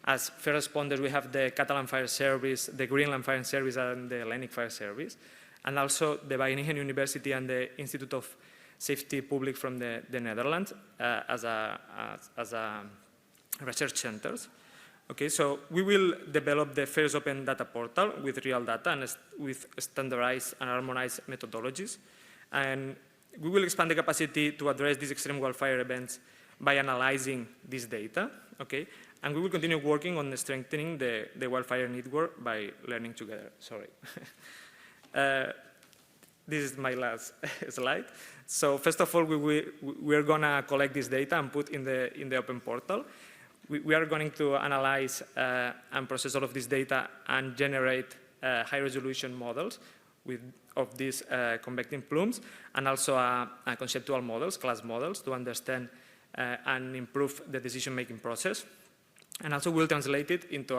As first responders, we have the Catalan Fire Service, the Greenland Fire Service, and the Hellenic Fire Service, and also the Wageningen University and the Institute of Safety Public from the Netherlands as a research centers. Okay, so we will develop the first open data portal with real data and with standardized and harmonized methodologies. And we will expand the capacity to address these extreme wildfire events by analyzing this data, okay? And we will continue working on strengthening the wildfire network by learning together. Sorry. This is my last slide. So first of all, we are going to collect this data and put in the open portal. We are going to analyze and process all of this data and generate high-resolution models of these convecting plumes, and also conceptual models, class models, to understand and improve the decision-making process. And also we'll translate it into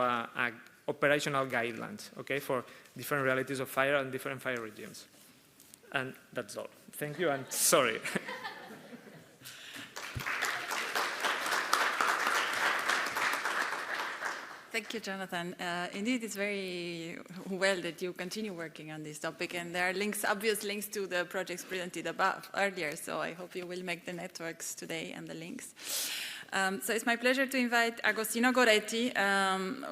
operational guidelines, okay, for different realities of fire and different fire regimes. And that's all. Thank you, and sorry. Thank you, Jonathan. Indeed, it's very well that you continue working on this topic, and there are links, obvious links to the projects presented above earlier, so I hope you will make the networks today and the links. So it's my pleasure to invite Agostino Goretti,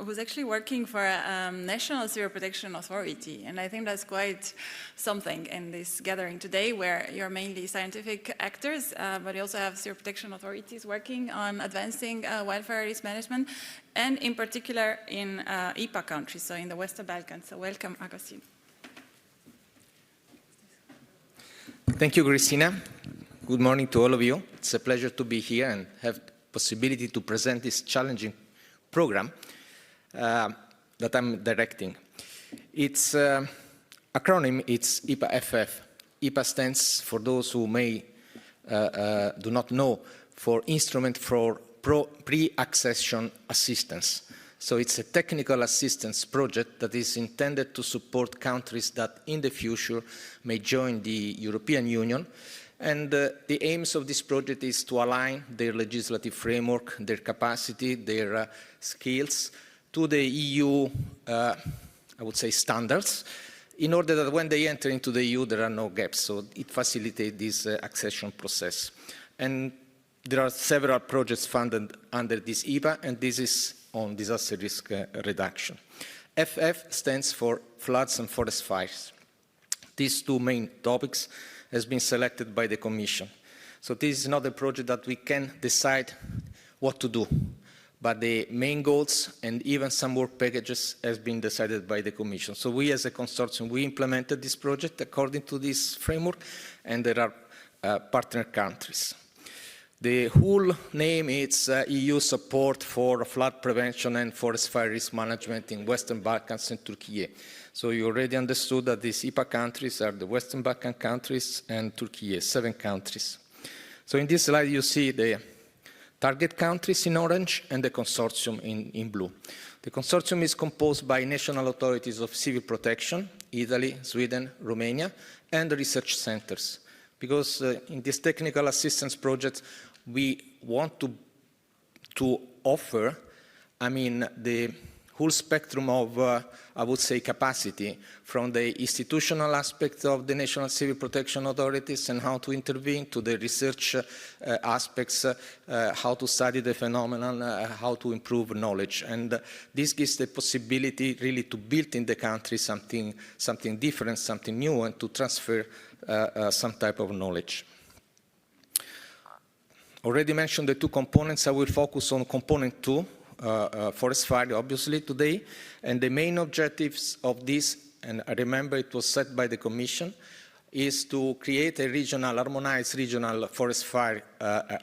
who's actually working for a National Civil Protection Authority. And I think that's quite something in this gathering today, where you're mainly scientific actors, but you also have civil protection authorities working on advancing wildfire risk management, and in particular in IPA countries, so in the Western Balkans. So welcome, Agostino. Thank you, Christina. Good morning to all of you. It's a pleasure to be here and have possibility to present this challenging program that I'm directing. Its acronym, it's IPA-FF. IPA stands, for those who may do not know, for Instrument for Pre-Accession Assistance. So it's a technical assistance project that is intended to support countries that in the future may join the European Union. And the aims of this project is to align their legislative framework, their capacity, their skills to the EU, I would say, standards, in order that when they enter into the EU, there are no gaps. So it facilitates this accession process. And there are several projects funded under this IPA, and this is on disaster risk reduction. FF stands for floods and forest fires. These two main topics has been selected by the Commission. So this is not a project that we can decide what to do, but the main goals and even some work packages has been decided by the Commission. So we as a consortium, we implemented this project according to this framework, and there are partner countries. The whole name is EU support for flood prevention and forest fire risk management in Western Balkans and Turkey. So you already understood that these IPA countries are the Western Balkan countries and Turkey, 7 countries. So in this slide you see the target countries in orange and the consortium in blue. The consortium is composed by national authorities of civil protection, Italy, Sweden, Romania, and research centers. Because in this technical assistance project, we want to offer, the whole spectrum of, I would say, capacity, from the institutional aspect of the national civil protection authorities and how to intervene, to the research aspects, how to study the phenomenon, how to improve knowledge. And this gives the possibility really to build in the country something different, something new, and to transfer some type of knowledge. Already mentioned the 2 components. I will focus on component 2, forest fire, obviously, today. And the main objectives of this, and I remember it was set by the Commission, is to create a harmonized regional forest fire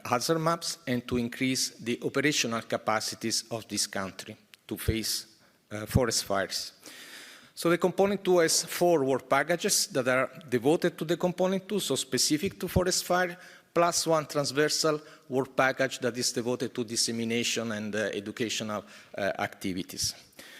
hazard maps and to increase the operational capacities of this country to face forest fires. So the Component 2 has 4 work packages that are devoted to the Component 2, so specific to forest fire, plus 1 transversal work package that is devoted to dissemination and educational activities.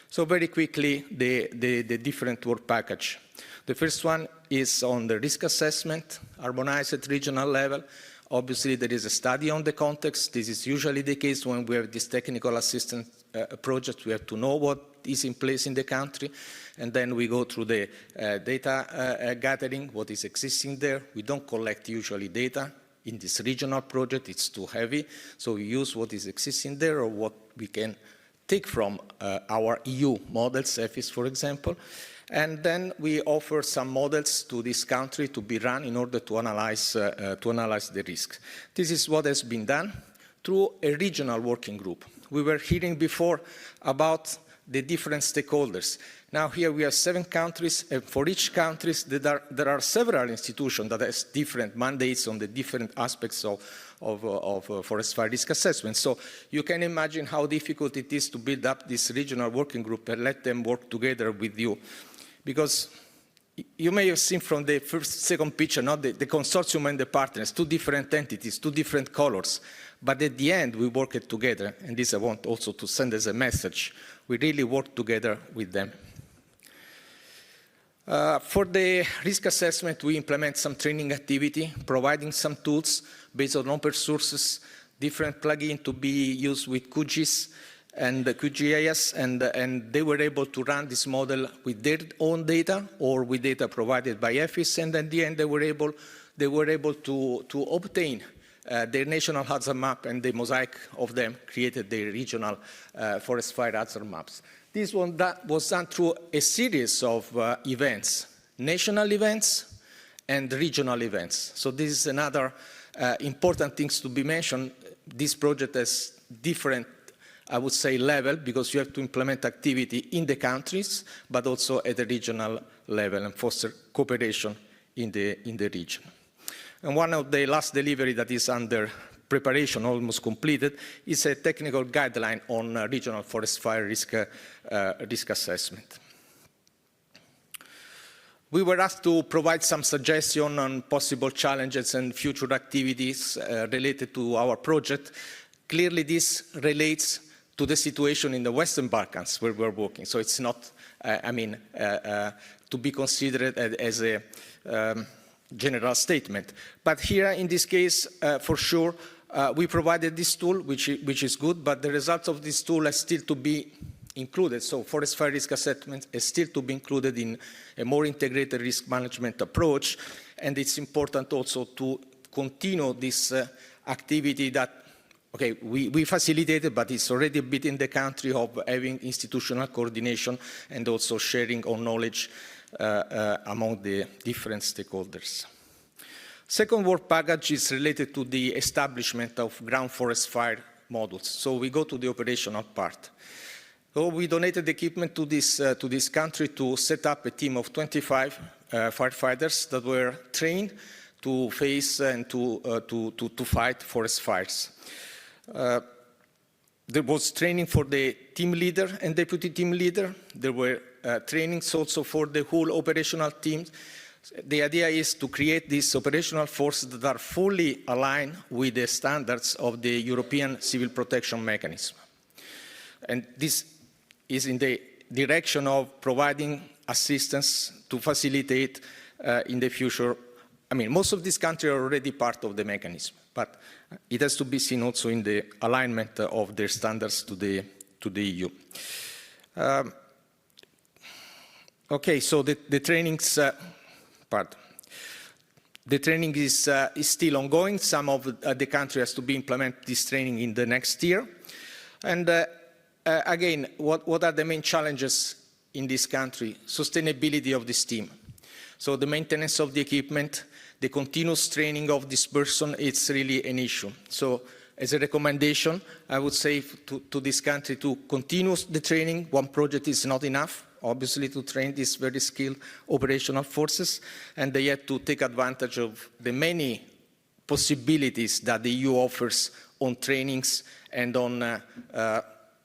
So very quickly, the different work package. The first one is on the risk assessment, harmonized at regional level. Obviously, there is a study on the context. This is usually the case when we have this technical assistance project. We have to know what is in place in the country, and then we go through the data gathering, what is existing there. We don't collect usually data. In this regional project, it's too heavy, so we use what is existing there or what we can take from our EU models, EFIS, for example. And then we offer some models to this country to be run in order to analyze the risk. This is what has been done through a regional working group. We were hearing before about the different stakeholders. Now here we have 7 countries, and for each country there are several institutions that have different mandates on the different aspects of forest fire risk assessment. So you can imagine how difficult it is to build up this regional working group and let them work together with you. Because you may have seen from the second picture, not the consortium and the partners, 2 different entities, 2 different colors. But at the end, we work together, and this I want also to send as a message. We really work together with them. For the risk assessment, we implement some training activity, providing some tools based on open sources, different plugins to be used with QGIS and QGIS, and they were able to run this model with their own data or with data provided by EFIS, and at the end they were able to obtain their national hazard map, and the mosaic of them created their regional forest fire hazard maps. This one was done through a series of events, national events and regional events. So this is another important thing to be mentioned. This project has different, I would say, level, because you have to implement activity in the countries, but also at the regional level and foster cooperation in the region. And one of the last delivery that is under preparation, almost completed, is a technical guideline on regional forest fire risk assessment. We were asked to provide some suggestions on possible challenges and future activities related to our project. Clearly, this relates to the situation in the Western Balkans where we're working. So it's not, to be considered as a general statement. But here, in this case, for sure, we provided this tool, which is good, but the results of this tool are still to be included. So forest fire risk assessment is still to be included in a more integrated risk management approach. And it's important also to continue this activity that, okay, we facilitated, but it's already a bit in the country of having institutional coordination and also sharing of knowledge among the different stakeholders. Second work package is related to the establishment of ground forest fire models. So we go to the operational part. So we donated equipment to this country to set up a team of 25 firefighters that were trained to face and to fight forest fires. There was training for the team leader and deputy team leader. There were trainings also for the whole operational team. The idea is to create these operational forces that are fully aligned with the standards of the European Civil Protection Mechanism. And this is in the direction of providing assistance to facilitate in the future. I mean, most of these countries are already part of the mechanism, but it has to be seen also in the alignment of their standards to the EU. Okay, so the trainings part. The training is still ongoing. Some of the countries has to be implement this training in the next year. And again, what are the main challenges in this country? Sustainability of this team. So the maintenance of the equipment, the continuous training of this person, it's really an issue. So as a recommendation, I would say to this country to continue the training. One project is not enough. obviously, to train these very skilled operational forces, and they had to take advantage of the many possibilities that the EU offers on trainings and on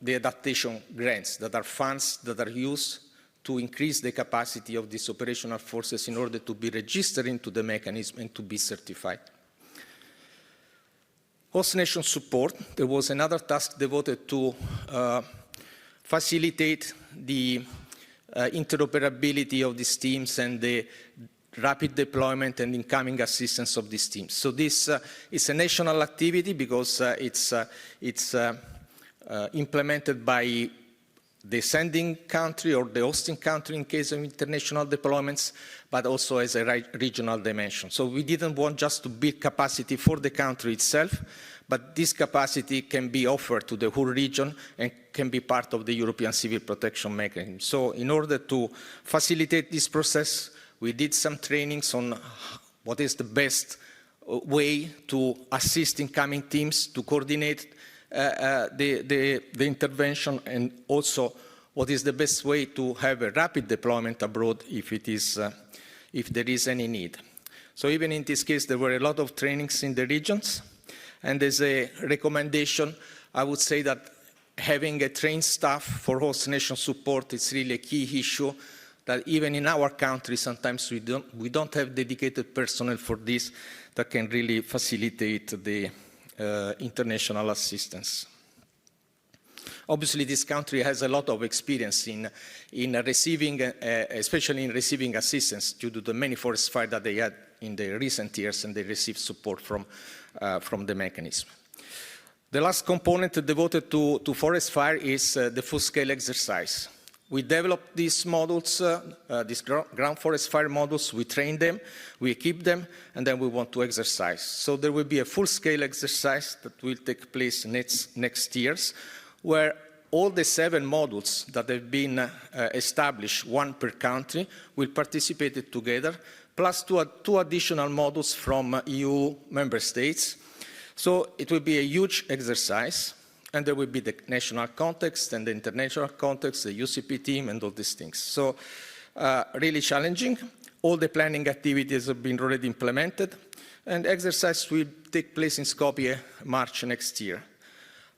the adaptation grants that are funds that are used to increase the capacity of these operational forces in order to be registered into the mechanism and to be certified. Host nation support, there was another task devoted to facilitate the interoperability of these teams and the rapid deployment and incoming assistance of these teams. So this is a national activity because it's implemented by the sending country or the hosting country in case of international deployments, but also as a regional dimension. So we didn't want just to build capacity for the country itself, but this capacity can be offered to the whole region and can be part of the European Civil Protection Mechanism. So in order to facilitate this process, we did some trainings on what is the best way to assist incoming teams, to coordinate the intervention, and also what is the best way to have a rapid deployment abroad if there is any need. So even in this case, there were a lot of trainings in the regions, and as a recommendation, I would say that having a trained staff for host nation support is really a key issue, that even in our country, sometimes we don't have dedicated personnel for this that can really facilitate the international assistance. Obviously, this country has a lot of experience in receiving, especially in receiving assistance due to the many forest fires that they had in the recent years, and they received support from the mechanism. The last component devoted to forest fire is the full-scale exercise. We developed these models, these ground forest fire models, we train them, we equip them, and then we want to exercise. So there will be a full-scale exercise that will take place next years, where all the 7 modules that have been established, 1 per country, will participate together, plus two additional modules from EU member states. So it will be a huge exercise. And there will be the national context and the international context, the UCP team, and all these things. So really challenging. All the planning activities have been already implemented, and exercise will take place in Skopje, March next year.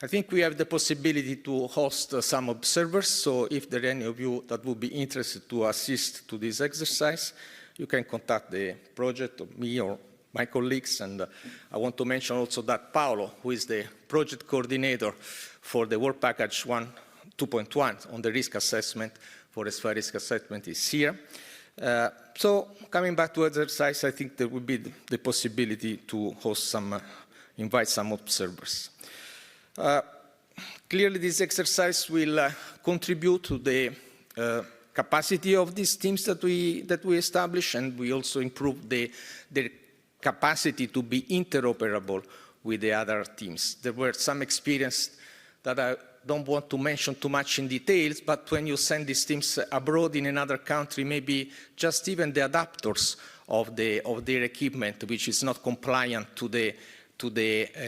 I think we have the possibility to host some observers, so if there are any of you that would be interested to assist to this exercise, you can contact the project or me or my colleagues, and I want to mention also that Paolo, who is the project coordinator for the work package 2.1 on the risk assessment, forest fire risk assessment, is here. So coming back to exercise, I think there will be the possibility to host invite some observers. Clearly, this exercise will contribute to the capacity of these teams that we establish, and we also improve their capacity to be interoperable with the other teams. There were some experience that I don't want to mention too much in details, but when you send these teams abroad in another country, maybe just even the adapters of their equipment, which is not compliant to the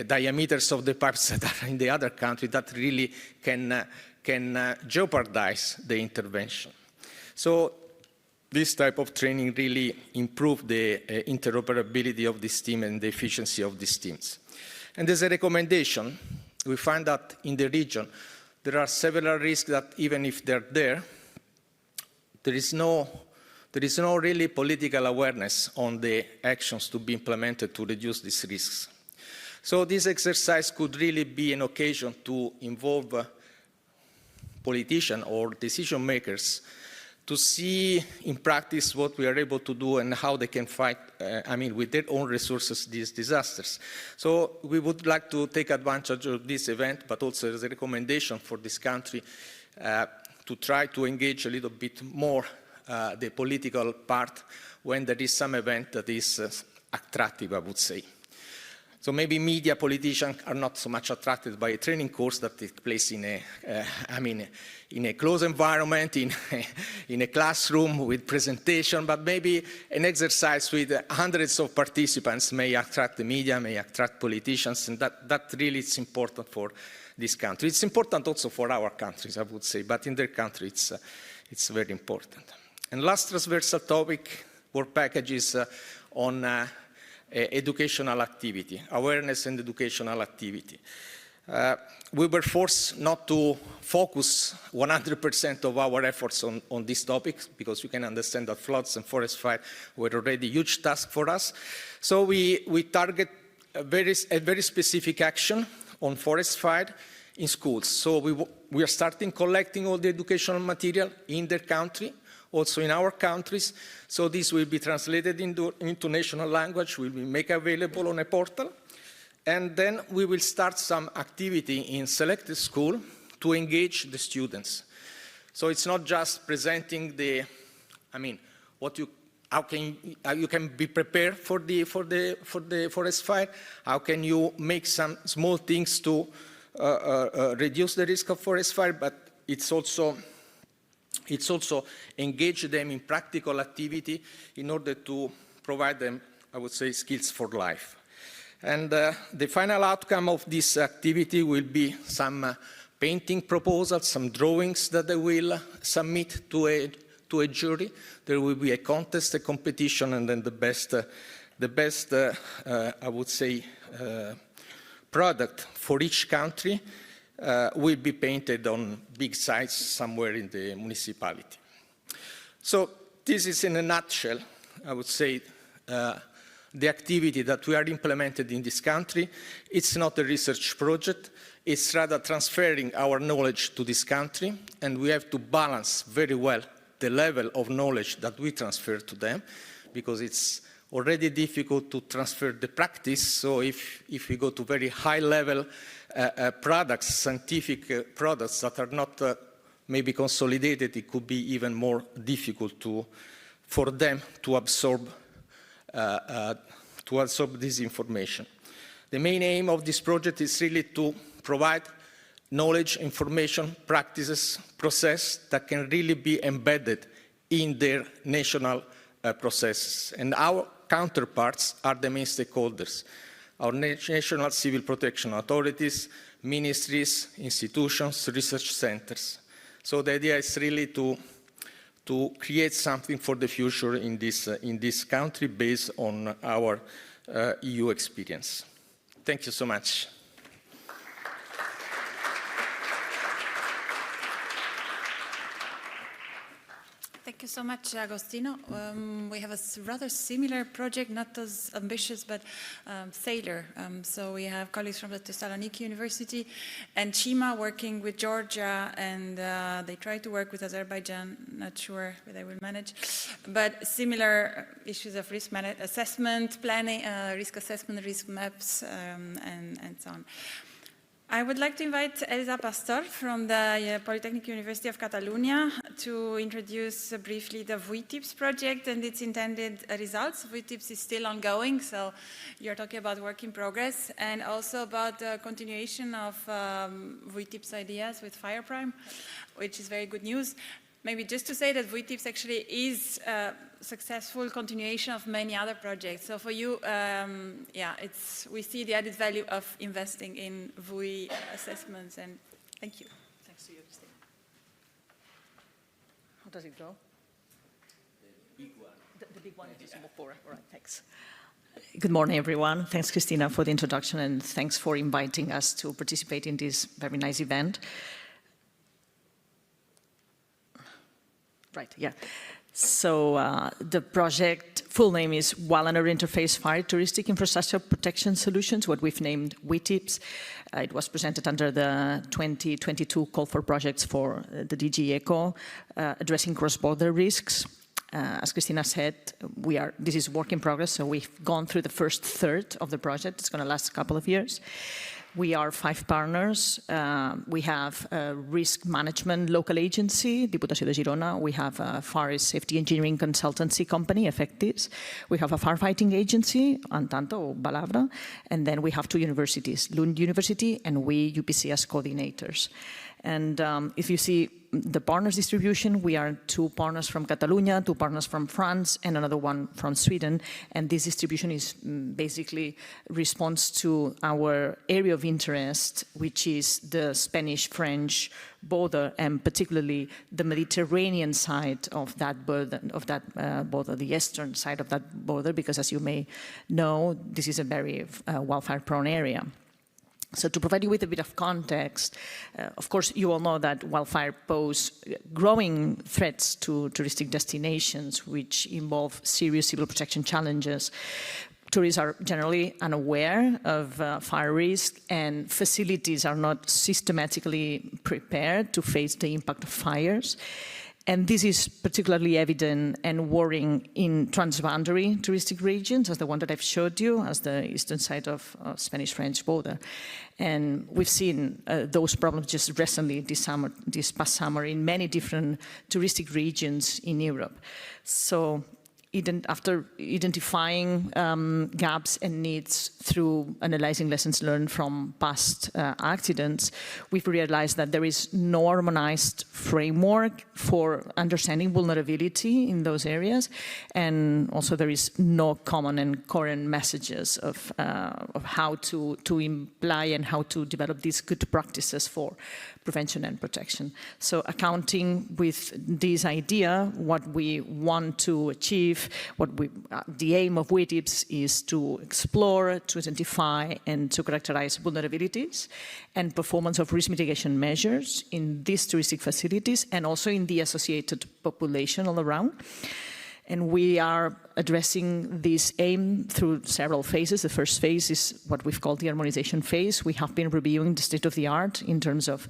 diameters of the pipes that are in the other country, that really can jeopardize the intervention. So this type of training really improved the interoperability of this team and the efficiency of these teams. And as a recommendation, we find that in the region, there are several risks that even if they're there is no really political awareness on the actions to be implemented to reduce these risks. So this exercise could really be an occasion to involve politicians or decision makers to see in practice what we are able to do and how they can fight, with their own resources, these disasters. So we would like to take advantage of this event, but also as a recommendation for this country to try to engage a little bit more the political part when there is some event that is attractive, I would say. So maybe media, politicians are not so much attracted by a training course that takes place in a closed environment, in a classroom with presentation, but maybe an exercise with hundreds of participants may attract the media, may attract politicians, and that really is important for this country. It's important also for our countries, I would say, but in their country it's It's very important. And last transversal topic, work package is on educational activity, awareness and educational activity. We were forced not to focus 100% of our efforts on these topics, because you can understand that floods and forest fire were already a huge task for us. So we target a very specific action on forest fire in schools. So we are starting collecting all the educational material in their country, also in our countries. So this will be translated into national language, will be made available on a portal. And then we will start some activity in selected school to engage the students. So it's not just presenting how you can be prepared for the forest fire, how can you make some small things to reduce the risk of forest fire, but it's also engage them in practical activity in order to provide them, I would say, skills for life. And the final outcome of this activity will be some painting proposals, some drawings that they will submit to a jury. There will be a contest, a competition, and then the best I would say, product for each country will be painted on big sites somewhere in the municipality. So this is in a nutshell, I would say, the activity that we are implemented in this country. It's not a research project, it's rather transferring our knowledge to this country, and we have to balance very well the level of knowledge that we transfer to them, because it's already difficult to transfer the practice. So if we go to very high level products, scientific products that are not maybe consolidated, it could be even more difficult for them to absorb this information. The main aim of this project is really to provide knowledge, information, practices, process that can really be embedded in their national processes. And our counterparts are the main stakeholders, our national civil protection authorities, ministries, institutions, research centers. So the idea is really to create something for the future in this country based on our EU experience. Thank you so much. Thank you so much, Agostino. We have a rather similar project, not as ambitious, but Sailor. So we have colleagues from the Thessaloniki University and Chima working with Georgia, and they try to work with Azerbaijan. Not sure whether they will manage, but similar issues of risk assessment, planning, risk assessment, risk maps, and so on. I would like to invite Elsa Pastor from the Polytechnic University of Catalonia to introduce briefly the WUITIPS project and its intended results. WUITIPS is still ongoing, so you're talking about work in progress, and also about the continuation of WUITIPS ideas with FirePrime, which is very good news. Maybe just to say that WUITIPS actually is a successful continuation of many other projects. So for you, we see the added value of investing in WUI assessments, and thank you. Thanks to you, Christina. How does it go? The big one. The big one is more for. All right, thanks. Good morning, everyone. Thanks, Christina, for the introduction, and thanks for inviting us to participate in this very nice event. Right, yeah. So the project full name is Wildfire Interface FirEUrisk Infrastructure Protection Solutions, what we've named WUITIPS. It was presented under the 2022 call for projects for the DG ECO, addressing cross-border risks. As Christina said, this is work in progress, so we've gone through the first third of the project. It's going to last a couple of years. We are 5 partners. We have a risk management local agency, Diputació de Girona. We have a forest safety engineering consultancy company, Effectives. We have a firefighting agency, Antanto or Balabra. And then we have 2 universities, Lund University and we, UPC, as coordinators. And if you see the partners distribution, we are 2 partners from Catalonia, 2 partners from France, and another one from Sweden. And this distribution is basically response to our area of interest, which is the Spanish-French border, and particularly the Mediterranean side of that border, the eastern side of that border, because as you may know, this is a very wildfire-prone area. So to provide you with a bit of context, of course, you all know that wildfire pose growing threats to touristic destinations, which involve serious civil protection challenges. Tourists are generally unaware of fire risk, and facilities are not systematically prepared to face the impact of fires. And this is particularly evident and worrying in transboundary touristic regions, as the one that I've showed you, as the eastern side of Spanish-French border. And we've seen those problems just recently this past summer in many different touristic regions in Europe. So after identifying gaps and needs through analyzing lessons learned from past accidents, we've realized that there is no harmonized framework for understanding vulnerability in those areas, and also there is no common and coherent messages of how to imply and how to develop these good practices for prevention and protection. So accounting with this idea, what we want to achieve, the aim of WUITIPS is to explore, to identify, and to characterize vulnerabilities and performance of risk mitigation measures in these touristic facilities and also in the associated population all around. And we are addressing this aim through several phases. The first phase is what we've called the harmonization phase. We have been reviewing the state of the art in terms of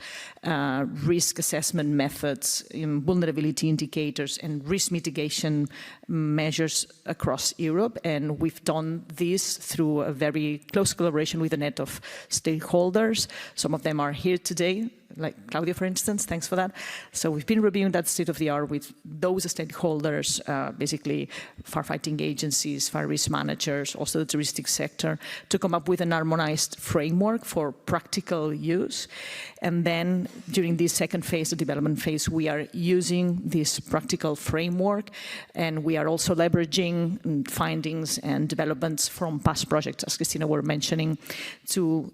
risk assessment methods, vulnerability indicators, and risk mitigation measures across Europe. And we've done this through a very close collaboration with a net of stakeholders. Some of them are here today, like Claudia, for instance. Thanks for that. So we've been reviewing that state of the art with those stakeholders, basically firefighting agencies, fire risk managers, also the touristic sector, to come up with an harmonized framework for practical use. And then during this second phase, the development phase, we are using this practical framework, and we are also leveraging findings and developments from past projects, as Christina were mentioning, to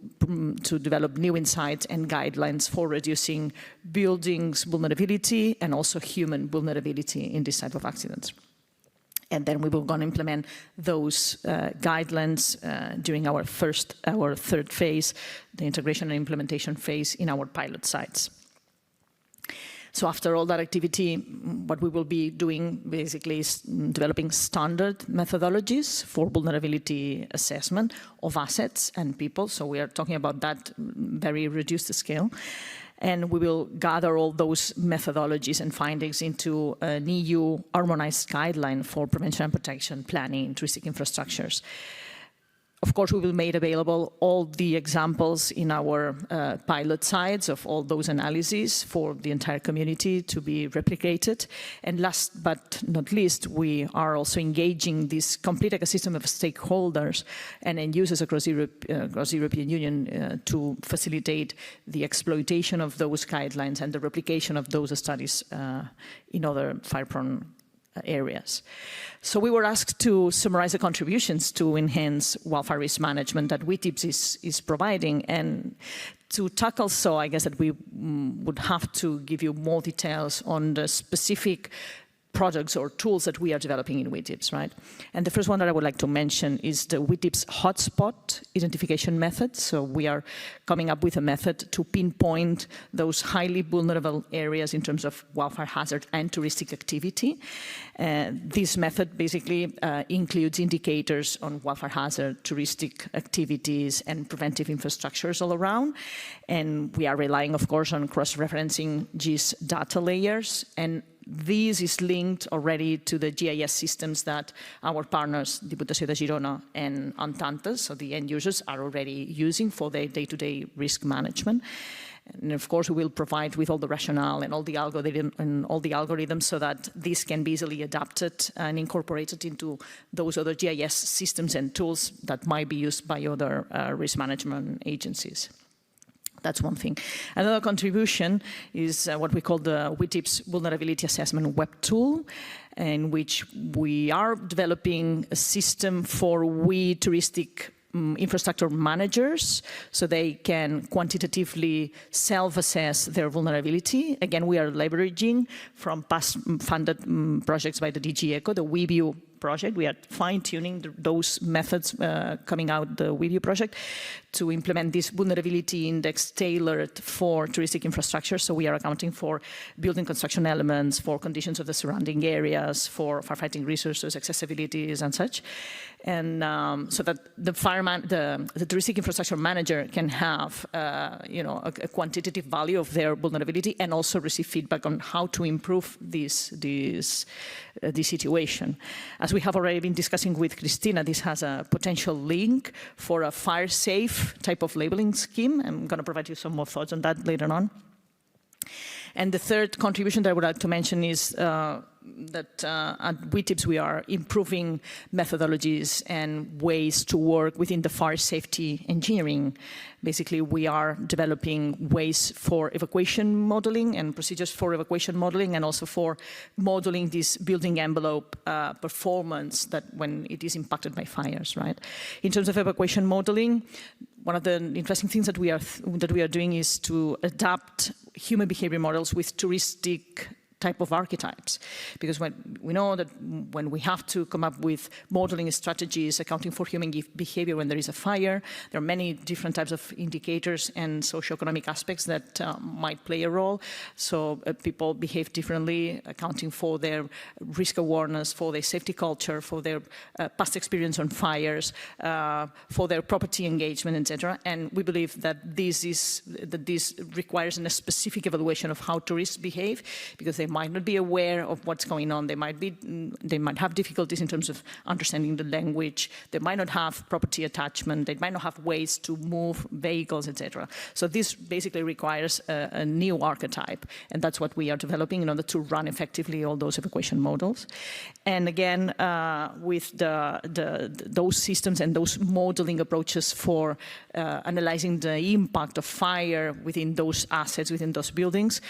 develop new insights and guidelines for reducing buildings vulnerability and also human vulnerability in this type of accidents. And then we will go and implement those guidelines during our third phase, the integration and implementation phase in our pilot sites. So after all that activity, what we will be doing basically is developing standard methodologies for vulnerability assessment of assets and people. So we are talking about that very reduced scale. And we will gather all those methodologies and findings into an EU harmonized guideline for prevention and protection planning in touristic infrastructures. Of course, we will make available all the examples in our pilot sites of all those analyses for the entire community to be replicated. And last but not least, we are also engaging this complete ecosystem of stakeholders and end users across the European Union to facilitate the exploitation of those guidelines and the replication of those studies in other fire-prone areas. So we were asked to summarize the contributions to enhance wildfire risk management that WUITIPS is providing, and to tackle so, I guess that we would have to give you more details on the specific products or tools that we are developing in WUITIPS, right? And the first one that I would like to mention is the WUITIPS hotspot identification method. So we are coming up with a method to pinpoint those highly vulnerable areas in terms of wildfire hazard and touristic activity. This method basically includes indicators on wildfire hazard, touristic activities, and preventive infrastructures all around. And we are relying, of course, on cross-referencing GIS data layers, and this is linked already to the GIS systems that our partners, Diputació de Girona and Ententes, so the end users, are already using for their day-to-day risk management. And of course, we will provide with all the rationale and all the algorithms so that this can be easily adapted and incorporated into those other GIS systems and tools that might be used by other risk management agencies. That's one thing. Another contribution is what we call the WUITIPS Vulnerability Assessment Web Tool, in which we are developing a system for touristic infrastructure managers, so they can quantitatively self-assess their vulnerability. Again, we are leveraging from past funded projects by the DG ECO, the WeView project. We are fine-tuning those methods coming out the WeView project to implement this vulnerability index tailored for touristic infrastructure. So we are accounting for building construction elements, for conditions of the surrounding areas, for firefighting resources, accessibilities, and such. And so that the fireman, the touristic infrastructure manager can have, a quantitative value of their vulnerability and also receive feedback on how to improve this situation. As we have already been discussing with Christina, this has a potential link for a fire-safe type of labeling scheme. I'm going to provide you some more thoughts on that later on. And the third contribution that I would like to mention is that at WUITIPS we are improving methodologies and ways to work within the fire safety engineering. Basically, we are developing ways for evacuation modeling and procedures for evacuation modeling, and also for modeling this building envelope performance that when it is impacted by fires, right? In terms of evacuation modeling, one of the interesting things that we are doing is to adapt human behavior models with touristic type of archetypes, because when we know that when we have to come up with modeling strategies accounting for human behavior when there is a fire, there are many different types of indicators and socioeconomic aspects that might play a role. So people behave differently, accounting for their risk awareness, for their safety culture, for their past experience on fires, for their property engagement, etc. And we believe that this requires a specific evaluation of how tourists behave, because they might not be aware of what's going on. They might have difficulties in terms of understanding the language. They might not have property attachment. They might not have ways to move vehicles, etc. So this basically requires a new archetype, and that's what we are developing in order to run effectively all those evacuation models. And again, with those systems and those modeling approaches for analyzing the impact of fire within those assets, within those buildings,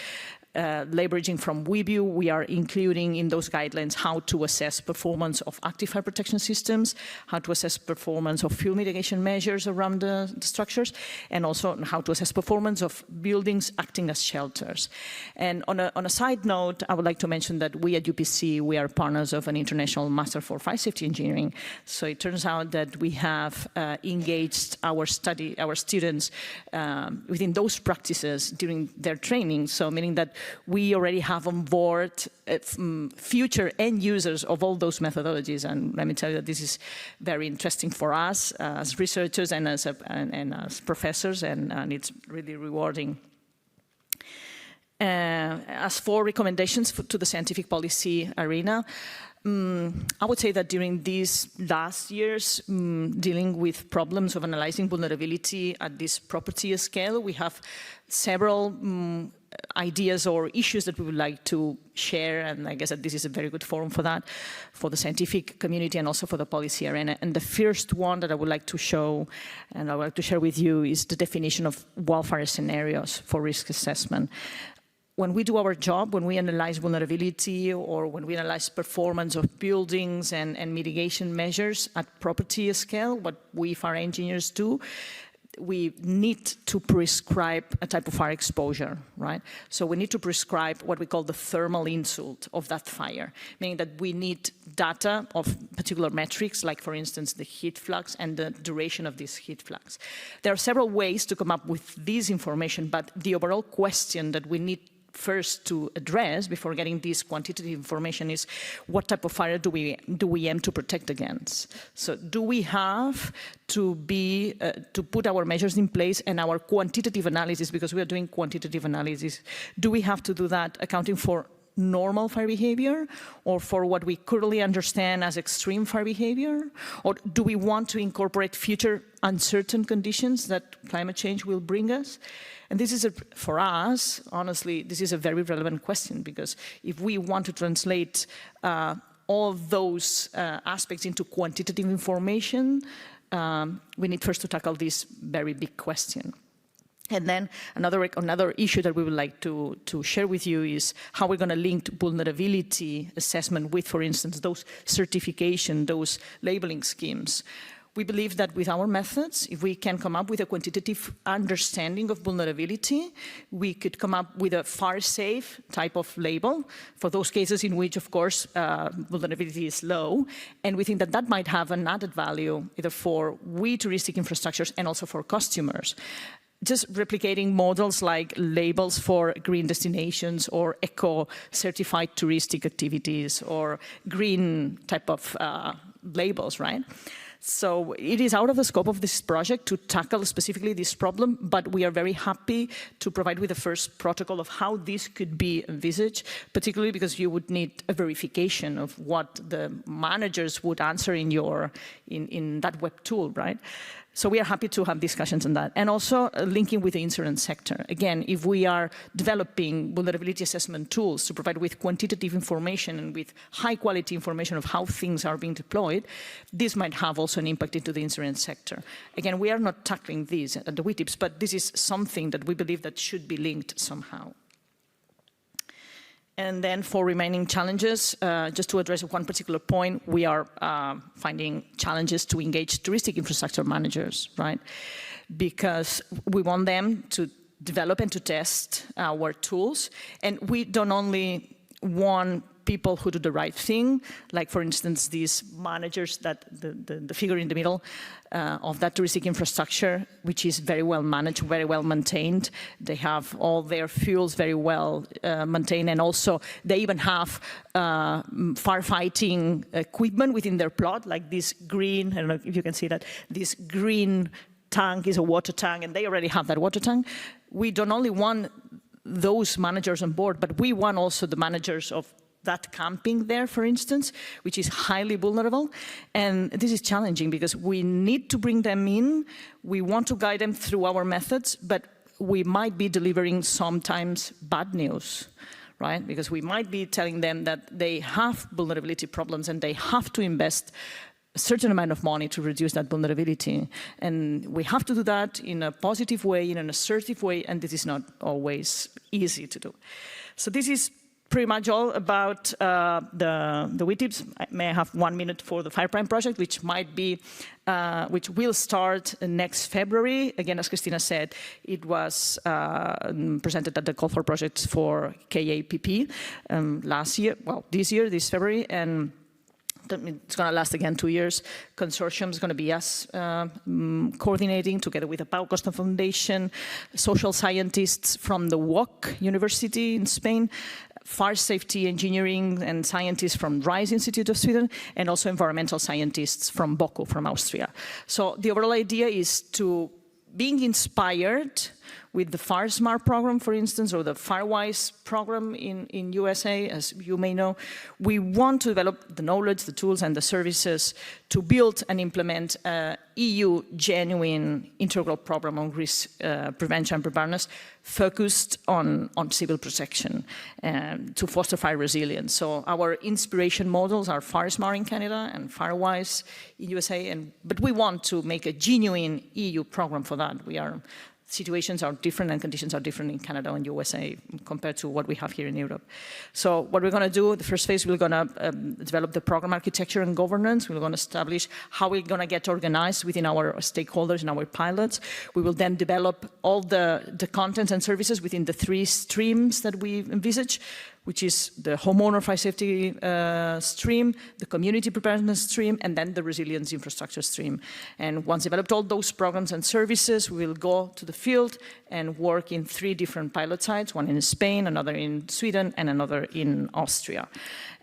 leveraging from WeView, we are including in those guidelines how to assess performance of active fire protection systems, how to assess performance of fuel mitigation measures around the structures, and also how to assess performance of buildings acting as shelters. And on a side note, I would like to mention that we at UPC, we are partners of an international Master for Fire Safety Engineering. So it turns out that we have engaged our students within those practices during their training. So meaning that we already have on board future end users of all those methodologies, and let me tell you that this is very interesting for us as researchers and as professors, and it's really rewarding. As for recommendations to the scientific policy arena, I would say that during these last years, dealing with problems of analyzing vulnerability at this property scale, we have several ideas or issues that we would like to share, and I guess that this is a very good forum for that, for the scientific community and also for the policy arena. And the first one that I would like to show and I would like to share with you is the definition of wildfire scenarios for risk assessment. When we do our job, when we analyze vulnerability or when we analyze performance of buildings and mitigation measures at property scale, what we fire engineers do, we need to prescribe a type of fire exposure, right? So we need to prescribe what we call the thermal insult of that fire, meaning that we need data of particular metrics, like for instance, the heat flux and the duration of this heat flux. There are several ways to come up with this information, but the overall question that we need first to address before getting this quantitative information is what type of fire do we aim to protect against? So do we have to put our measures in place and our quantitative analysis, because we are doing quantitative analysis, do we have to do that accounting for normal fire behavior or for what we currently understand as extreme fire behavior? Or do we want to incorporate future uncertain conditions that climate change will bring us? And this is, for us, honestly, this is a very relevant question, because if we want to translate all those aspects into quantitative information, we need first to tackle this very big question. And then another issue that we would like to share with you is how we're going to link vulnerability assessment with, for instance, those certification, those labeling schemes. We believe that with our methods, if we can come up with a quantitative understanding of vulnerability, we could come up with a fire-safe type of label for those cases in which, of course, vulnerability is low. And we think that that might have an added value either for touristic infrastructures and also for customers. Just replicating models like labels for green destinations or eco-certified touristic activities or green type of labels, right? So it is out of the scope of this project to tackle specifically this problem, but we are very happy to provide with the first protocol of how this could be envisaged, particularly because you would need a verification of what the managers would answer in that web tool, right? So we are happy to have discussions on that. And also linking with the insurance sector. Again, if we are developing vulnerability assessment tools to provide with quantitative information and with high quality information of how things are being deployed, this might have also an impact into the insurance sector. Again, we are not tackling these at the WUITIPS, but this is something that we believe that should be linked somehow. And then for remaining challenges, just to address one particular point, we are finding challenges to engage touristic infrastructure managers, right? Because we want them to develop and to test our tools. And we don't only want people who do the right thing, like for instance, these managers, that the figure in the middle of that touristic infrastructure, which is very well managed, very well maintained. They have all their fuels very well maintained, and also they even have firefighting equipment within their plot, like this green, I don't know if you can see that, this green tank is a water tank, and they already have that water tank. We don't only want those managers on board, but we want also the managers of that camping there, for instance, which is highly vulnerable. And this is challenging because we need to bring them in. We want to guide them through our methods, but we might be delivering sometimes bad news, right? Because we might be telling them that they have vulnerability problems and they have to invest a certain amount of money to reduce that vulnerability. And we have to do that in a positive way, in an assertive way, and this is not always easy to do. So this is pretty much all about the WUITIPS. May I have 1 minute for the FirePrime project, which might be, which will start next February. Again, as Christina said, it was presented at the Call for Projects for KAPP last year, well, this February, and it's going to last again 2 years. Consortium is going to be us coordinating together with the Pau Costa Foundation, social scientists from the UOC University in Spain, fire safety engineering and scientists from RISE Institute of Sweden, and also environmental scientists from BOKU, from Austria. So the overall idea is to being inspired with the FireSmart program, for instance, or the FireWise program in USA, as you may know, we want to develop the knowledge, the tools, and the services to build and implement an EU genuine integral program on risk prevention and preparedness focused on civil protection to foster fire resilience. So our inspiration models are FireSmart in Canada and FireWise in USA, but we want to make a genuine EU program for that. Situations are different and conditions are different in Canada and USA compared to what we have here in Europe. So what we're going to do, the first phase, we're going to develop the program architecture and governance. We're going to establish how we're going to get organized within our stakeholders and our pilots. We will then develop all the content and services within the 3 streams that we envisage, which is the homeowner fire safety stream, the community preparedness stream, and then the resilience infrastructure stream. And once developed all those programs and services, we will go to the field and work in 3 different pilot sites, one in Spain, another in Sweden, and another in Austria.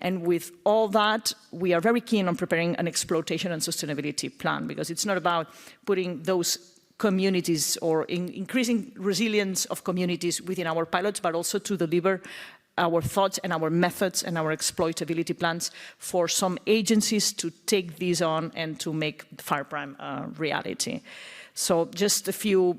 And with all that, we are very keen on preparing an exploitation and sustainability plan, because it's not about putting those communities or increasing resilience of communities within our pilots, but also to deliver our thoughts and our methods and our exploitability plans for some agencies to take these on and to make FirePrime a reality. So just a few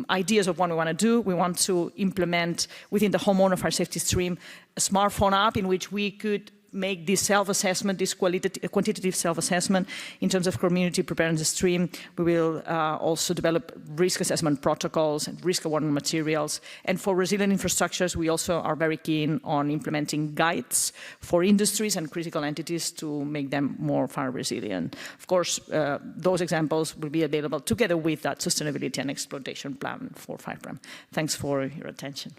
ideas of what we want to do. We want to implement within the homeowner fire safety stream a smartphone app in which we could make this self-assessment, this quantitative self-assessment in terms of community preparedness stream. We will also develop risk assessment protocols and risk awareness materials. And for resilient infrastructures, we also are very keen on implementing guides for industries and critical entities to make them more fire resilient. Of course, those examples will be available together with that sustainability and exploitation plan for FirePrem. Thanks for your attention.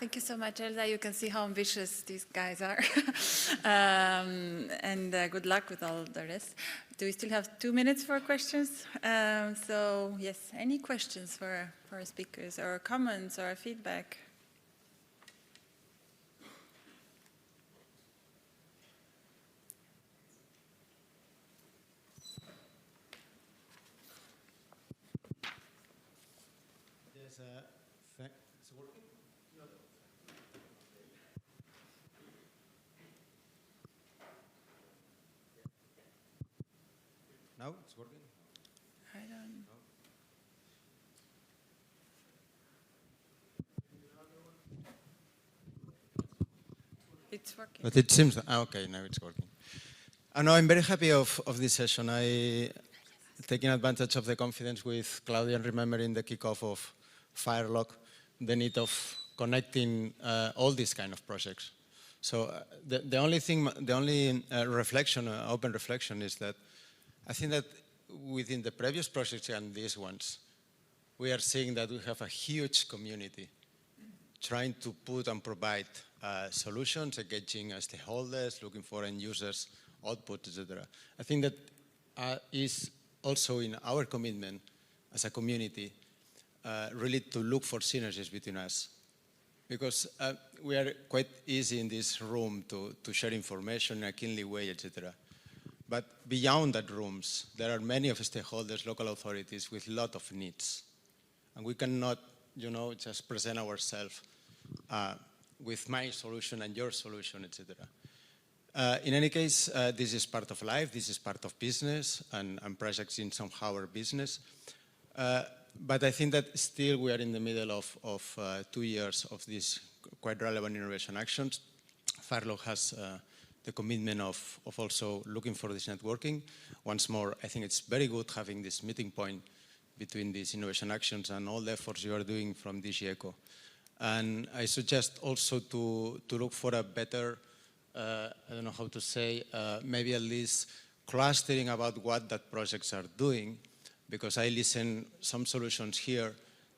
Thank you so much, Elsa. You can see how ambitious these guys are. And good luck with all the rest. Do we still have 2 minutes for questions? So, yes, any questions for our speakers, or comments, or feedback? Yes, it's working? No. Now it's working? I don't know. It's working. But it seems, okay, now it's working. No, I'm very happy of this session. Taking advantage of the confidence with Claudia and remembering the kickoff of Firelogue, the need of connecting all these kind of projects. So the only thing, the only reflection, open reflection, is that I think that within the previous projects and these ones, we are seeing that we have a huge community trying to put and provide solutions, engaging stakeholders, looking for end users, output, etc. I think that is also in our commitment as a community, really to look for synergies between us. Because we are quite easy in this room to share information in a kindly way, etc. But beyond that rooms, there are many of stakeholders, local authorities with a lot of needs. And we cannot, just present ourselves with my solution and your solution, etc. In any case, this is part of life, this is part of business, and projects in somehow our business. But I think that still we are in the middle of 2 years of these quite relevant innovation actions. Firelogue has the commitment of also looking for this networking. Once more, I think it's very good having this meeting point between these innovation actions and all the efforts you are doing from DG ECO. And I suggest also to look for a better, I don't know how to say, maybe at least clustering about what that projects are doing, because I listen some solutions here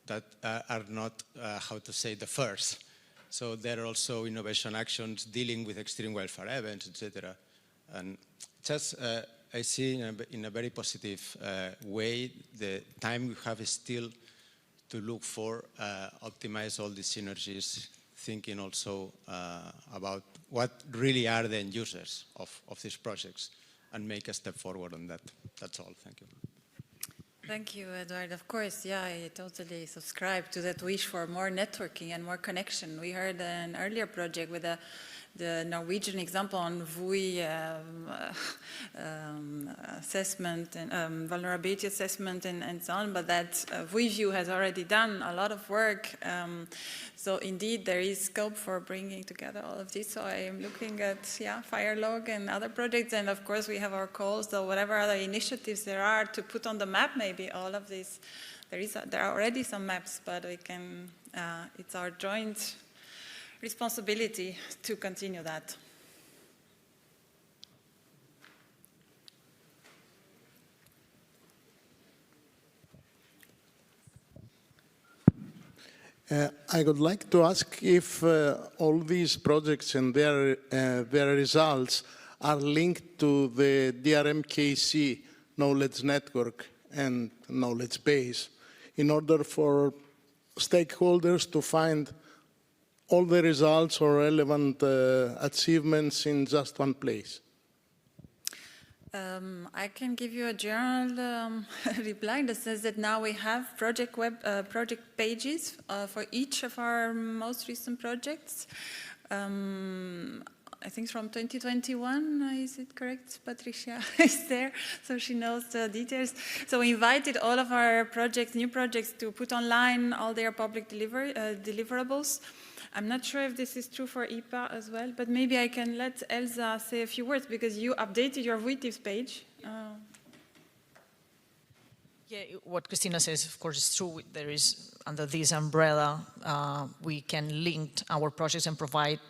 that are not, how to say, the first. So there are also innovation actions dealing with extreme wildfire events, etc. And just I see in a very positive way the time we have is still to look for optimize all these synergies, thinking also about what really are the end users of these projects, and make a step forward on that. That's all. Thank you. Thank you, Eduard. Of course, yeah, I totally subscribe to that wish for more networking and more connection. We heard an earlier project with the Norwegian example on WUI assessment and vulnerability assessment and so on, but that WUI view has already done a lot of work. So indeed, there is scope for bringing together all of this. So I am looking at Firelogue and other projects, and of course we have our calls. So whatever other initiatives there are to put on the map, maybe all of this. There are already some maps, but we can. It's our joint responsibility to continue that. I would like to ask if all these projects and their results are linked to the DRMKC knowledge network and knowledge base in order for stakeholders to find all the results or relevant achievements in just one place. I can give you a general reply that says that now we have project pages for each of our most recent projects. I think from 2021, is it correct? Patricia is there, so she knows the details. So we invited all of our projects, new projects, to put online all their public deliverables. I'm not sure if this is true for IPA as well, but maybe I can let Elsa say a few words, because you updated your WUITIPS page. Yeah, what Christina says, of course, is true. There is, under this umbrella, we can link our projects and provide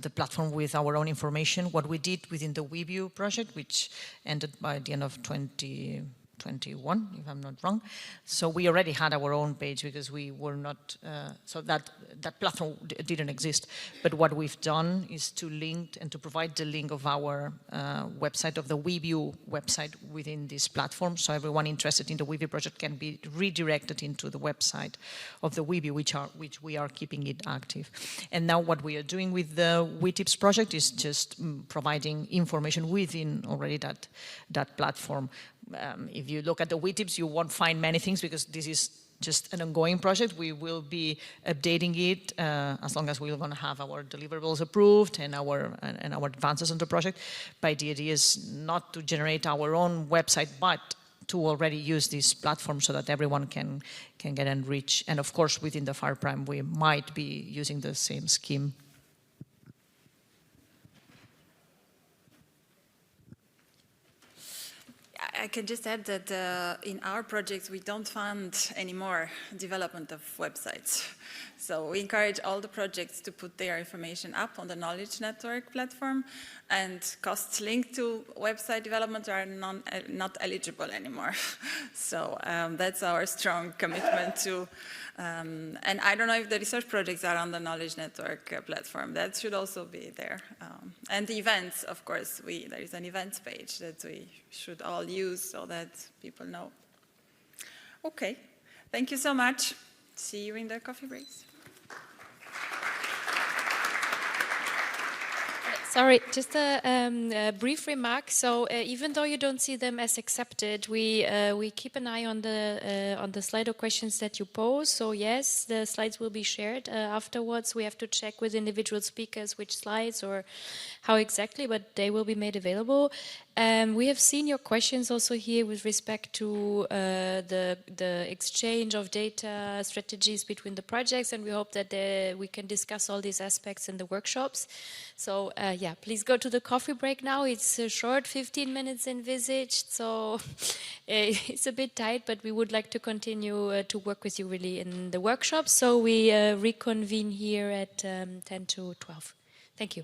the platform with our own information. What we did within the WeView project, which ended by the end of 2021, if I'm not wrong. So we already had our own page because we were not, so that platform didn't exist. But what we've done is to link and to provide the link of our website, of the WeView website within this platform. So everyone interested in the WeView project can be redirected into the website of the WeView, which we are keeping it active. And now what we are doing with the WUITIPS project is just providing information within already that platform. If you look at the WUITIPS, you won't find many things because this is just an ongoing project. We will be updating it as long as we're going to have our deliverables approved and our advances on the project. But the idea is not to generate our own website, but to already use this platform so that everyone can get enriched. And of course, within the Fire Prime, we might be using the same scheme. I can just add that in our projects, we don't fund anymore development of websites. So we encourage all the projects to put their information up on the Knowledge Network platform, and costs linked to website development are not eligible anymore. So that's our strong commitment to, and I don't know if the research projects are on the Knowledge Network platform. That should also be there. And the events, of course, there is an events page that we should all use so that people know. Okay, thank you so much. See you in the coffee breaks. Sorry, just a brief remark. So even though you don't see them as accepted, we keep an eye on the Slido questions that you pose. So yes, the slides will be shared afterwards. We have to check with individual speakers which slides or how exactly, but they will be made available. We have seen your questions also here with respect to the exchange of data strategies between the projects, and we hope that we can discuss all these aspects in the workshops. So yeah, please go to the coffee break now. It's a short, 15 minutes envisaged, so it's a bit tight, but we would like to continue to work with you really in the workshops. So we reconvene here at 10 to 12. Thank you.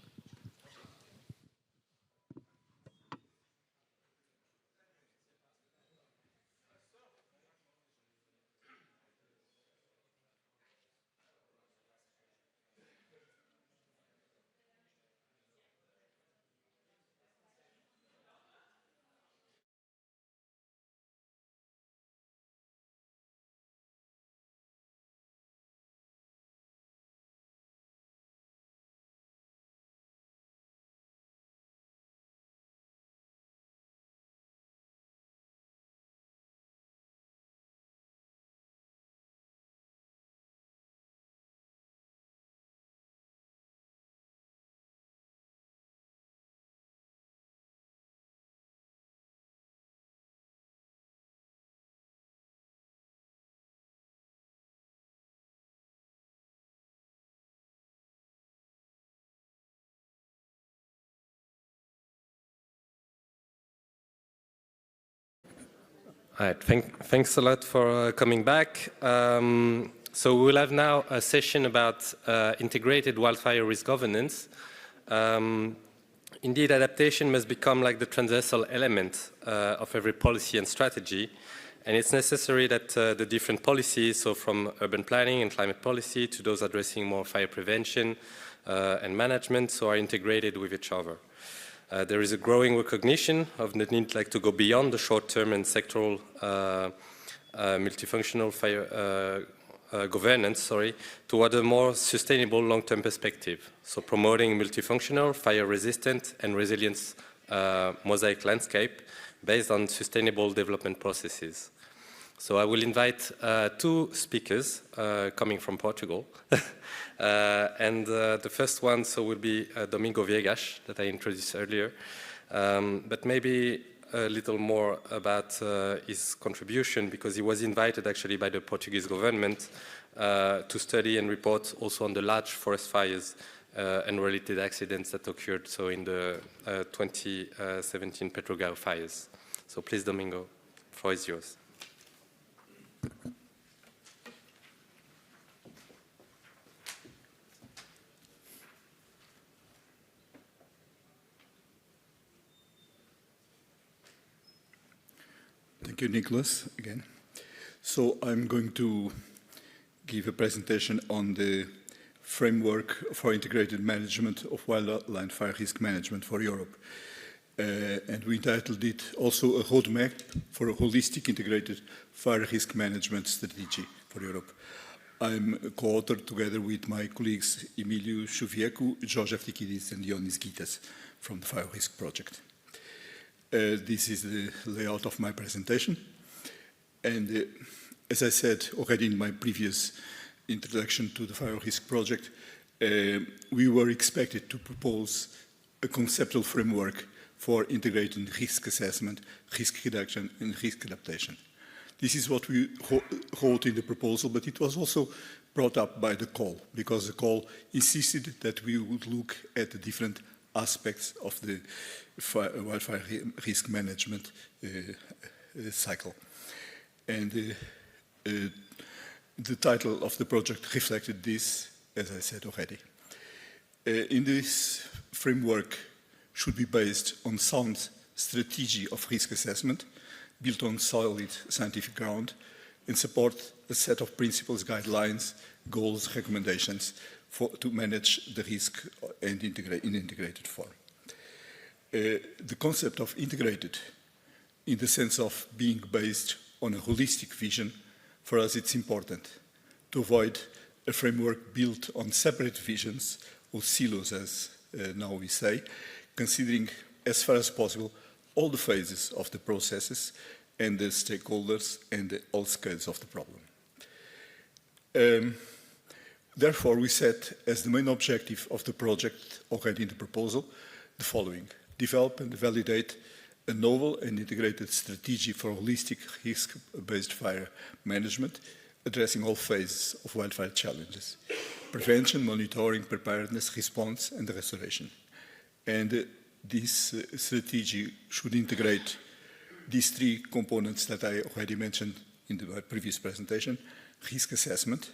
All right, thanks a lot for coming back. So we'll have now a session about integrated wildfire risk governance. Indeed, adaptation must become like the transversal element of every policy and strategy. And it's necessary that the different policies, so from urban planning and climate policy to those addressing more fire prevention and management, so are integrated with each other. There is a growing recognition of the need to go beyond the short-term and sectoral multifunctional fire governance, toward a more sustainable long-term perspective. So promoting multifunctional, fire-resistant and resilience mosaic landscape based on sustainable development processes. So I will invite two speakers coming from Portugal. And the first one will be Domingo Viegas, that I introduced earlier. But maybe a little more about his contribution, because he was invited actually by the Portuguese government to study and report also on the large forest fires and related accidents that occurred in the 2017 Petrogao fires. So please, Domingo, the floor is yours. Thank you, Nicholas, again. So I'm going to give a presentation on the framework for integrated management of wildfire risk management for Europe. And we entitled it also a roadmap for a holistic integrated fire risk management strategy for Europe. I'm a co-author together with my colleagues Emilio Chuvieco, Jorge Artikidis and Ionis Gitas from the FirEUrisk project. This is the layout of my presentation. And as I said already in my previous introduction to the FirEUrisk project, we were expected to propose a conceptual framework for integrating risk assessment, risk reduction, and risk adaptation. This is what we wrote in the proposal, but it was also brought up by the call, because the call insisted that we would look at the different aspects of the wildfire risk management cycle. And the title of the project reflected this, as I said already. In this framework should be based on sound strategy of risk assessment, built on solid scientific ground, and support a set of principles, guidelines, goals, recommendations to manage the risk and in integrated form. The concept of integrated, in the sense of being based on a holistic vision, for us it's important to avoid a framework built on separate visions, or silos as now we say, considering as far as possible all the phases of the processes and the stakeholders and all scales of the problem. Therefore, we set as the main objective of the project, already in the proposal, the following: develop and validate a novel and integrated strategy for holistic risk-based fire management, addressing all phases of wildfire challenges: prevention, monitoring, preparedness, response, and restoration. And this strategy should integrate these three components that I already mentioned in my previous presentation: risk assessment,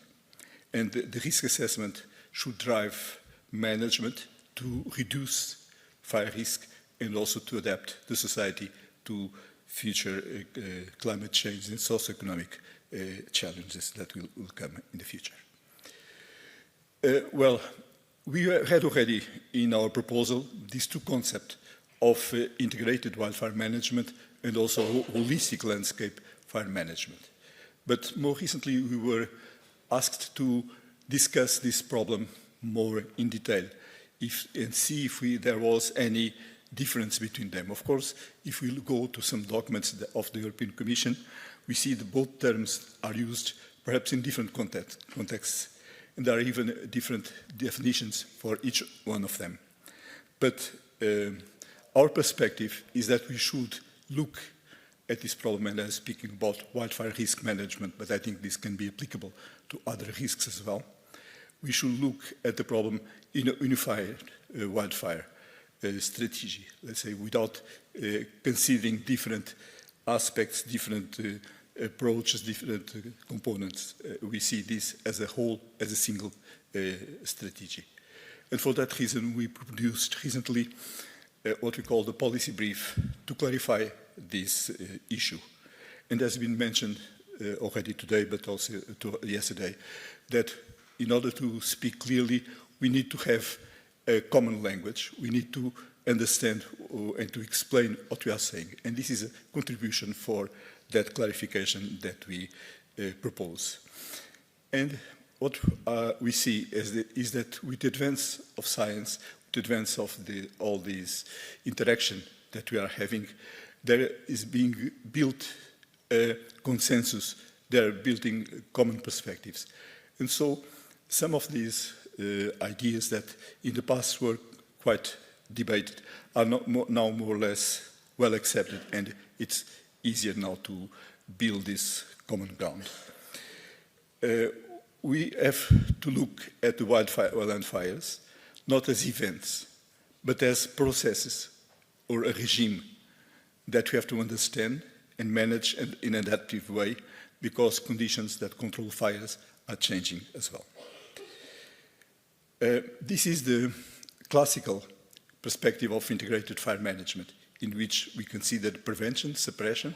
and the risk assessment should drive management to reduce fire risk and also to adapt the society to future climate change and socioeconomic challenges that will come in the future. Well, we had already in our proposal these two concepts of integrated wildfire management and also holistic landscape fire management. But more recently, we were asked to discuss this problem more in detail and see if there was any difference between them. Of course, if we go to some documents of the European Commission, we see that both terms are used perhaps in different contexts, and there are even different definitions for each one of them. But our perspective is that we should look at this problem, and I'm speaking about wildfire risk management, but I think this can be applicable to other risks as well. We should look at the problem in a unified wildfire strategy, let's say, without considering different aspects, different approaches, different components. We see this as a whole, as a single strategy. And for that reason, we produced recently what we call the policy brief to clarify this issue. And as has been mentioned already today, but also yesterday, that in order to speak clearly, we need to have a common language. We need to understand and to explain what we are saying. And this is a contribution for that clarification that we propose. And what we see is that with the advance of science, with the advance of all these interaction that we are having, there is being built consensus. They're building common perspectives. And so some of these ideas that in the past were quite debated are now more or less well accepted, and it's easier now to build this common ground. We have to look at the wildfires not as events, but as processes or a regime that we have to understand and manage in an adaptive way, because conditions that control fires are changing as well. This is the classical perspective of integrated fire management, in which we consider prevention, suppression.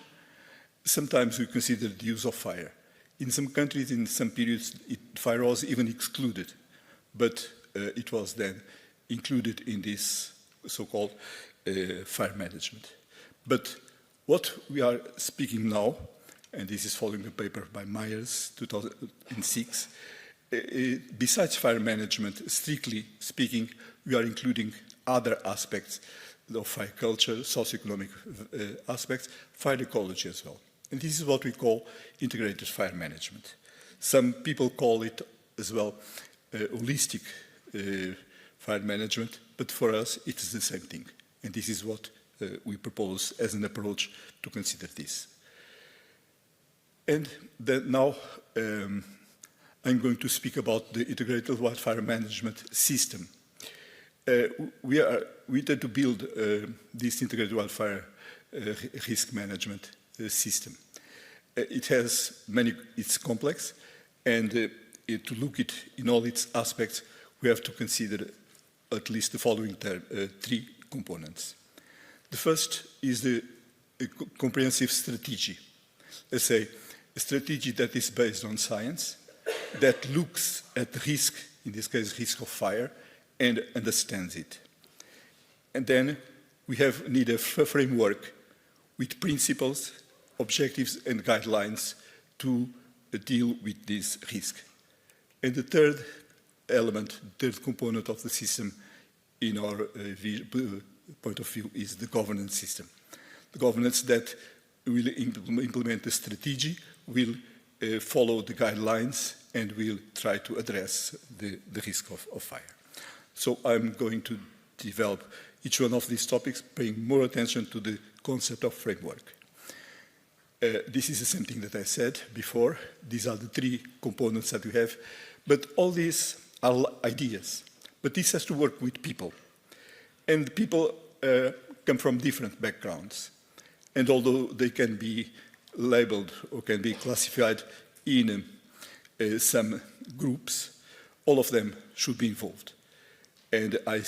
Sometimes we consider the use of fire. In some countries, in some periods, fire was even excluded, but it was then included in this so-called fire management. But what we are speaking now, and this is following a paper by Myers, 2006, besides fire management, strictly speaking, we are including other aspects of fire culture, socioeconomic aspects, fire ecology as well. And this is what we call integrated fire management. Some people call it as well holistic fire management, but for us it is the same thing. And this is what we propose as an approach to consider this. And then now I'm going to speak about the integrated wildfire management system. We tend to build this integrated wildfire risk management system. It's complex, and to look it in all its aspects, we have to consider at least the following three components. The first is the comprehensive strategy. Let's say a strategy that is based on science, that looks at the risk, in this case risk of fire, and understands it. And then we need a framework with principles, objectives and guidelines to deal with this risk. And the third element, the third component of the system in our point of view is the governance system. The governance that will implement the strategy, will follow the guidelines, and will try to address the risk of fire. So I'm going to develop each one of these topics, paying more attention to the concept of framework. This is the same thing that I said before. These are the three components that we have. But all these are ideas. But this has to work with people. And people come from different backgrounds. And although they can be labeled or can be classified in some groups, all of them should be involved. And I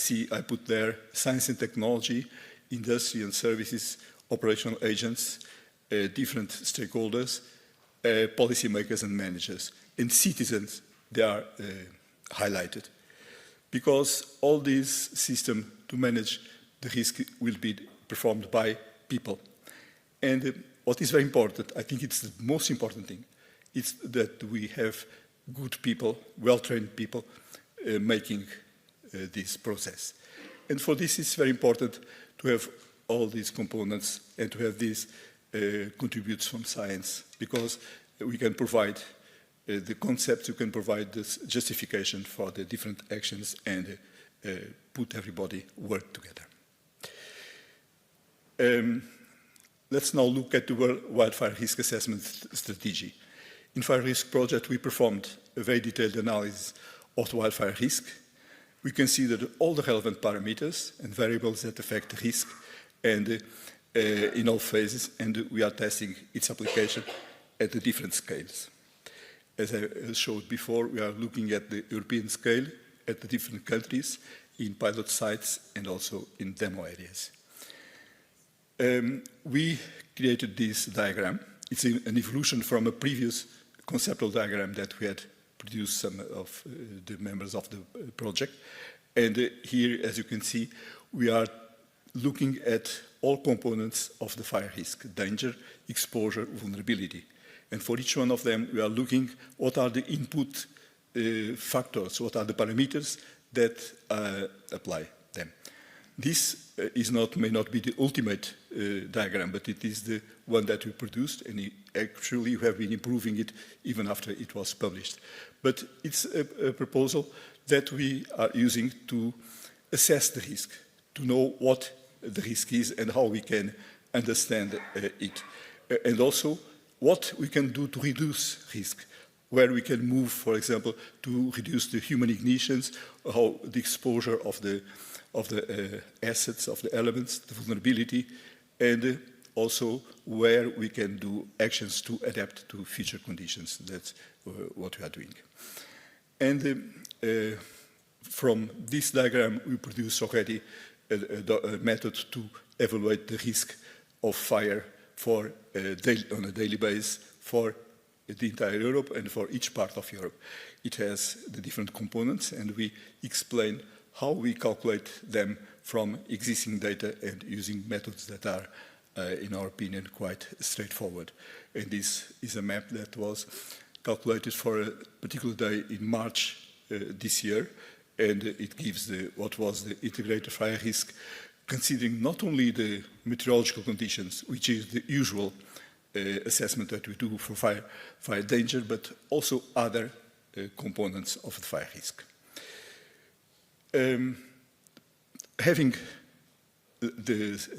put there science and technology, industry and services, operational agents, different stakeholders, policymakers and managers, and citizens. They are highlighted. Because all these systems to manage the risk will be performed by people. And what is very important, I think it's the most important thing, is that we have good people, well-trained people making this process. And for this, it's very important to have all these components and to have these contributes from science, because we can provide the concepts, you can provide this justification for the different actions and put everybody work together. Let's now look at the wildfire risk assessment strategy. In FirEUrisk project, we performed a very detailed analysis of the wildfire risk. We considered all the relevant parameters and variables that affect the risk and in all phases, and we are testing its application at the different scales. As I showed before, we are looking at the European scale, at the different countries, in pilot sites and also in demo areas. We created this diagram. It's an evolution from a previous conceptual diagram that we had produced some of the members of the project. And here, as you can see, we are looking at all components of the fire risk: danger, exposure, vulnerability. And for each one of them, we are looking what are the input factors, what are the parameters that apply them. This may not be the ultimate diagram, but it is the one that we produced, and actually we have been improving it even after it was published. But it's a proposal that we are using to assess the risk, to know what the risk is and how we can understand it. And also what we can do to reduce risk, where we can move, for example, to reduce the human ignitions, how the exposure of the assets, of the elements, the vulnerability, and also where we can do actions to adapt to future conditions. That's what we are doing. And from this diagram, we produce already a method to evaluate the risk of fire on a daily basis for the entire Europe and for each part of Europe. It has the different components, and we explain how we calculate them from existing data and using methods that are, in our opinion, quite straightforward. And this is a map that was calculated for a particular day in March this year, and it gives what was the integrated fire risk, considering not only the meteorological conditions, which is the usual assessment that we do for fire danger, but also other components of the fire risk. Having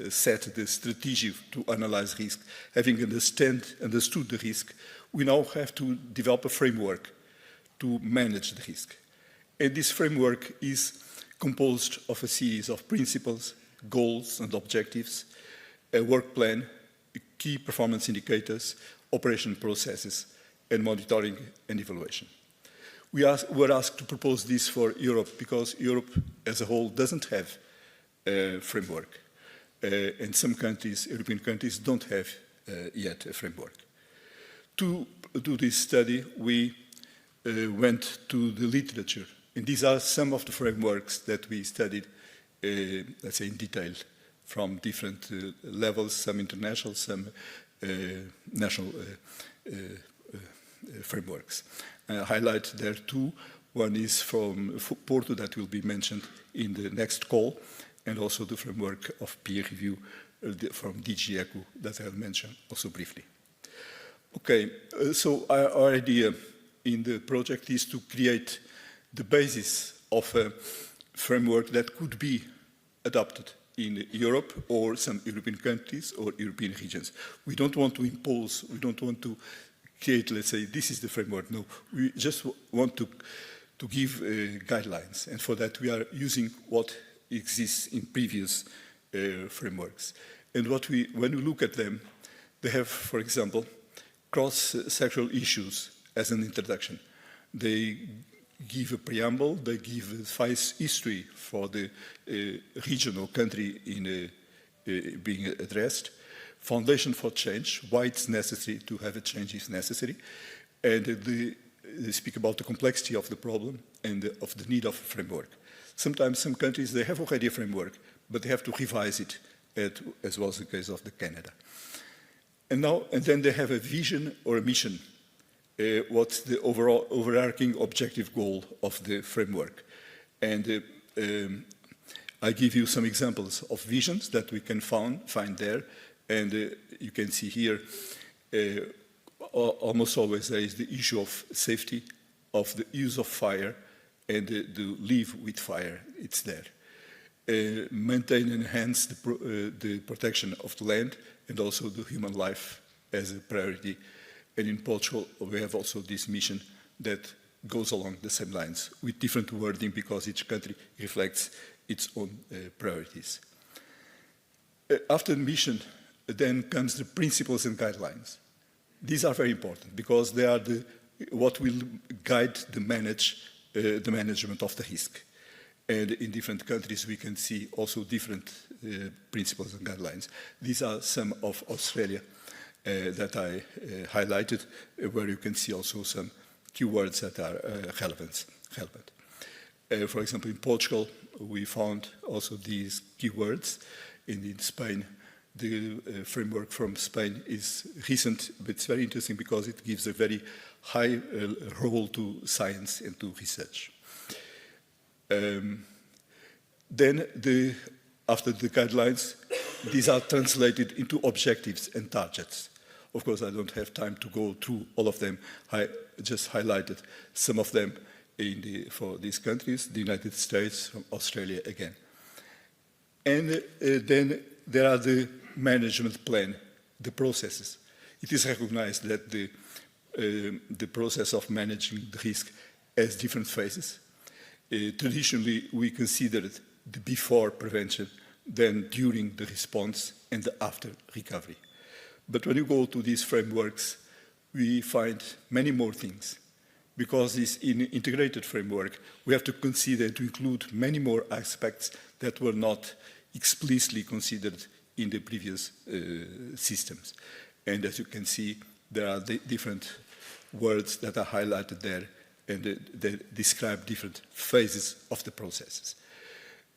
set the strategy to analyze risk, having understood the risk, we now have to develop a framework to manage the risk. And this framework is composed of a series of principles, goals and objectives, a work plan, key performance indicators, operation processes, and monitoring and evaluation. We were asked to propose this for Europe because Europe as a whole doesn't have a framework. And some countries, European countries, don't have yet a framework. To do this study, we went to the literature. And these are some of the frameworks that we studied, let's say, in detail, from different levels, some international, some national frameworks. Highlight there two. One is from Porto that will be mentioned in the next call, and also the framework of peer review from DG ECHO that I'll mention also briefly. Okay, so our idea in the project is to create the basis of a framework that could be adopted in Europe or some European countries or European regions. We don't want to impose, we don't want to create, let's say, this is the framework. No, we just want to give guidelines. And for that, we are using what exists in previous frameworks. And when we look at them, they have, for example, cross-sectoral issues as an introduction. They give a preamble, they give a history for the region or country being addressed, foundation for change, why it's necessary to have a change if necessary, and they speak about the complexity of the problem and of the need of a framework. Sometimes some countries, they have already a framework, but they have to revise it, as was the case of Canada. And then they have a vision or a mission. What's the overarching objective goal of the framework? And I give you some examples of visions that we can find there. And you can see here, almost always there is the issue of safety, of the use of fire, and the live with fire. It's there. Maintain and enhance the protection of the land and also the human life as a priority. And in Portugal, we have also this mission that goes along the same lines with different wording because each country reflects its own priorities. After the mission, then comes the principles and guidelines. These are very important because they are what will guide the management of the risk. And in different countries, we can see also different principles and guidelines. These are some of Australia that I highlighted, where you can see also some keywords that are relevant. For example, in Portugal, we found also these keywords. In Spain, the framework from Spain is recent, but it's very interesting because it gives a very high role to science and to research. Then the after the guidelines, these are translated into objectives and targets. Of course, I don't have time to go through all of them. I just highlighted some of them for these countries, the United States, Australia again. And then there are the management plan, the processes. It is recognized that the process of managing the risk has different phases. Traditionally, we considered the before prevention, then during the response, and the after recovery. But when you go to these frameworks, we find many more things. Because it's in an integrated framework, we have to consider, to include many more aspects that were not explicitly considered in the previous systems. And as you can see, there are different words that are highlighted there, and they describe different phases of the processes.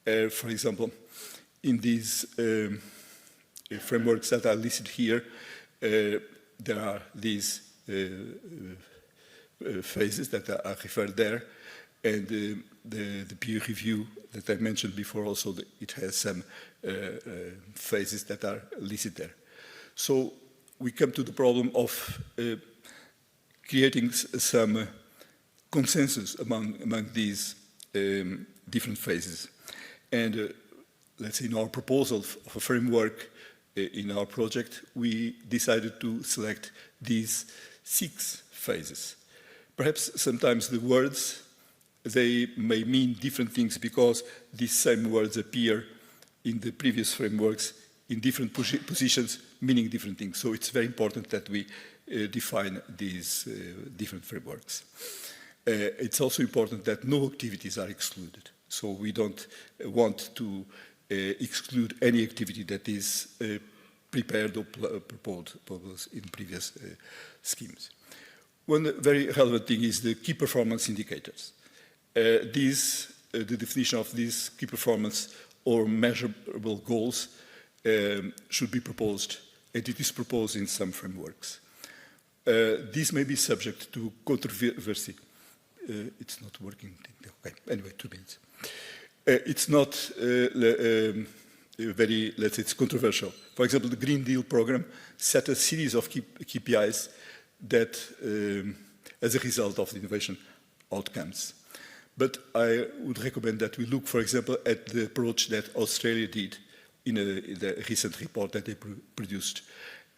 For example, in these frameworks that are listed here, there are these phases that are referred there, and the peer review that I mentioned before also, it has some phases that are listed there. So we come to the problem of creating some consensus among these different phases. And let's say in our proposal of a framework in our project, we decided to select these 6 phases. Perhaps sometimes the words, they may mean different things because these same words appear in the previous frameworks in different positions, meaning different things. So it's very important that we define these different frameworks. It's also important that no activities are excluded. So we don't want to exclude any activity that is prepared or proposed in previous schemes. One very relevant thing is the key performance indicators. The definition of these key performance or measurable goals should be proposed, and it is proposed in some frameworks. These may be subject to controversy. It's not working. Okay, anyway, 2 minutes. It's not very, let's say, it's controversial. For example, the Green Deal program set a series of KPIs that, as a result of the innovation outcomes. But I would recommend that we look, for example, at the approach that Australia did in the recent report that they produced.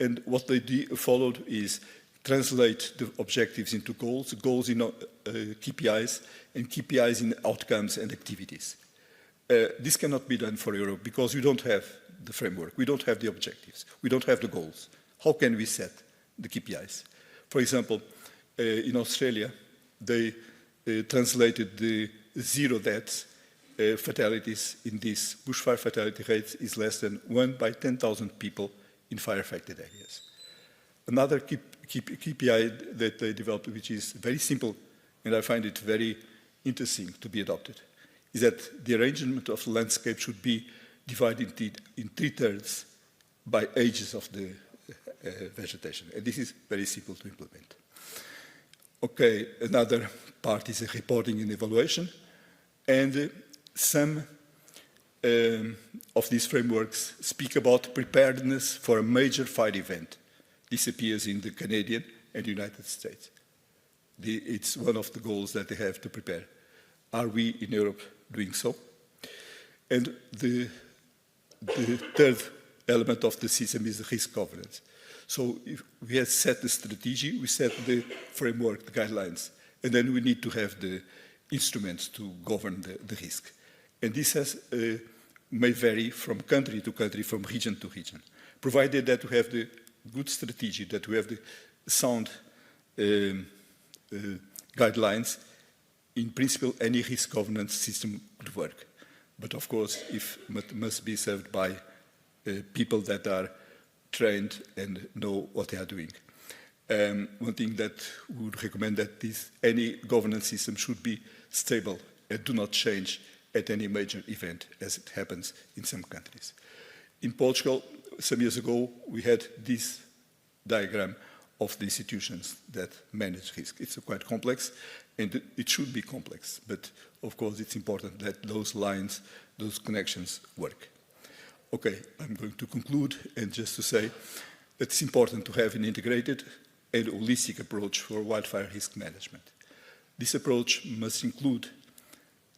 And what they followed is translate the objectives into goals, goals in KPIs, and KPIs in outcomes and activities. This cannot be done for Europe because we don't have the framework, we don't have the objectives, we don't have the goals. How can we set the KPIs? For example, in Australia, they translated the 0 deaths, fatalities in this bushfire fatality rate is less than 1 by 10,000 people in fire-affected areas. Another KPI that they developed, which is very simple, and I find it very interesting to be adopted, is that the arrangement of the landscape should be divided in 3/3 by ages of the vegetation. And this is very simple to implement. Okay, another part is reporting and evaluation. And some of these frameworks speak about preparedness for a major fire event. This appears in the Canadian and United States. It's one of the goals that they have to prepare. Are we in Europe doing so? And the third element of the system is the risk governance. So if we have set the strategy, we set the framework, the guidelines, and then we need to have the instruments to govern the risk. And this may vary from country to country, from region to region, provided that we have the good strategy, that we have the sound guidelines. In principle, any risk governance system could work. But of course, it must be served by people that are trained and know what they are doing. One thing that we would recommend that any governance system should be stable and do not change at any major event, as it happens in some countries. In Portugal, some years ago, we had this diagram of the institutions that manage risk. It's quite complex, and it should be complex, but of course it's important that those lines, those connections work. Okay, I'm going to conclude and just to say that it's important to have an integrated and holistic approach for wildfire risk management. This approach must include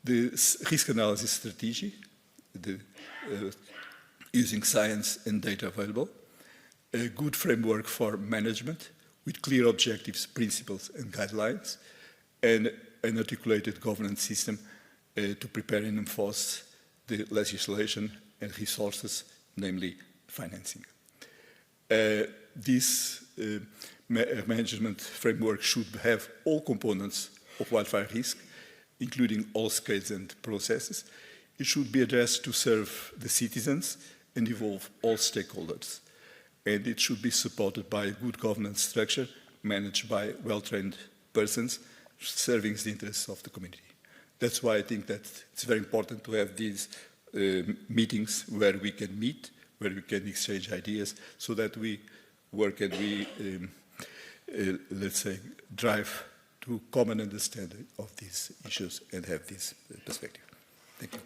the risk analysis strategy, using science and data available, a good framework for management with clear objectives, principles, and guidelines, and an articulated governance system to prepare and enforce the legislation and resources, namely financing. This management framework should have all components of wildfire risk, including all scales and processes. It should be addressed to serve the citizens and involve all stakeholders. And it should be supported by a good governance structure managed by well-trained persons serving the interests of the community. That's why I think that it's very important to have these meetings where we can meet, where we can exchange ideas, so that we work and we, let's say, drive to common understanding of these issues and have this perspective. Thank you.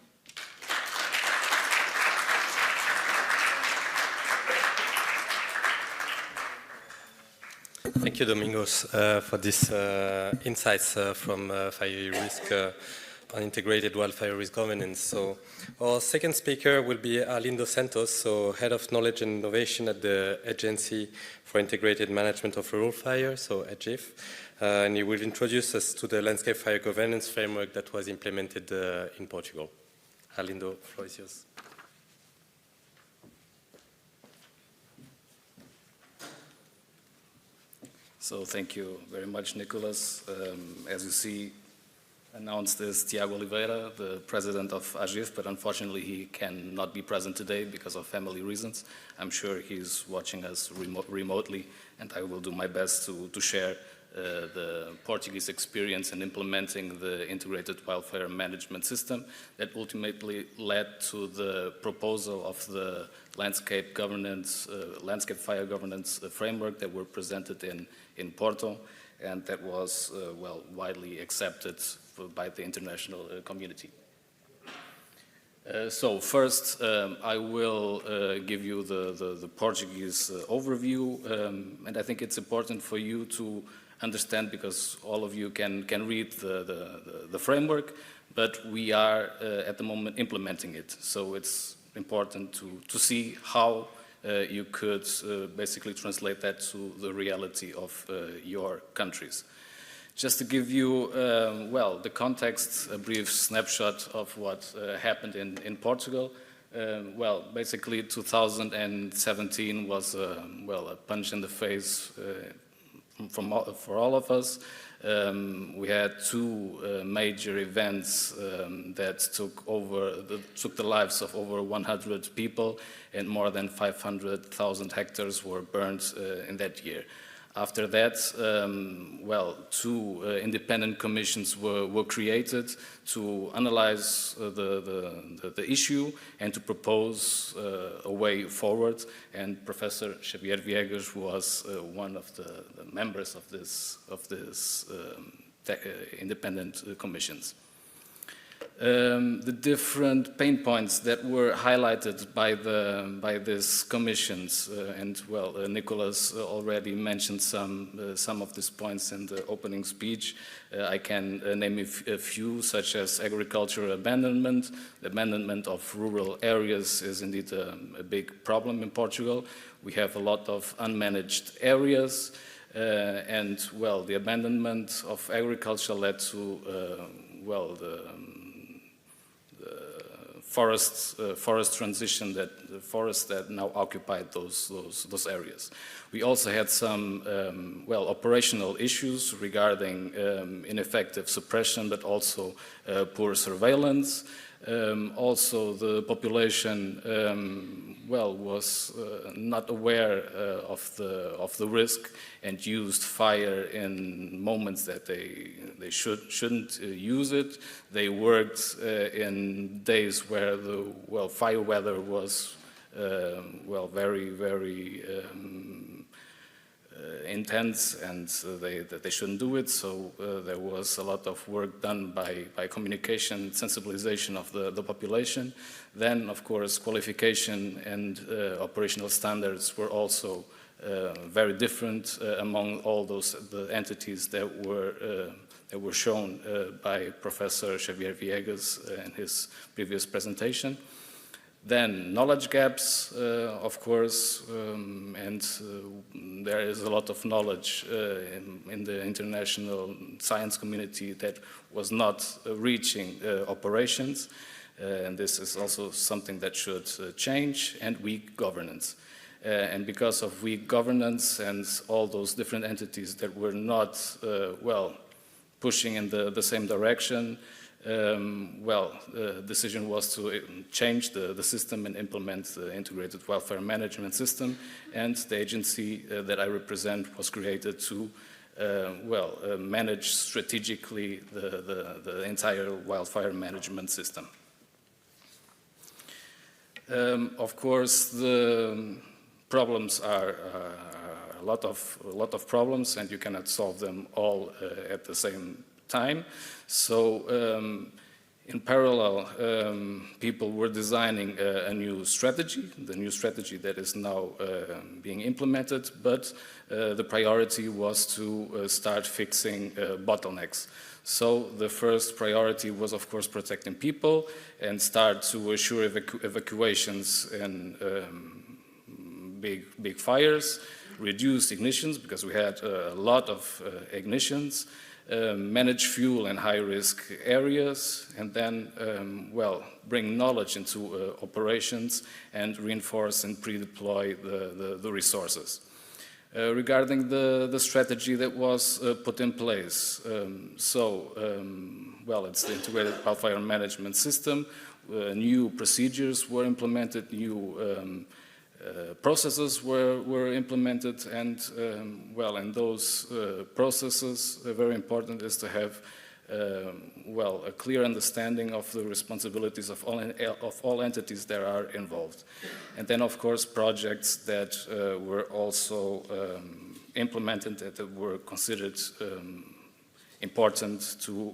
Thank you, Domingos, for these insights from FirEUrisk on integrated wildfire risk governance. So our second speaker will be Arlindo Santos, so Head of Knowledge and Innovation at the Agency for Integrated Management of Rural Fire, so AGIF. And he will introduce us to the landscape fire governance framework that was implemented in Portugal. Arlindo, the floor is yours. So thank you very much, Nicolas. As you see, announced is Tiago Oliveira, the president of AGIF, but unfortunately he cannot be present today because of family reasons. I'm sure he's watching us remotely, and I will do my best to share the Portuguese experience in implementing the integrated wildfire management system that ultimately led to the proposal of the landscape fire governance framework that were presented in Porto, and that was well widely accepted by the international community. So first, I will give you the Portuguese overview, and I think it's important for you to understand, because all of you can read the framework, but we are at the moment implementing it. So it's important to see how you could basically translate that to the reality of your countries. Just to give you, well, the context, a brief snapshot of what happened in Portugal. Well, basically 2017 was, well, a punch in the face for all of us. We had two major events that took the lives of over 100 people, and more than 500,000 hectares were burned in that year. After that, well, two independent commissions were created to analyze the issue and to propose a way forward. And Professor Xavier Viegas was one of the members of this independent commissions. The different pain points that were highlighted by these commissions, and well, Nicolas already mentioned some of these points in the opening speech. I can name a few, such as agricultural abandonment. The abandonment of rural areas is indeed a big problem in Portugal. We have a lot of unmanaged areas, and well, the abandonment of agriculture led to well, the forest transition, that the forests that now occupied those areas. We also had some well, operational issues regarding ineffective suppression, but also poor surveillance. Also, the population well, was not aware of the risk and used fire in moments that they shouldn't use it. They worked in days where the well, fire weather was well, very intense and that they shouldn't do it. So there was a lot of work done by communication, sensibilization of the population. Then, of course, qualification and operational standards were also very different among all the entities that were shown by Professor Xavier Viegas in his previous presentation. Then knowledge gaps, of course, and there is a lot of knowledge in the international science community that was not reaching operations, and this is also something that should change, and weak governance. And because of weak governance and all those different entities that were not, well, pushing in the same direction, the decision was to change the system and implement the integrated wildfire management system, and the agency that I represent was created to manage strategically the entire wildfire management system. Of course, the problems are a lot of problems, and you cannot solve them all at the same time. So in parallel, people were designing a new strategy, the new strategy that is now being implemented, but the priority was to start fixing bottlenecks. So the first priority was, of course, protecting people and start to assure evacuations in big fires, reduce ignitions because we had a lot of ignitions, manage fuel in high-risk areas, and then, bring knowledge into operations and reinforce and pre-deploy the resources. Regarding the strategy that was put in place, it's the integrated wildfire management system. New procedures were implemented, new processes were implemented, and in those processes, very important is to have a clear understanding of the responsibilities of all entities that are involved. And then, of course, projects that were also implemented that were considered important to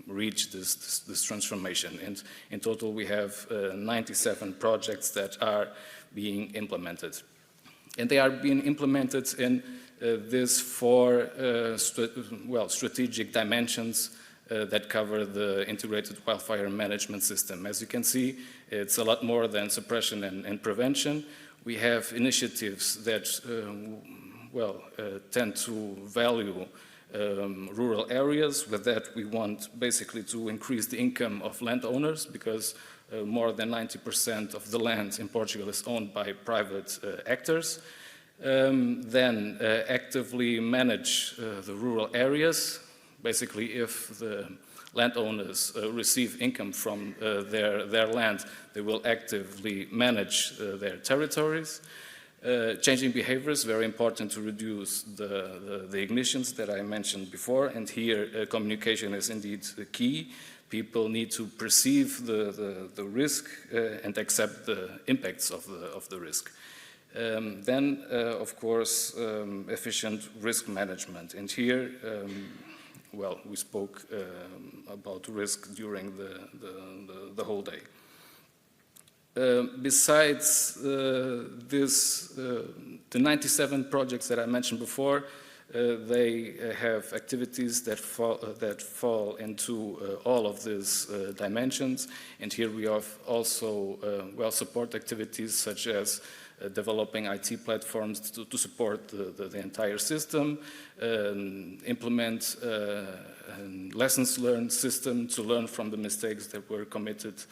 reach this transformation. And in total, we have 97 projects that are being implemented. And they are being implemented in these four strategic dimensions that cover the integrated wildfire management system. As you can see, it's a lot more than suppression and prevention. We have initiatives that tend to value rural areas. With that, we want basically to increase the income of landowners, because more than 90% of the land in Portugal is owned by private actors. Then actively manage the rural areas. Basically, if the landowners receive income from their land, they will actively manage their territories. Changing behaviors, very important to reduce the ignitions that I mentioned before, and here communication is indeed the key. People need to perceive the risk and accept the impacts of the risk. Then, of course, efficient risk management, and here we spoke about risk during the whole day. Besides the 97 projects that I mentioned before, they have activities that fall into all of these dimensions, and here we have also support activities such as developing IT platforms to support the entire system, implement a lessons learned system to learn from the mistakes that were committed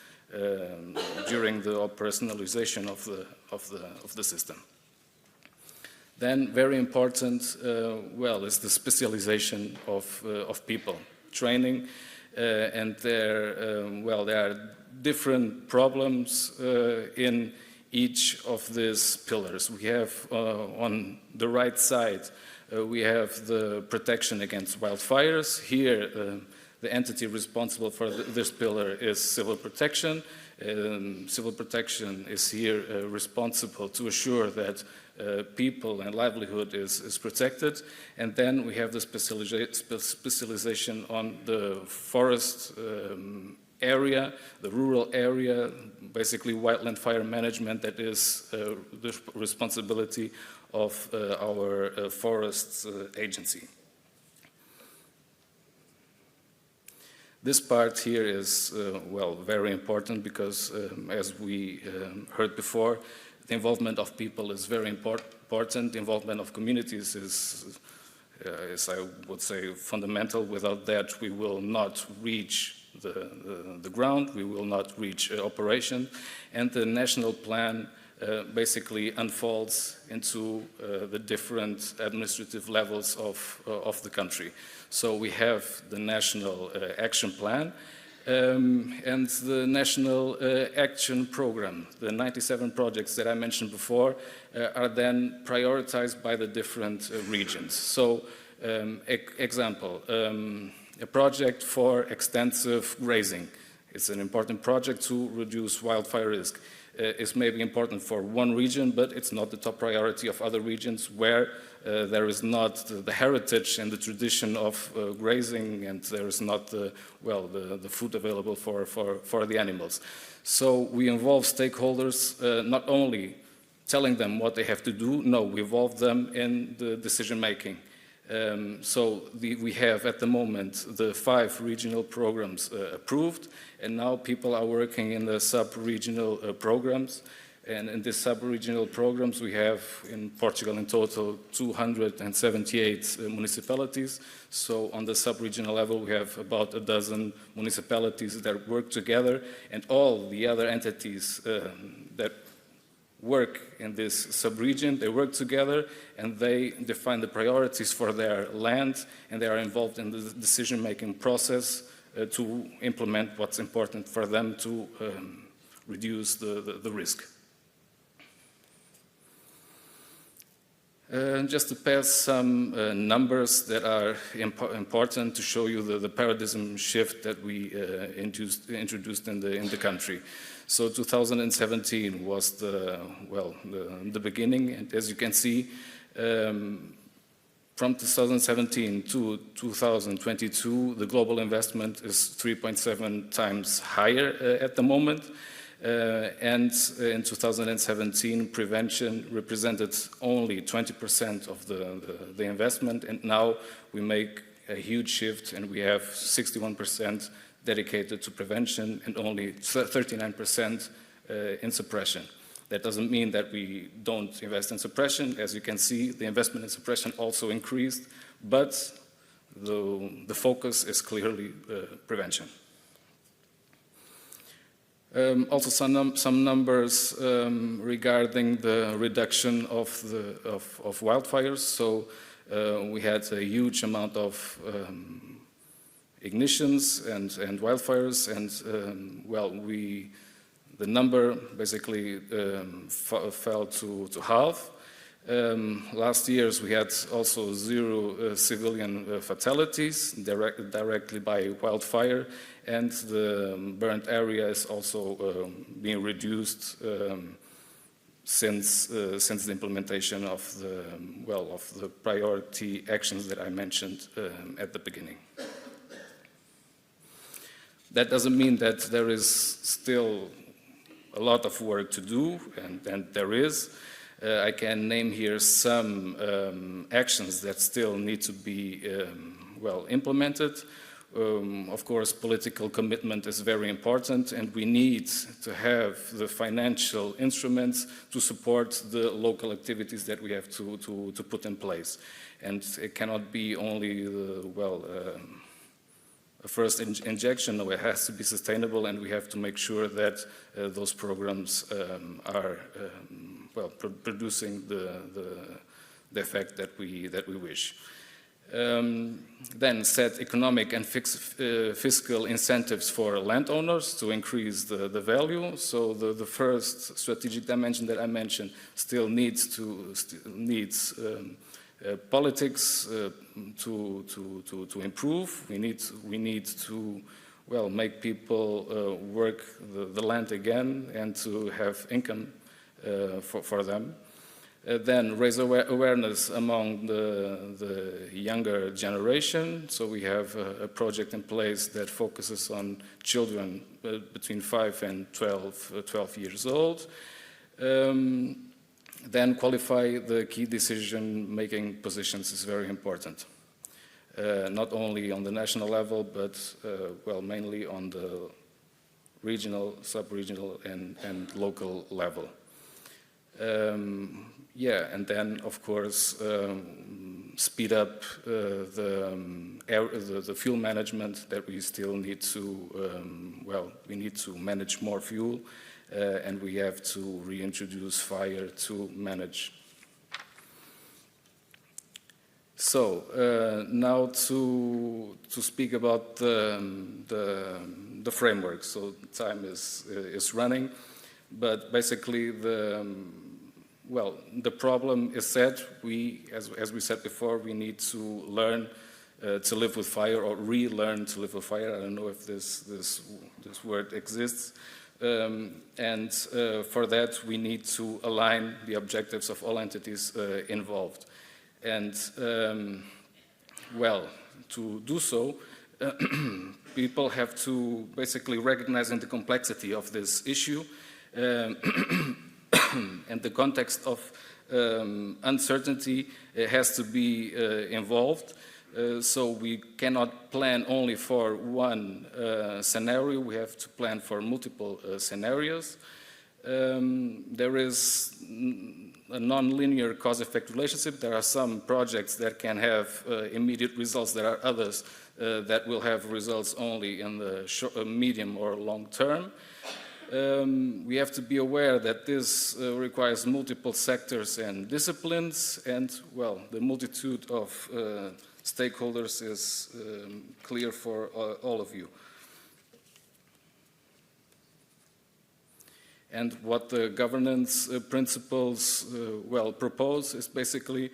during the operationalization of the system. Then, very important, is the specialization of people, training, and there are different problems in each of these pillars. We have on the right side, we have the protection against wildfires. Here, the entity responsible for this pillar is civil protection. Civil protection is here responsible to assure that people and livelihood is protected. And then we have the specialization on the forest area, the rural area, basically wildland fire management, that is the responsibility of our forests agency. This part here is, well, very important because, as we heard before, the involvement of people is very important. The involvement of communities is, I would say, fundamental. Without that, we will not reach the ground, we will not reach operation. And the national plan basically unfolds into the different administrative levels of the country. So we have the national action plan and the national action program. The 97 projects that I mentioned before are then prioritized by the different regions. So, example, a project for extensive grazing. It's an important project to reduce wildfire risk. Is maybe important for one region, but it's not the top priority of other regions where there is not the heritage and the tradition of grazing, and there is not the food available for the animals. So we involve stakeholders, not only telling them what they have to do, no, we involve them in the decision making. We have at the moment the 5 regional programs approved, and now people are working in the sub-regional programs. And in these sub-regional programs we have in Portugal in total 278 municipalities. So on the sub-regional level we have about a dozen municipalities that work together, and all the other entities that work in this sub-region, they work together and they define the priorities for their land, and they are involved in the decision-making process to implement what's important for them to reduce the risk. Just to pass some numbers that are important to show you the paradigm shift that we introduced in the country. So 2017 was the beginning, and as you can see, from 2017 to 2022, the global investment is 3.7 times higher at the moment. And in 2017, prevention represented only 20% of the investment, and now we make a huge shift and we have 61% dedicated to prevention and only 39% in suppression. That doesn't mean that we don't invest in suppression. As you can see, the investment in suppression also increased, but the focus is clearly prevention. Also some numbers regarding the reduction of wildfires. So we had a huge amount of ignitions and wildfires, and the number basically fell to half. Last years we had also 0 civilian fatalities directly by wildfire, and the burnt area is also being reduced since the implementation of the priority actions that I mentioned at the beginning. That doesn't mean that there is still a lot of work to do, and there is. I can name here some actions that still need to be implemented. Of course, political commitment is very important, and we need to have the financial instruments to support the local activities that we have to put in place. And it cannot be only a first injection. No, it has to be sustainable, and we have to make sure that those programs are producing the effect that we wish. Then set economic and fiscal incentives for landowners to increase the value. So the first strategic dimension that I mentioned still needs politics to improve. We need to make people work the land again and to have income for them. Then raise awareness among the younger generation. So we have a project in place that focuses on children between 5 and 12 years old. Then qualify the key decision-making positions is very important. Not only on the national level, but well, mainly on the regional, sub-regional, and local level. Yeah, and then of course speed up the fuel management that we still need to. Well, we need to manage more fuel, and we have to reintroduce fire to manage. So now to speak about the framework. So time is running, but basically the problem is that as we said before, we need to learn to live with fire, or relearn to live with fire. I don't know if this word exists. And for that, we need to align the objectives of all entities involved. And, well, to do so, people have to basically recognize the complexity of this issue and the context of uncertainty has to be involved. So we cannot plan only for one scenario, we have to plan for multiple scenarios. There is a non-linear cause-effect relationship. There are some projects that can have immediate results. There are others that will have results only in the short, medium or long term. We have to be aware that this requires multiple sectors and disciplines, and, well, the multitude of stakeholders is clear for all of you. And what the governance principles, well, propose is basically,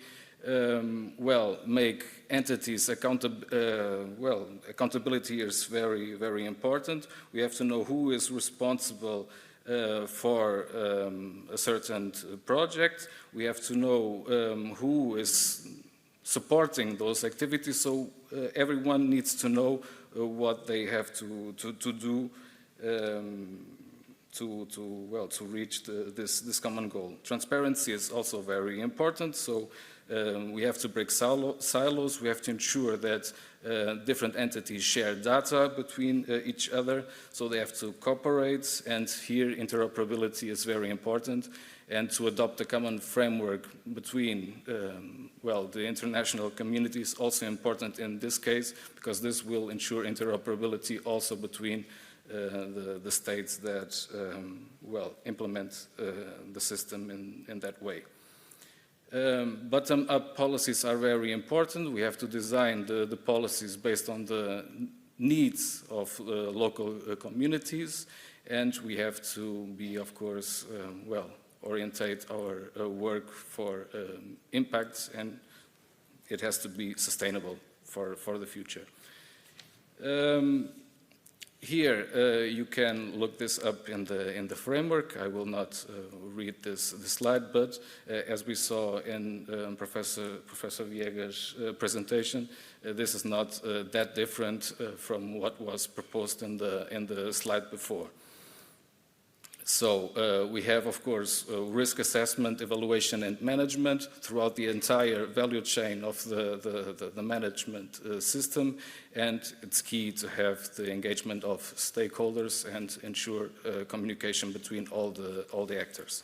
well, make entities accountability is very, very important. We have to know who is responsible for a certain project. We have to know who is supporting those activities, so everyone needs to know what they have to do to reach this common goal. Transparency is also very important, so we have to break silos. We have to ensure that different entities share data between each other, so they have to cooperate, and here interoperability is very important, and to adopt a common framework between well, the international community is also important in this case, because this will ensure interoperability also between the states that well, implement the system in that way. Bottom-up policies are very important. We have to design the policies based on the needs of local communities, and we have to be, of course, well, orientate our work for impacts, and it has to be sustainable for the future. Here you can look this up in the framework. I will not read this slide, but as we saw in Professor Viega's presentation, this is not that different from what was proposed in the slide before. So we have, of course, risk assessment, evaluation, and management throughout the entire value chain of the management system, and it's key to have the engagement of stakeholders and ensure communication between all the actors.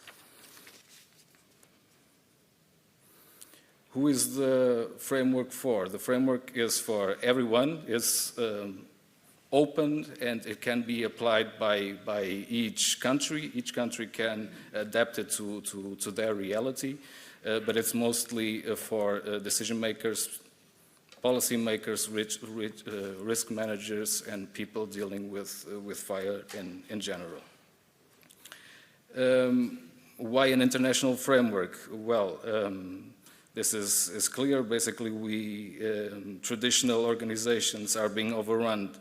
Who is the framework for? The framework is for everyone. It's open, and it can be applied by each country. Each country can adapt it to their reality, but it's mostly for decision makers, policy makers, risk managers, and people dealing with fire in general. Why an international framework? Well, this is clear. Basically, traditional organizations are being overrun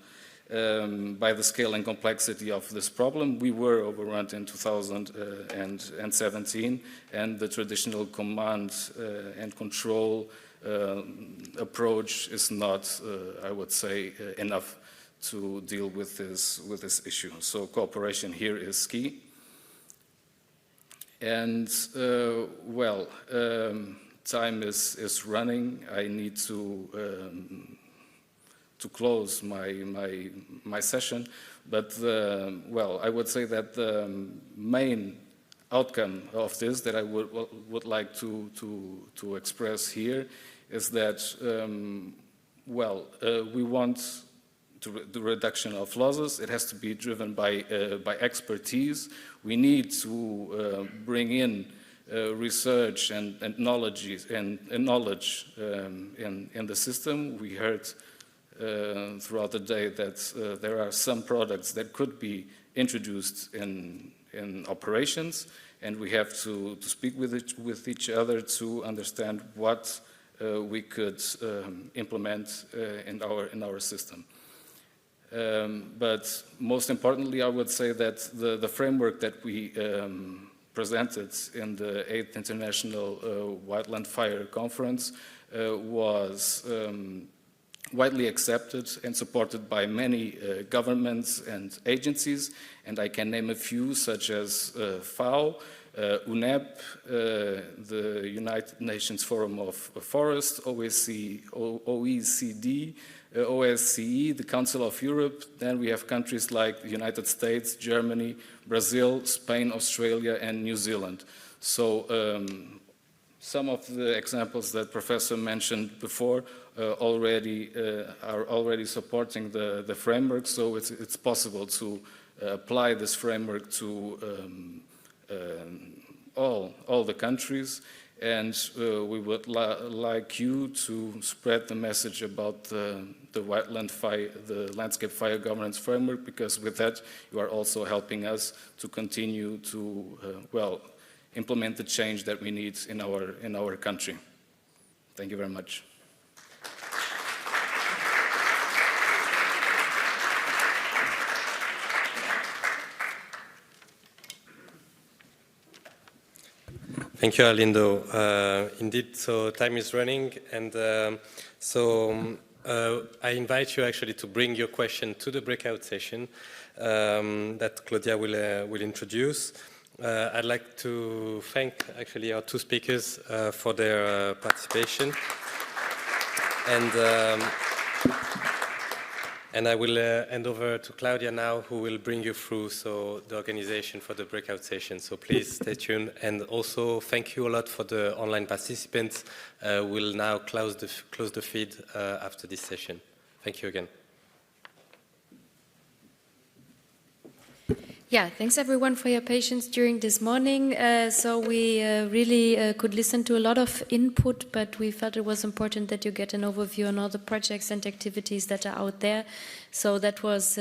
by the scale and complexity of this problem. We were overrun in 2017, and the traditional command and control approach is not, I would say, enough to deal with this issue. So cooperation here is key. And time is running. I need to close my session, but I would say that the main outcome of this that I would like to express here is that we want the reduction of losses. It has to be driven by expertise. We need to bring in research and knowledge in the system. We heard throughout the day that there are some products that could be introduced in operations, and we have to speak with each other to understand what we could implement in our system. But most importantly, I would say that the framework that we presented in the 8th International Wildland Fire Conference was widely accepted and supported by many governments and agencies, and I can name a few such as FAO, UNEP, the United Nations Forum of Forests, OECD, OSCE, the Council of Europe. Then we have countries like the United States, Germany, Brazil, Spain, Australia, and New Zealand. So some of the examples that Professor mentioned before are already supporting the framework, so it's possible to apply this framework to all the countries, and we would like you to spread the message about the landscape fire governance framework, because with that you are also helping us to continue to implement the change that we need in our country. Thank you very much. Thank you, Arlindo. Indeed, so time is running, and I invite you actually to bring your question to the breakout session that Claudia will introduce. I'd like to thank actually our two speakers for their participation, and I will hand over to Claudia now, who will bring you through the organization for the breakout session. So please stay tuned, and also thank you a lot for the online participants. We'll now close the feed after this session. Thank you again. Yeah, thanks everyone for your patience during this morning. So we really could listen to a lot of input, but we felt it was important that you get an overview on all the projects and activities that are out there. So that was